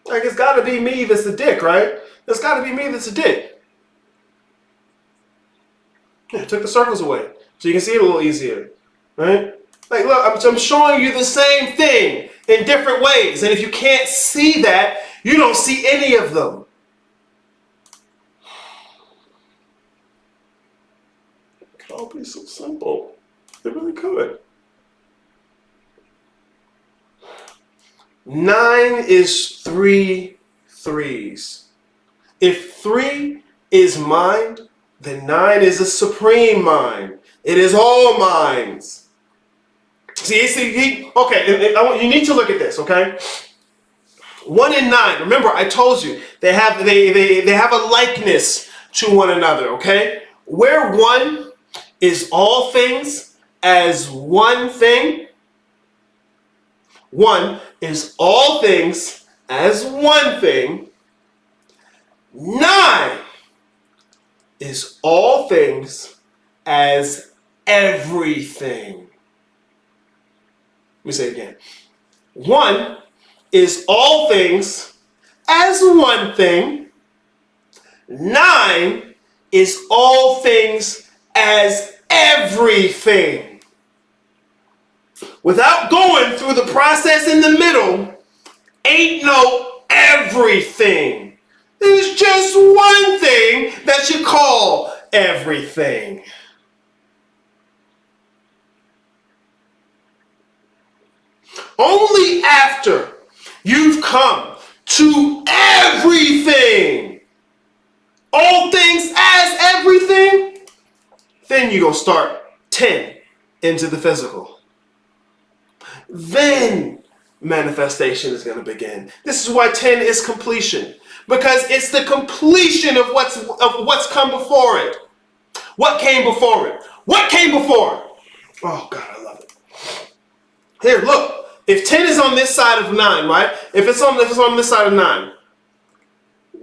Like, it's gotta be me that's the dick, right? It's gotta be me that's the dick. Yeah, I took the circles away so you can see it a little easier, right? Like, look, I'm showing you the same thing in different ways. And if you can't see that, you don't see any of them. It could all be so simple. It really could. 9 is 3 threes. If 3 is mind, then 9 is a supreme mind. It is all minds. See, okay, you need to look at this, okay? 1 and 9, remember I told you, they have a likeness to one another, okay? Where 1 is all things as one thing, 1 is all things as one thing, 9 is all things as everything. Let me say it again. 1 is all things as one thing. 9 is all things as everything. Without going through the process in the middle, ain't no everything. There's just one thing that you call everything. Only after you've come to everything, all things as everything, then you're going to start 10 into the physical. Then manifestation is going to begin. This is why 10 is completion, because it's the completion of what's come before it. What came before it? What came before it? Oh God, I love it. Here, look. If 10 is on this side of 9, right? If it's on this side of 9,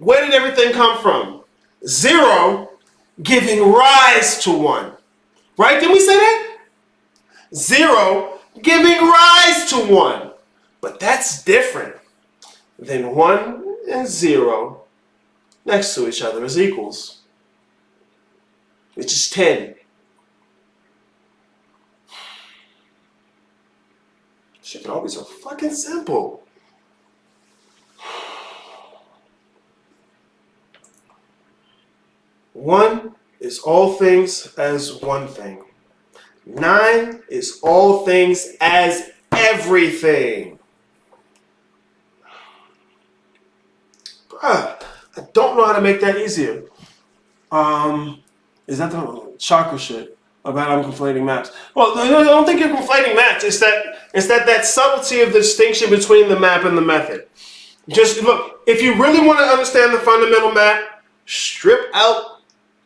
where did everything come from? 0 giving rise to 1. Right? Didn't we say that? 0 giving rise to 1. But that's different than 1 and 0 next to each other as equals. It's just 10. Shit can all be so fucking simple. One is all things as one thing. 9 is all things as everything. Bruh, I don't know how to make that easier. Is that the chakra shit about I'm conflating maps? Well, I don't think you're conflating maps. It's that subtlety of the distinction between the map and the method. Just look, if you really want to understand the fundamental map, strip out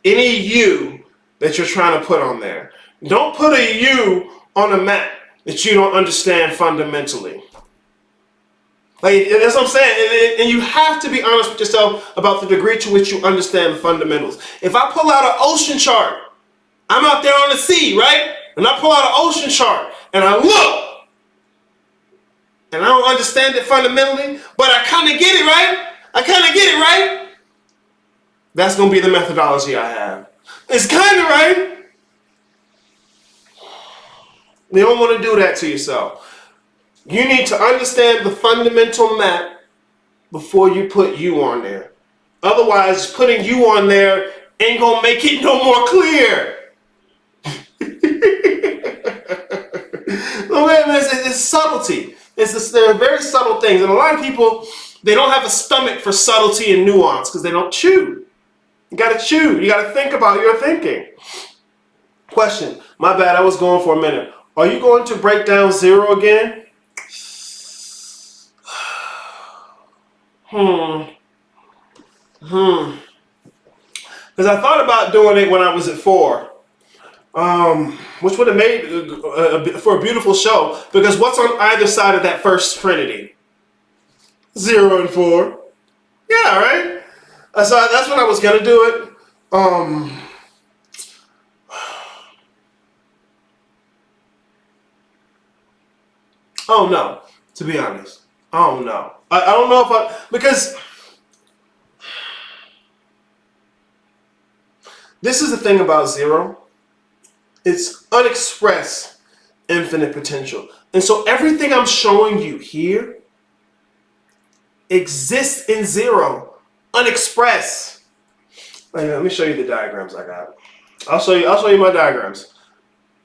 any U that you're trying to put on there. Don't put a U on a map that you don't understand fundamentally. Like, that's what I'm saying. And you have to be honest with yourself about the degree to which you understand the fundamentals. If I pull out an ocean chart, I'm out there on the sea, right? And I pull out an ocean chart and I look, and I don't understand it fundamentally, but I kind of get it, right? That's going to be the methodology I have. It's kind of right. You don't want to do that to yourself. You need to understand the fundamental map before you put you on there. Otherwise, putting you on there ain't going to make it no more clear. It's subtlety. There are very subtle things. And a lot of people, they don't have a stomach for subtlety and nuance because they don't chew. You got to chew. You got to think about your thinking. Question. My bad. I was going for a minute. Are you going to break down 0 again? Because I thought about doing it when I was at 4. Which would have made for a beautiful show. Because what's on either side of that first Trinity? 0 and 4. Yeah, right? So that's when I was going to do it. Oh no, to be honest. Oh no. I don't know if because this is the thing about 0. It's unexpressed infinite potential. And so everything I'm showing you here exists in 0, unexpressed. Let me show you the diagrams I got. I'll show you my diagrams.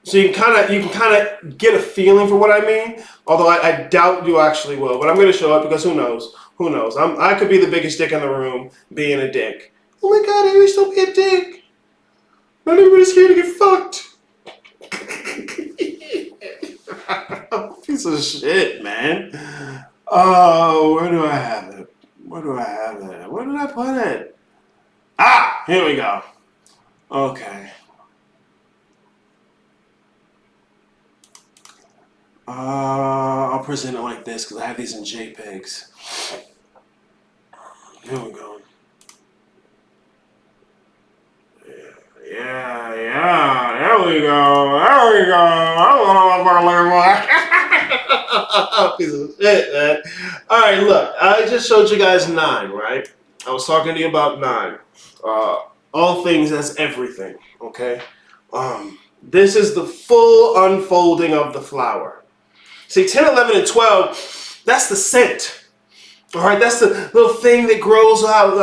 So you can kind of get a feeling for what I mean, although I doubt you actually will. But I'm going to show it because who knows? Who knows? I could be the biggest dick in the room being a dick. Oh my God, I wish don't be a dick. Not everybody's here to get fucked. Piece of shit, man. Oh, where do I have it? Where did I put it? Ah, here we go. Okay. I'll present it like this because I have these in JPEGs. Here we go. Yeah. There we go. I don't know what I'm looking for. Piece of shit, man. All right, look. I just showed you guys 9, right? I was talking to you about 9. All things as everything. Okay. This is the full unfolding of the flower. See, 10, 11, and 12, that's the scent. All right, that's the little thing that grows out.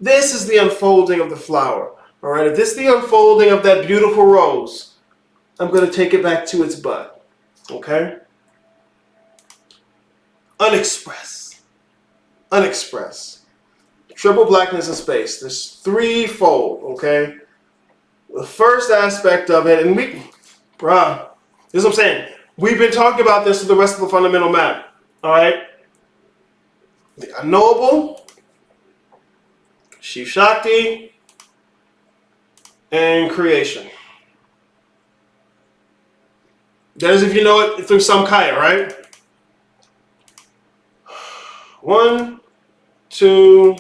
This is the unfolding of the flower. All right, if this is the unfolding of that beautiful rose, I'm going to take it back to its bud. Okay? Unexpressed. Triple blackness and space. There's threefold, okay? The first aspect of it, and this is what I'm saying. We've been talking about this for the rest of the fundamental map. All right? The unknowable, Shiv Shakti, and creation. That is if you know it through Samkhya, right? 1, 2,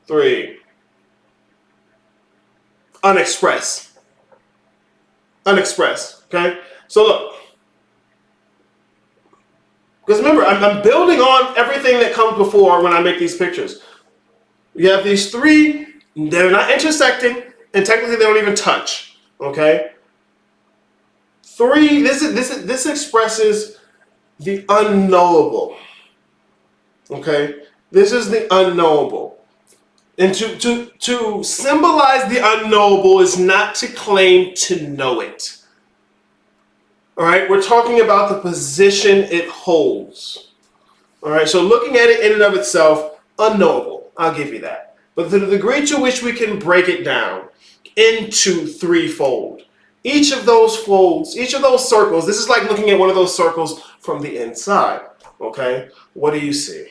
3. Unexpressed. Okay? So look. Because remember, I'm building on everything that comes before when I make these pictures. You have these 3, they're not intersecting, and technically they don't even touch. Okay. 3. This expresses the unknowable. Okay. This is the unknowable. And to symbolize the unknowable is not to claim to know it. All right, we're talking about the position it holds. All right, so looking at it in and of itself, unknowable. I'll give you that. But to the degree to which we can break it down into threefold, each of those folds, each of those circles, this is like looking at one of those circles from the inside. Okay, what do you see?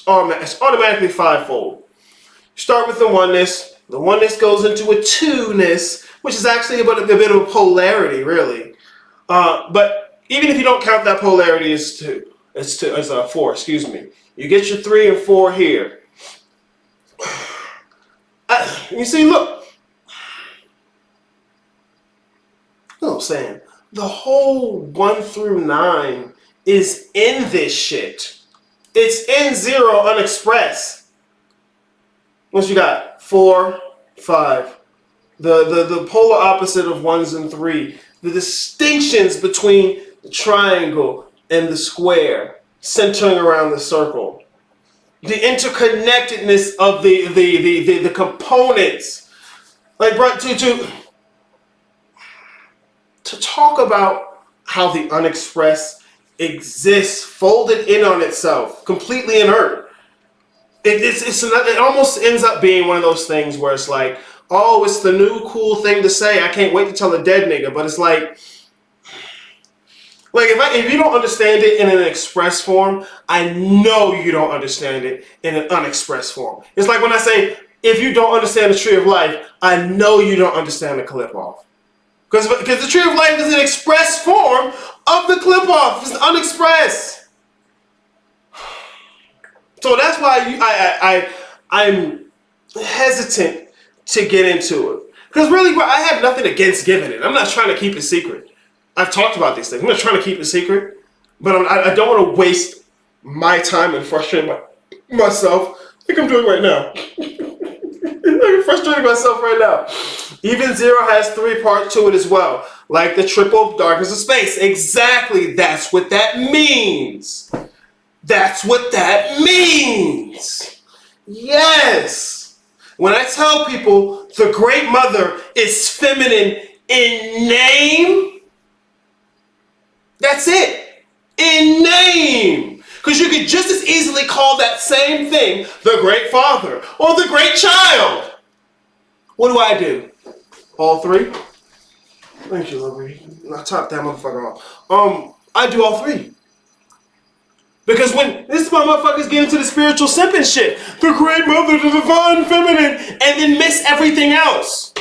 It's automatically fivefold. You start with the oneness. The oneness goes into a two-ness, which is actually a bit of a polarity, really. But even if you don't count that polarity as four, excuse me. You get your 3 and 4 here. You see, look. You know what I'm saying? The whole 1 through 9 is in this shit. It's in 0 unexpressed. What you got? 4, 5. The polar opposite of 1s and 3. The distinctions between the triangle and the square centering around the circle. The interconnectedness of the components. Like, bro, to talk about how the unexpressed exists folded in on itself, completely inert. It almost ends up being one of those things where it's like, oh, it's the new cool thing to say. I can't wait to tell a dead nigga. But it's like if you don't understand it in an express form, I know you don't understand it in an unexpressed form. It's like when I say, if you don't understand the tree of life, I know you don't understand the clip off. Because the tree of life is an express form of the clip off. It's unexpressed. So that's why I'm hesitant to get into it. Because really, bro, I have nothing against giving it. I'm not trying to keep it secret. I've talked about these things. I'm not trying to keep it secret. But I don't want to waste my time and frustrate myself like I'm doing right now. I'm frustrating myself right now. Even 0 has 3 parts to it as well. Like the triple darkness of space. Exactly. That's what that means. That's what that means. Yes. When I tell people the Great Mother is feminine in name, that's it. In name. Because you could just as easily call that same thing the Great Father or the Great Child. What do? All 3? Thank you, lovely. I top that motherfucker off. I do all 3. Because when this motherfuckers get into the spiritual simping shit, the Great Mother, the divine feminine, and then miss everything else.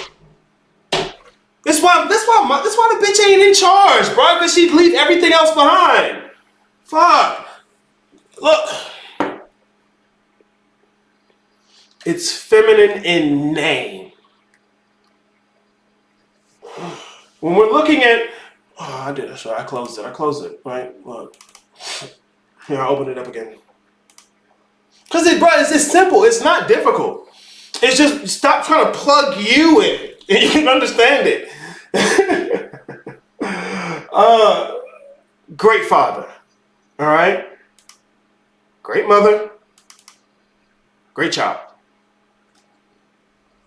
That's why the bitch ain't in charge, bro. Because she'd leave everything else behind. Fuck. Look. It's feminine in name. When we're looking at, I did it. Sorry, I closed it. Right. Look. Here, I'll open it up again. Because it's simple. It's not difficult. It's just stop trying to plug you in. And you can understand it. Great Father. All right? Great Mother. Great Child.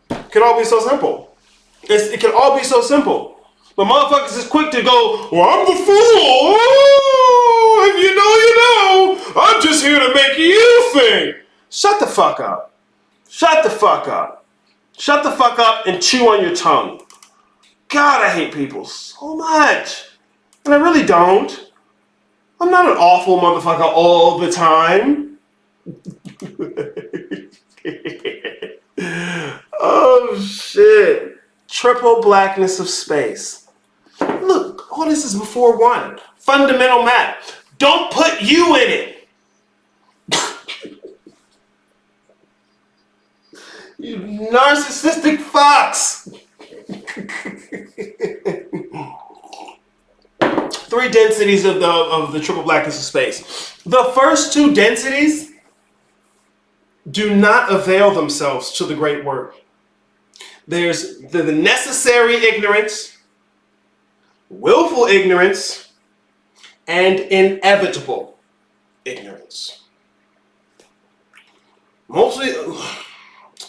It can all be so simple. It can all be so simple. But motherfuckers is quick to go, well, I'm the fool. Oh, if you know, you know. I'm just here to make you think. Shut the fuck up. Shut the fuck up. Shut the fuck up and chew on your tongue. God, I hate people so much. And I really don't. I'm not an awful motherfucker all the time. Oh, shit. Triple blackness of space. Look, all this is before 1. Fundamental math. Don't put you in it. You narcissistic fox. 3 densities of the triple blackness of space. The first 2 densities do not avail themselves to the great work. There's the necessary ignorance, willful ignorance, and inevitable ignorance. Mostly,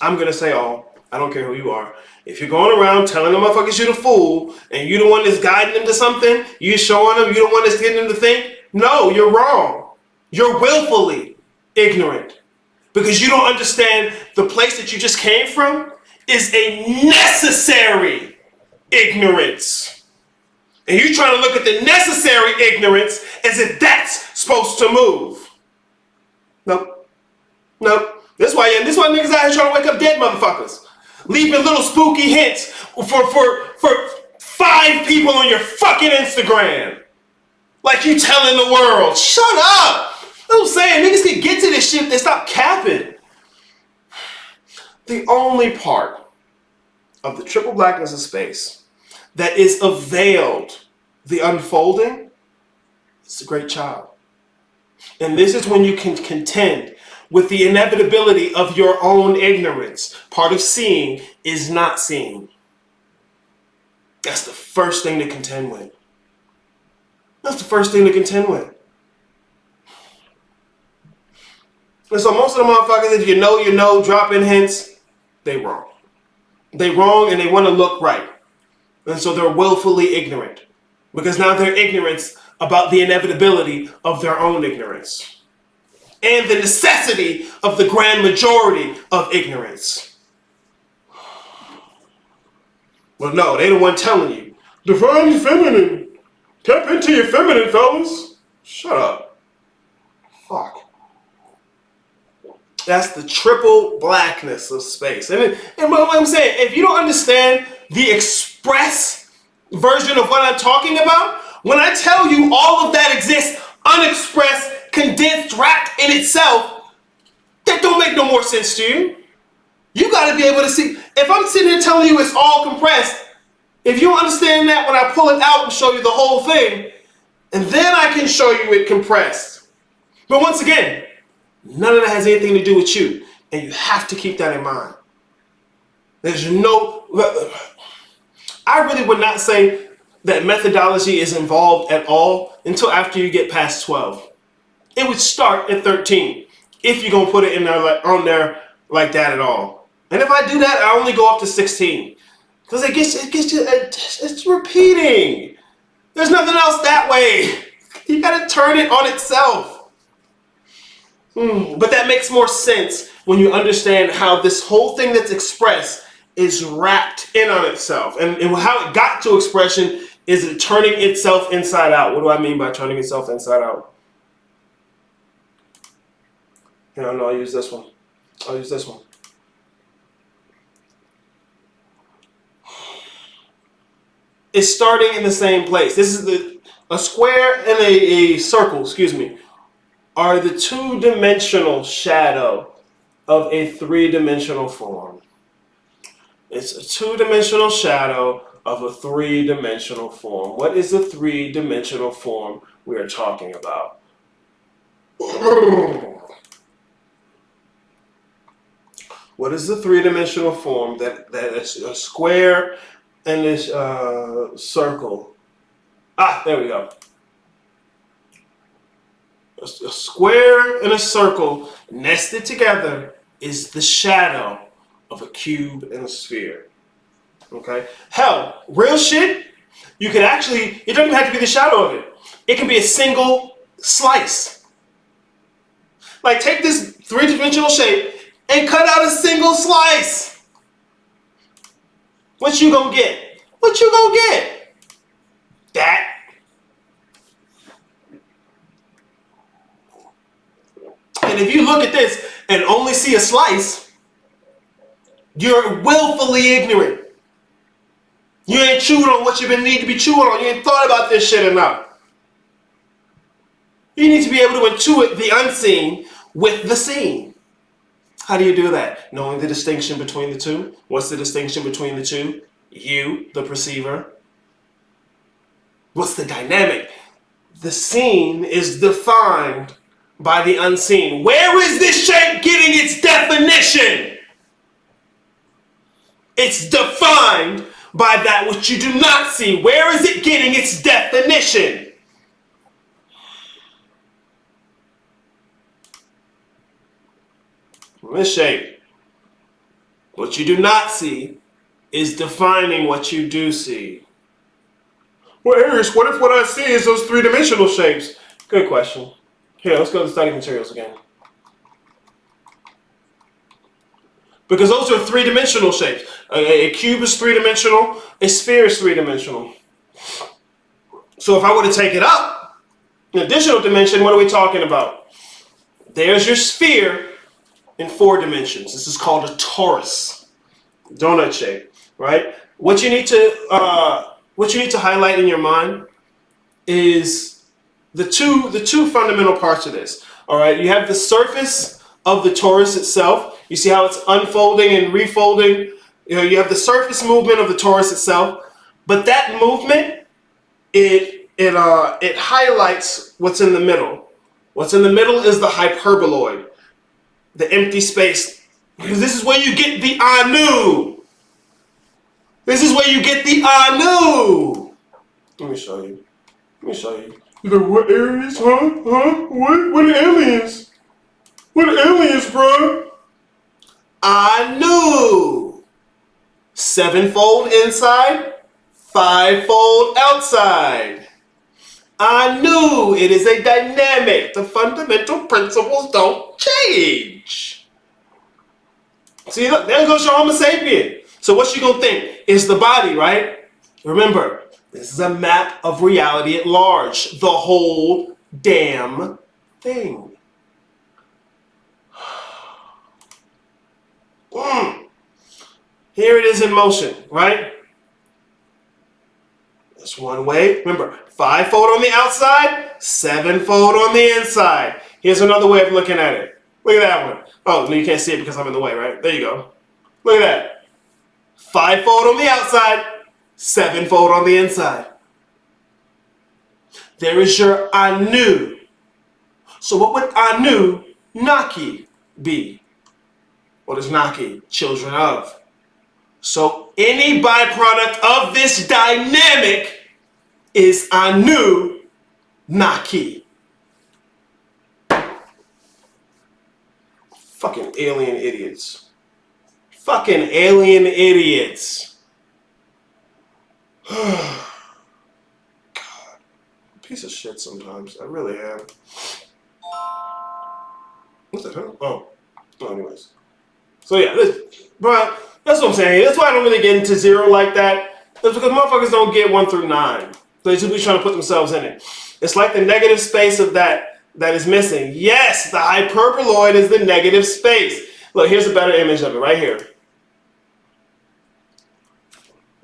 I'm going to say all. I don't care who you are. If you're going around telling the motherfuckers you're the fool, and you're the one that's guiding them to something, you're showing them, you're the one that's getting them to think, no, you're wrong. You're willfully ignorant. Because you don't understand the place that you just came from is a necessary ignorance. And you're trying to look at the necessary ignorance as if that's supposed to move. Nope. Nope. This is why niggas out here trying to wake up dead motherfuckers. Leaving little spooky hints for 5 people on your fucking Instagram. Like you telling the world, shut up. That's what I'm saying. Niggas can get to this shit if they stop capping. The only part of the triple blackness of space that is availed the unfolding is the great child. And this is when you can contend with the inevitability of your own ignorance. Part of seeing is not seeing. That's the first thing to contend with. That's the first thing to contend with. And so most of the motherfuckers, if you know, dropping hints, they wrong. They wrong and they want to look right. And so they're willfully ignorant. Because now they're ignorant about the inevitability of their own ignorance. And the necessity of the grand majority of ignorance. Well, no, they the one telling you. Define your feminine. Tap into your feminine, fellas. Shut up. Fuck. That's the triple blackness of space. And what I'm saying, if you don't understand the express version of what I'm talking about, when I tell you all of that exists unexpressed, condensed, wrapped in itself, that don't make no more sense to you. You got to be able to see. If I'm sitting here telling you it's all compressed, if you don't understand that when I pull it out and show you the whole thing, and then I can show you it compressed. But once again, none of that has anything to do with you. And you have to keep that in mind. There's no... I really would not say that methodology is involved at all until after you get past 12. It would start at 13 if you're going to put it in there on there like that at all. And if I do that, I only go up to 16. Because it gets you, it's repeating. There's nothing else that way. You got to turn it on itself. But that makes more sense when you understand how this whole thing that's expressed is wrapped in on itself. And how it got to expression is it turning itself inside out. What do I mean by turning itself inside out? No, I'll use this one. It's starting in the same place. This is a square and a circle, are the two-dimensional shadow of a three-dimensional form. It's a two-dimensional shadow of a three-dimensional form. What is the three-dimensional form we are talking about? What is the three-dimensional form that is a square and this circle? There we go. A square and a circle nested together is the shadow of a cube and a sphere. Okay? Hell, real shit, you could actually, it doesn't even have to be the shadow of it. It can be a single slice. Like take this three-dimensional shape and cut out a single slice. What you gonna get? That. And if you look at this and only see a slice, you're willfully ignorant. You ain't chewed on what you need to be chewing on. You ain't thought about this shit enough. You need to be able to intuit the unseen with the seen. How do you do that? Knowing the distinction between the two. What's the distinction between the two? You, the perceiver. What's the dynamic? The seen is defined by the unseen. Where is this shape getting its definition? It's defined by that which you do not see. Where is it getting its definition? From this shape. What you do not see is defining what you do see. Well, Aries, what if what I see is those three-dimensional shapes? Good question. Here, let's go to study materials again. Because those are three-dimensional shapes. A cube is three-dimensional. A sphere is three-dimensional. So if I were to take it up, an additional dimension, what are we talking about? There's your sphere in 4 dimensions. This is called a torus, donut shape, right? What you need to highlight in your mind is the two fundamental parts of this. All right, you have the surface of the torus itself. You see how it's unfolding and refolding. You have the surface movement of the torus itself, but that movement it highlights what's in the middle. What's in the middle is the hyperboloid, the empty space. Because this is where you get the Anu. This is where you get the Anu. Let me show you. You're like, what aliens? Huh? What aliens? What aliens, bro? Anu. 7-fold inside, 5-fold outside. Anu. It is a dynamic. The fundamental principles don't change. See, look, there goes your Homo sapien. So what you gonna think? It's the body, right? Remember, this is a map of reality at large. The whole damn thing. Here it is in motion, right? That's one way. Remember, 5-fold on the outside, 7-fold on the inside. Here's another way of looking at it. Look at that one. Oh, no, you can't see it because I'm in the way, right? There you go. Look at that. 5-fold on the outside, 7-fold on the inside. There is your Anu. So what would Anu Naki be? What is Naki? Children of. So any byproduct of this dynamic is Anu Naki. Fucking alien idiots. Fucking alien idiots. God. Piece of shit sometimes. I really am. What the hell? Oh, anyways. So yeah, but that's what I'm saying. That's why I don't really get into 0 like that. That's because motherfuckers don't get 1 through 9. They just be trying to put themselves in it. It's like the negative space of that is missing. Yes, the hyperboloid is the negative space. Look, here's a better image of it right here.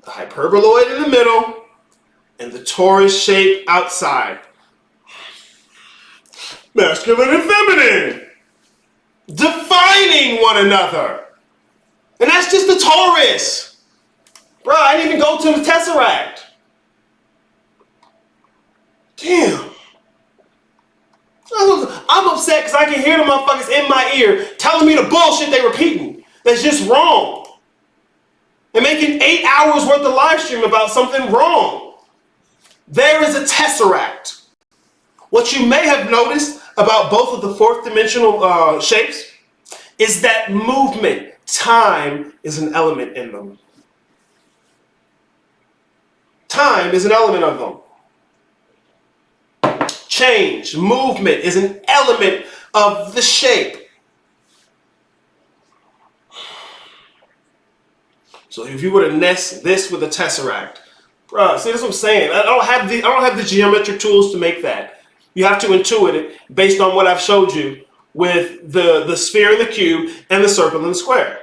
The hyperboloid in the middle and the torus shape outside. Masculine and feminine. Defining one another. And that's just the torus. Bro, I didn't even go to the tesseract. Damn. I'm upset because I can hear the motherfuckers in my ear telling me the bullshit they repeating. That's just wrong. And making 8 hours worth of live stream about something wrong. There is a tesseract. What you may have noticed about both of the 4th dimensional shapes is that movement, time, is an element in them. Time is an element of them. Change, movement is an element of the shape. So if you were to nest this with a tesseract, bro, see, that's what I'm saying. I don't have the geometric tools to make that. You have to intuit it based on what I've showed you with the sphere and the cube and the circle and the square.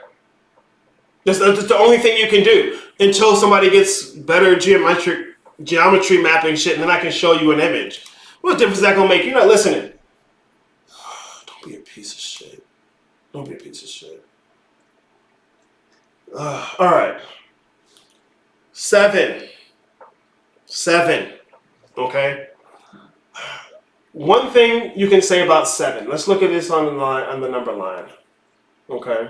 That's the only thing you can do until somebody gets better geometry mapping shit, and then I can show you an image. What difference is that gonna make? You're not listening. Don't be a piece of shit. Don't be a piece of shit. All right. 7. Okay. One thing you can say about 7. Let's look at this on the number line. Okay.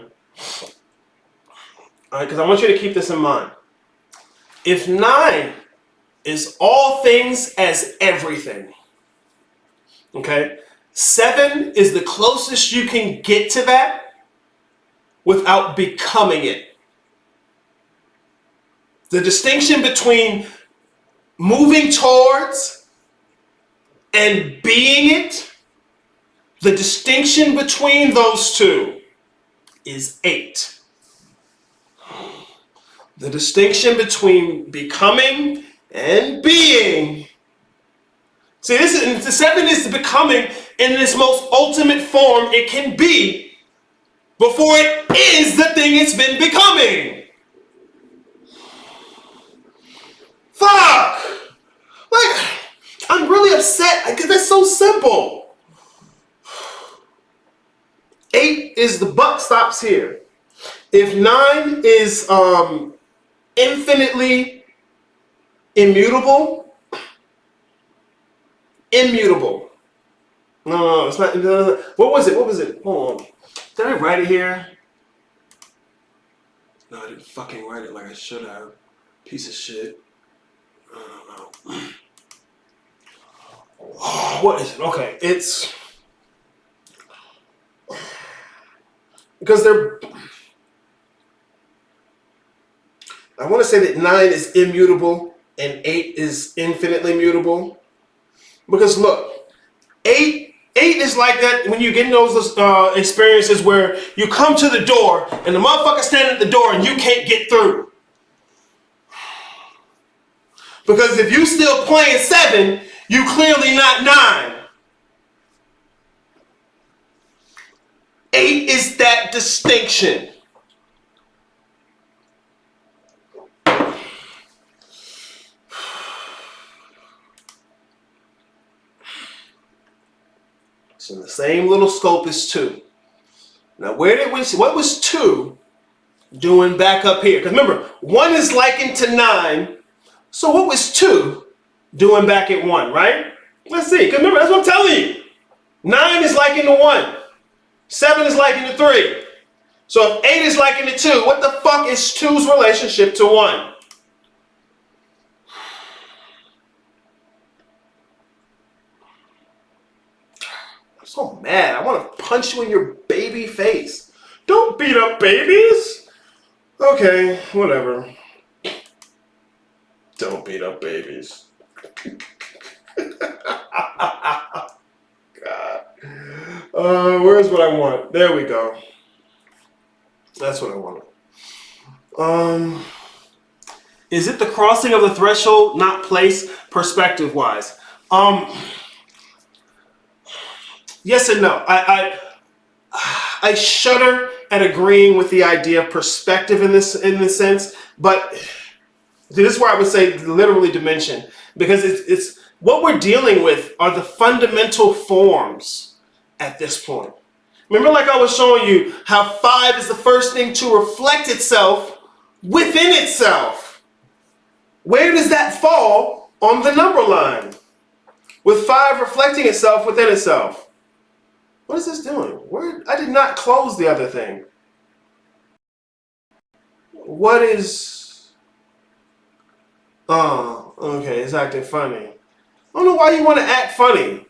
All right, because I want you to keep this in mind. If 9 is all things as everything, okay, 7 is the closest you can get to that without becoming it. The distinction between moving towards and being it, the distinction between those two is 8. The distinction between becoming and being. See, the 7 is the becoming in its most ultimate form it can be before it is the thing it's been becoming. Fuck! Like, I'm really upset because that's so simple. 8 is the buck stops here. If 9 is infinitely immutable. No, it's not. No. What was it? Hold on. Did I write it here? No, I didn't fucking write it like I should have. Piece of shit. I don't know. What is it? Okay, it's because they're. I want to say that 9 is immutable and 8 is infinitely mutable. Because look, 8 is like that when you get in those experiences where you come to the door and the motherfucker standing at the door and you can't get through. Because if you still playing 7, you clearly not 9. 8 is that distinction. So in the same little scope as 2. Now what was 2 doing back up here? Because remember, 1 is likened to 9. So what was 2 doing back at 1, right? Let's see. Because remember, that's what I'm telling you. 9 is likened to 1. 7 is likened to 3. So if 8 is likened to 2, what the fuck is 2's relationship to 1? I'm so mad. I want to punch you in your baby face. Don't beat up babies. Okay, whatever. Don't beat up babies. God. Where's what I want? There we go. That's what I wanted. Is it the crossing of the threshold, not place, perspective-wise? Yes and no. I shudder at agreeing with the idea of perspective in this sense, but this is where I would say literally dimension, because it's what we're dealing with are the fundamental forms at this point. Remember, like I was showing you, how 5 is the first thing to reflect itself within itself. Where does that fall on the number line? With 5 reflecting itself within itself. What is this doing? I did not close the other thing. What is... Oh, okay, it's acting funny. I don't know why you want to act funny.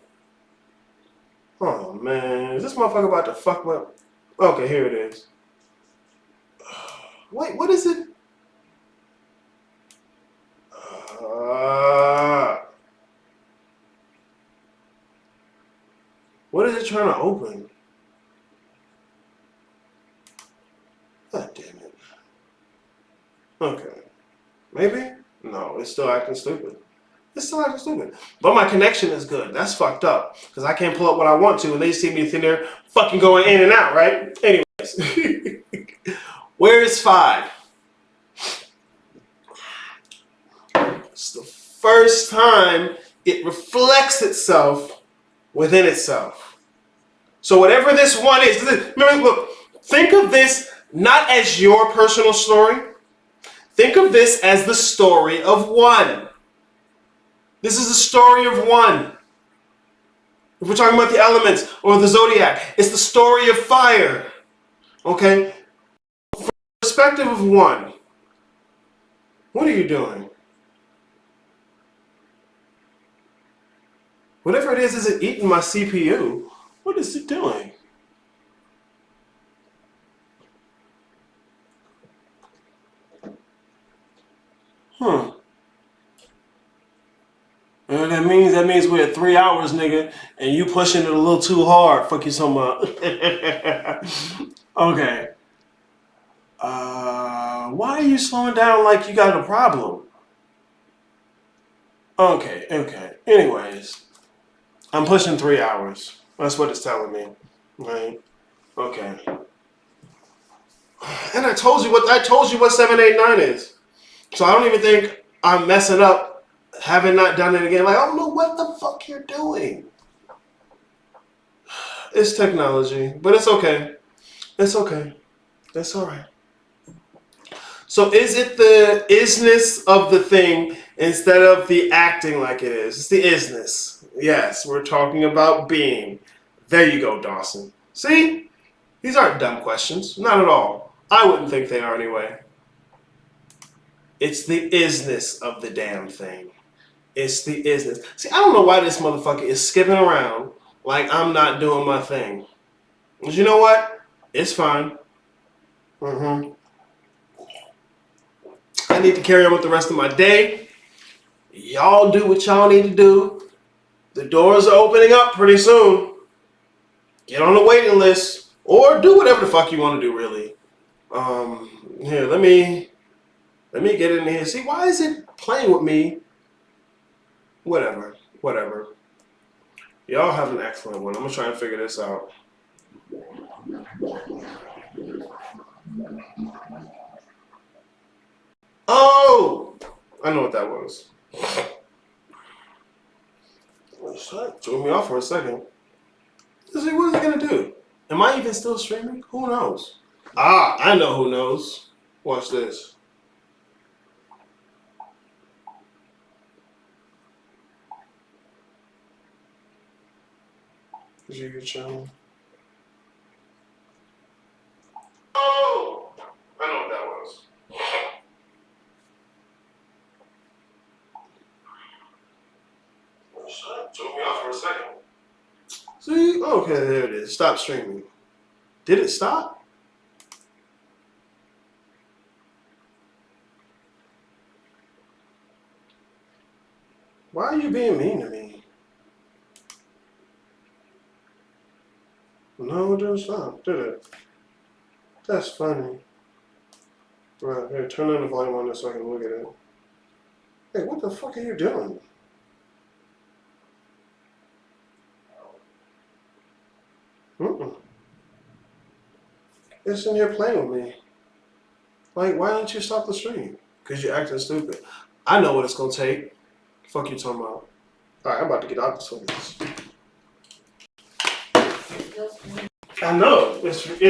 Oh, man. Is this motherfucker about to fuck me up? Okay, here it is. Wait, what is it? What is it trying to open? God damn it. Okay. Maybe? No, it's still acting stupid. But my connection is good. That's fucked up. Because I can't pull up what I want to and they see me sitting there fucking going in and out, right? Anyways. Where is 5? It's the first time it reflects itself within itself. So whatever this 1 is, remember, look, think of this not as your personal story. Think of this as the story of 1. This is the story of 1. If we're talking about the elements or the zodiac, it's the story of fire. Okay? perspective of one, what are you doing? Whatever it is isn't eating my CPU. What is it doing? Huh. And that means we're at 3 hours, nigga, and you pushing it a little too hard. Fuck you so much. Okay. Why are you slowing down like you got a problem? Okay. Anyways, I'm pushing 3 hours. That's what it's telling me. Right? Okay. And I told you what 789 is. So I don't even think I'm messing up having not done it again. Like, I don't know what the fuck you're doing. It's technology, but it's okay. It's okay. It's alright. So is it the isness of the thing instead of the acting like it is? It's the isness. Yes, we're talking about being. There you go, Dawson. See? These aren't dumb questions. Not at all. I wouldn't think they are anyway. It's the isness of the damn thing. It's the isness. See, I don't know why this motherfucker is skipping around like I'm not doing my thing. But you know what? It's fine. I need to carry on with the rest of my day. Y'all do what y'all need to do. The doors are opening up pretty soon. Get on the waiting list. Or do whatever the fuck you want to do, really. Here, let me get in here. See, why is it playing with me? Whatever. Y'all have an excellent one. I'm going to try and figure this out. Oh! I know what that was. That threw me off for a second. What is it going to do? Am I even still streaming? Who knows? I know who knows. Watch this. Your channel. Oh! I know what that was. That threw me off for a second. See? Okay, there it is. Stop streaming. Did it stop? Why are you being mean to me? No, it didn't stop, did it? That's funny. Right, here, turn on the volume on this so I can look at it. Hey, what the fuck are you doing? It's in here playing with me. Like, why don't you stop the stream? Because you're acting stupid. I know what it's going to take. Fuck you talking about. Alright, I'm about to get out this one. I know. It's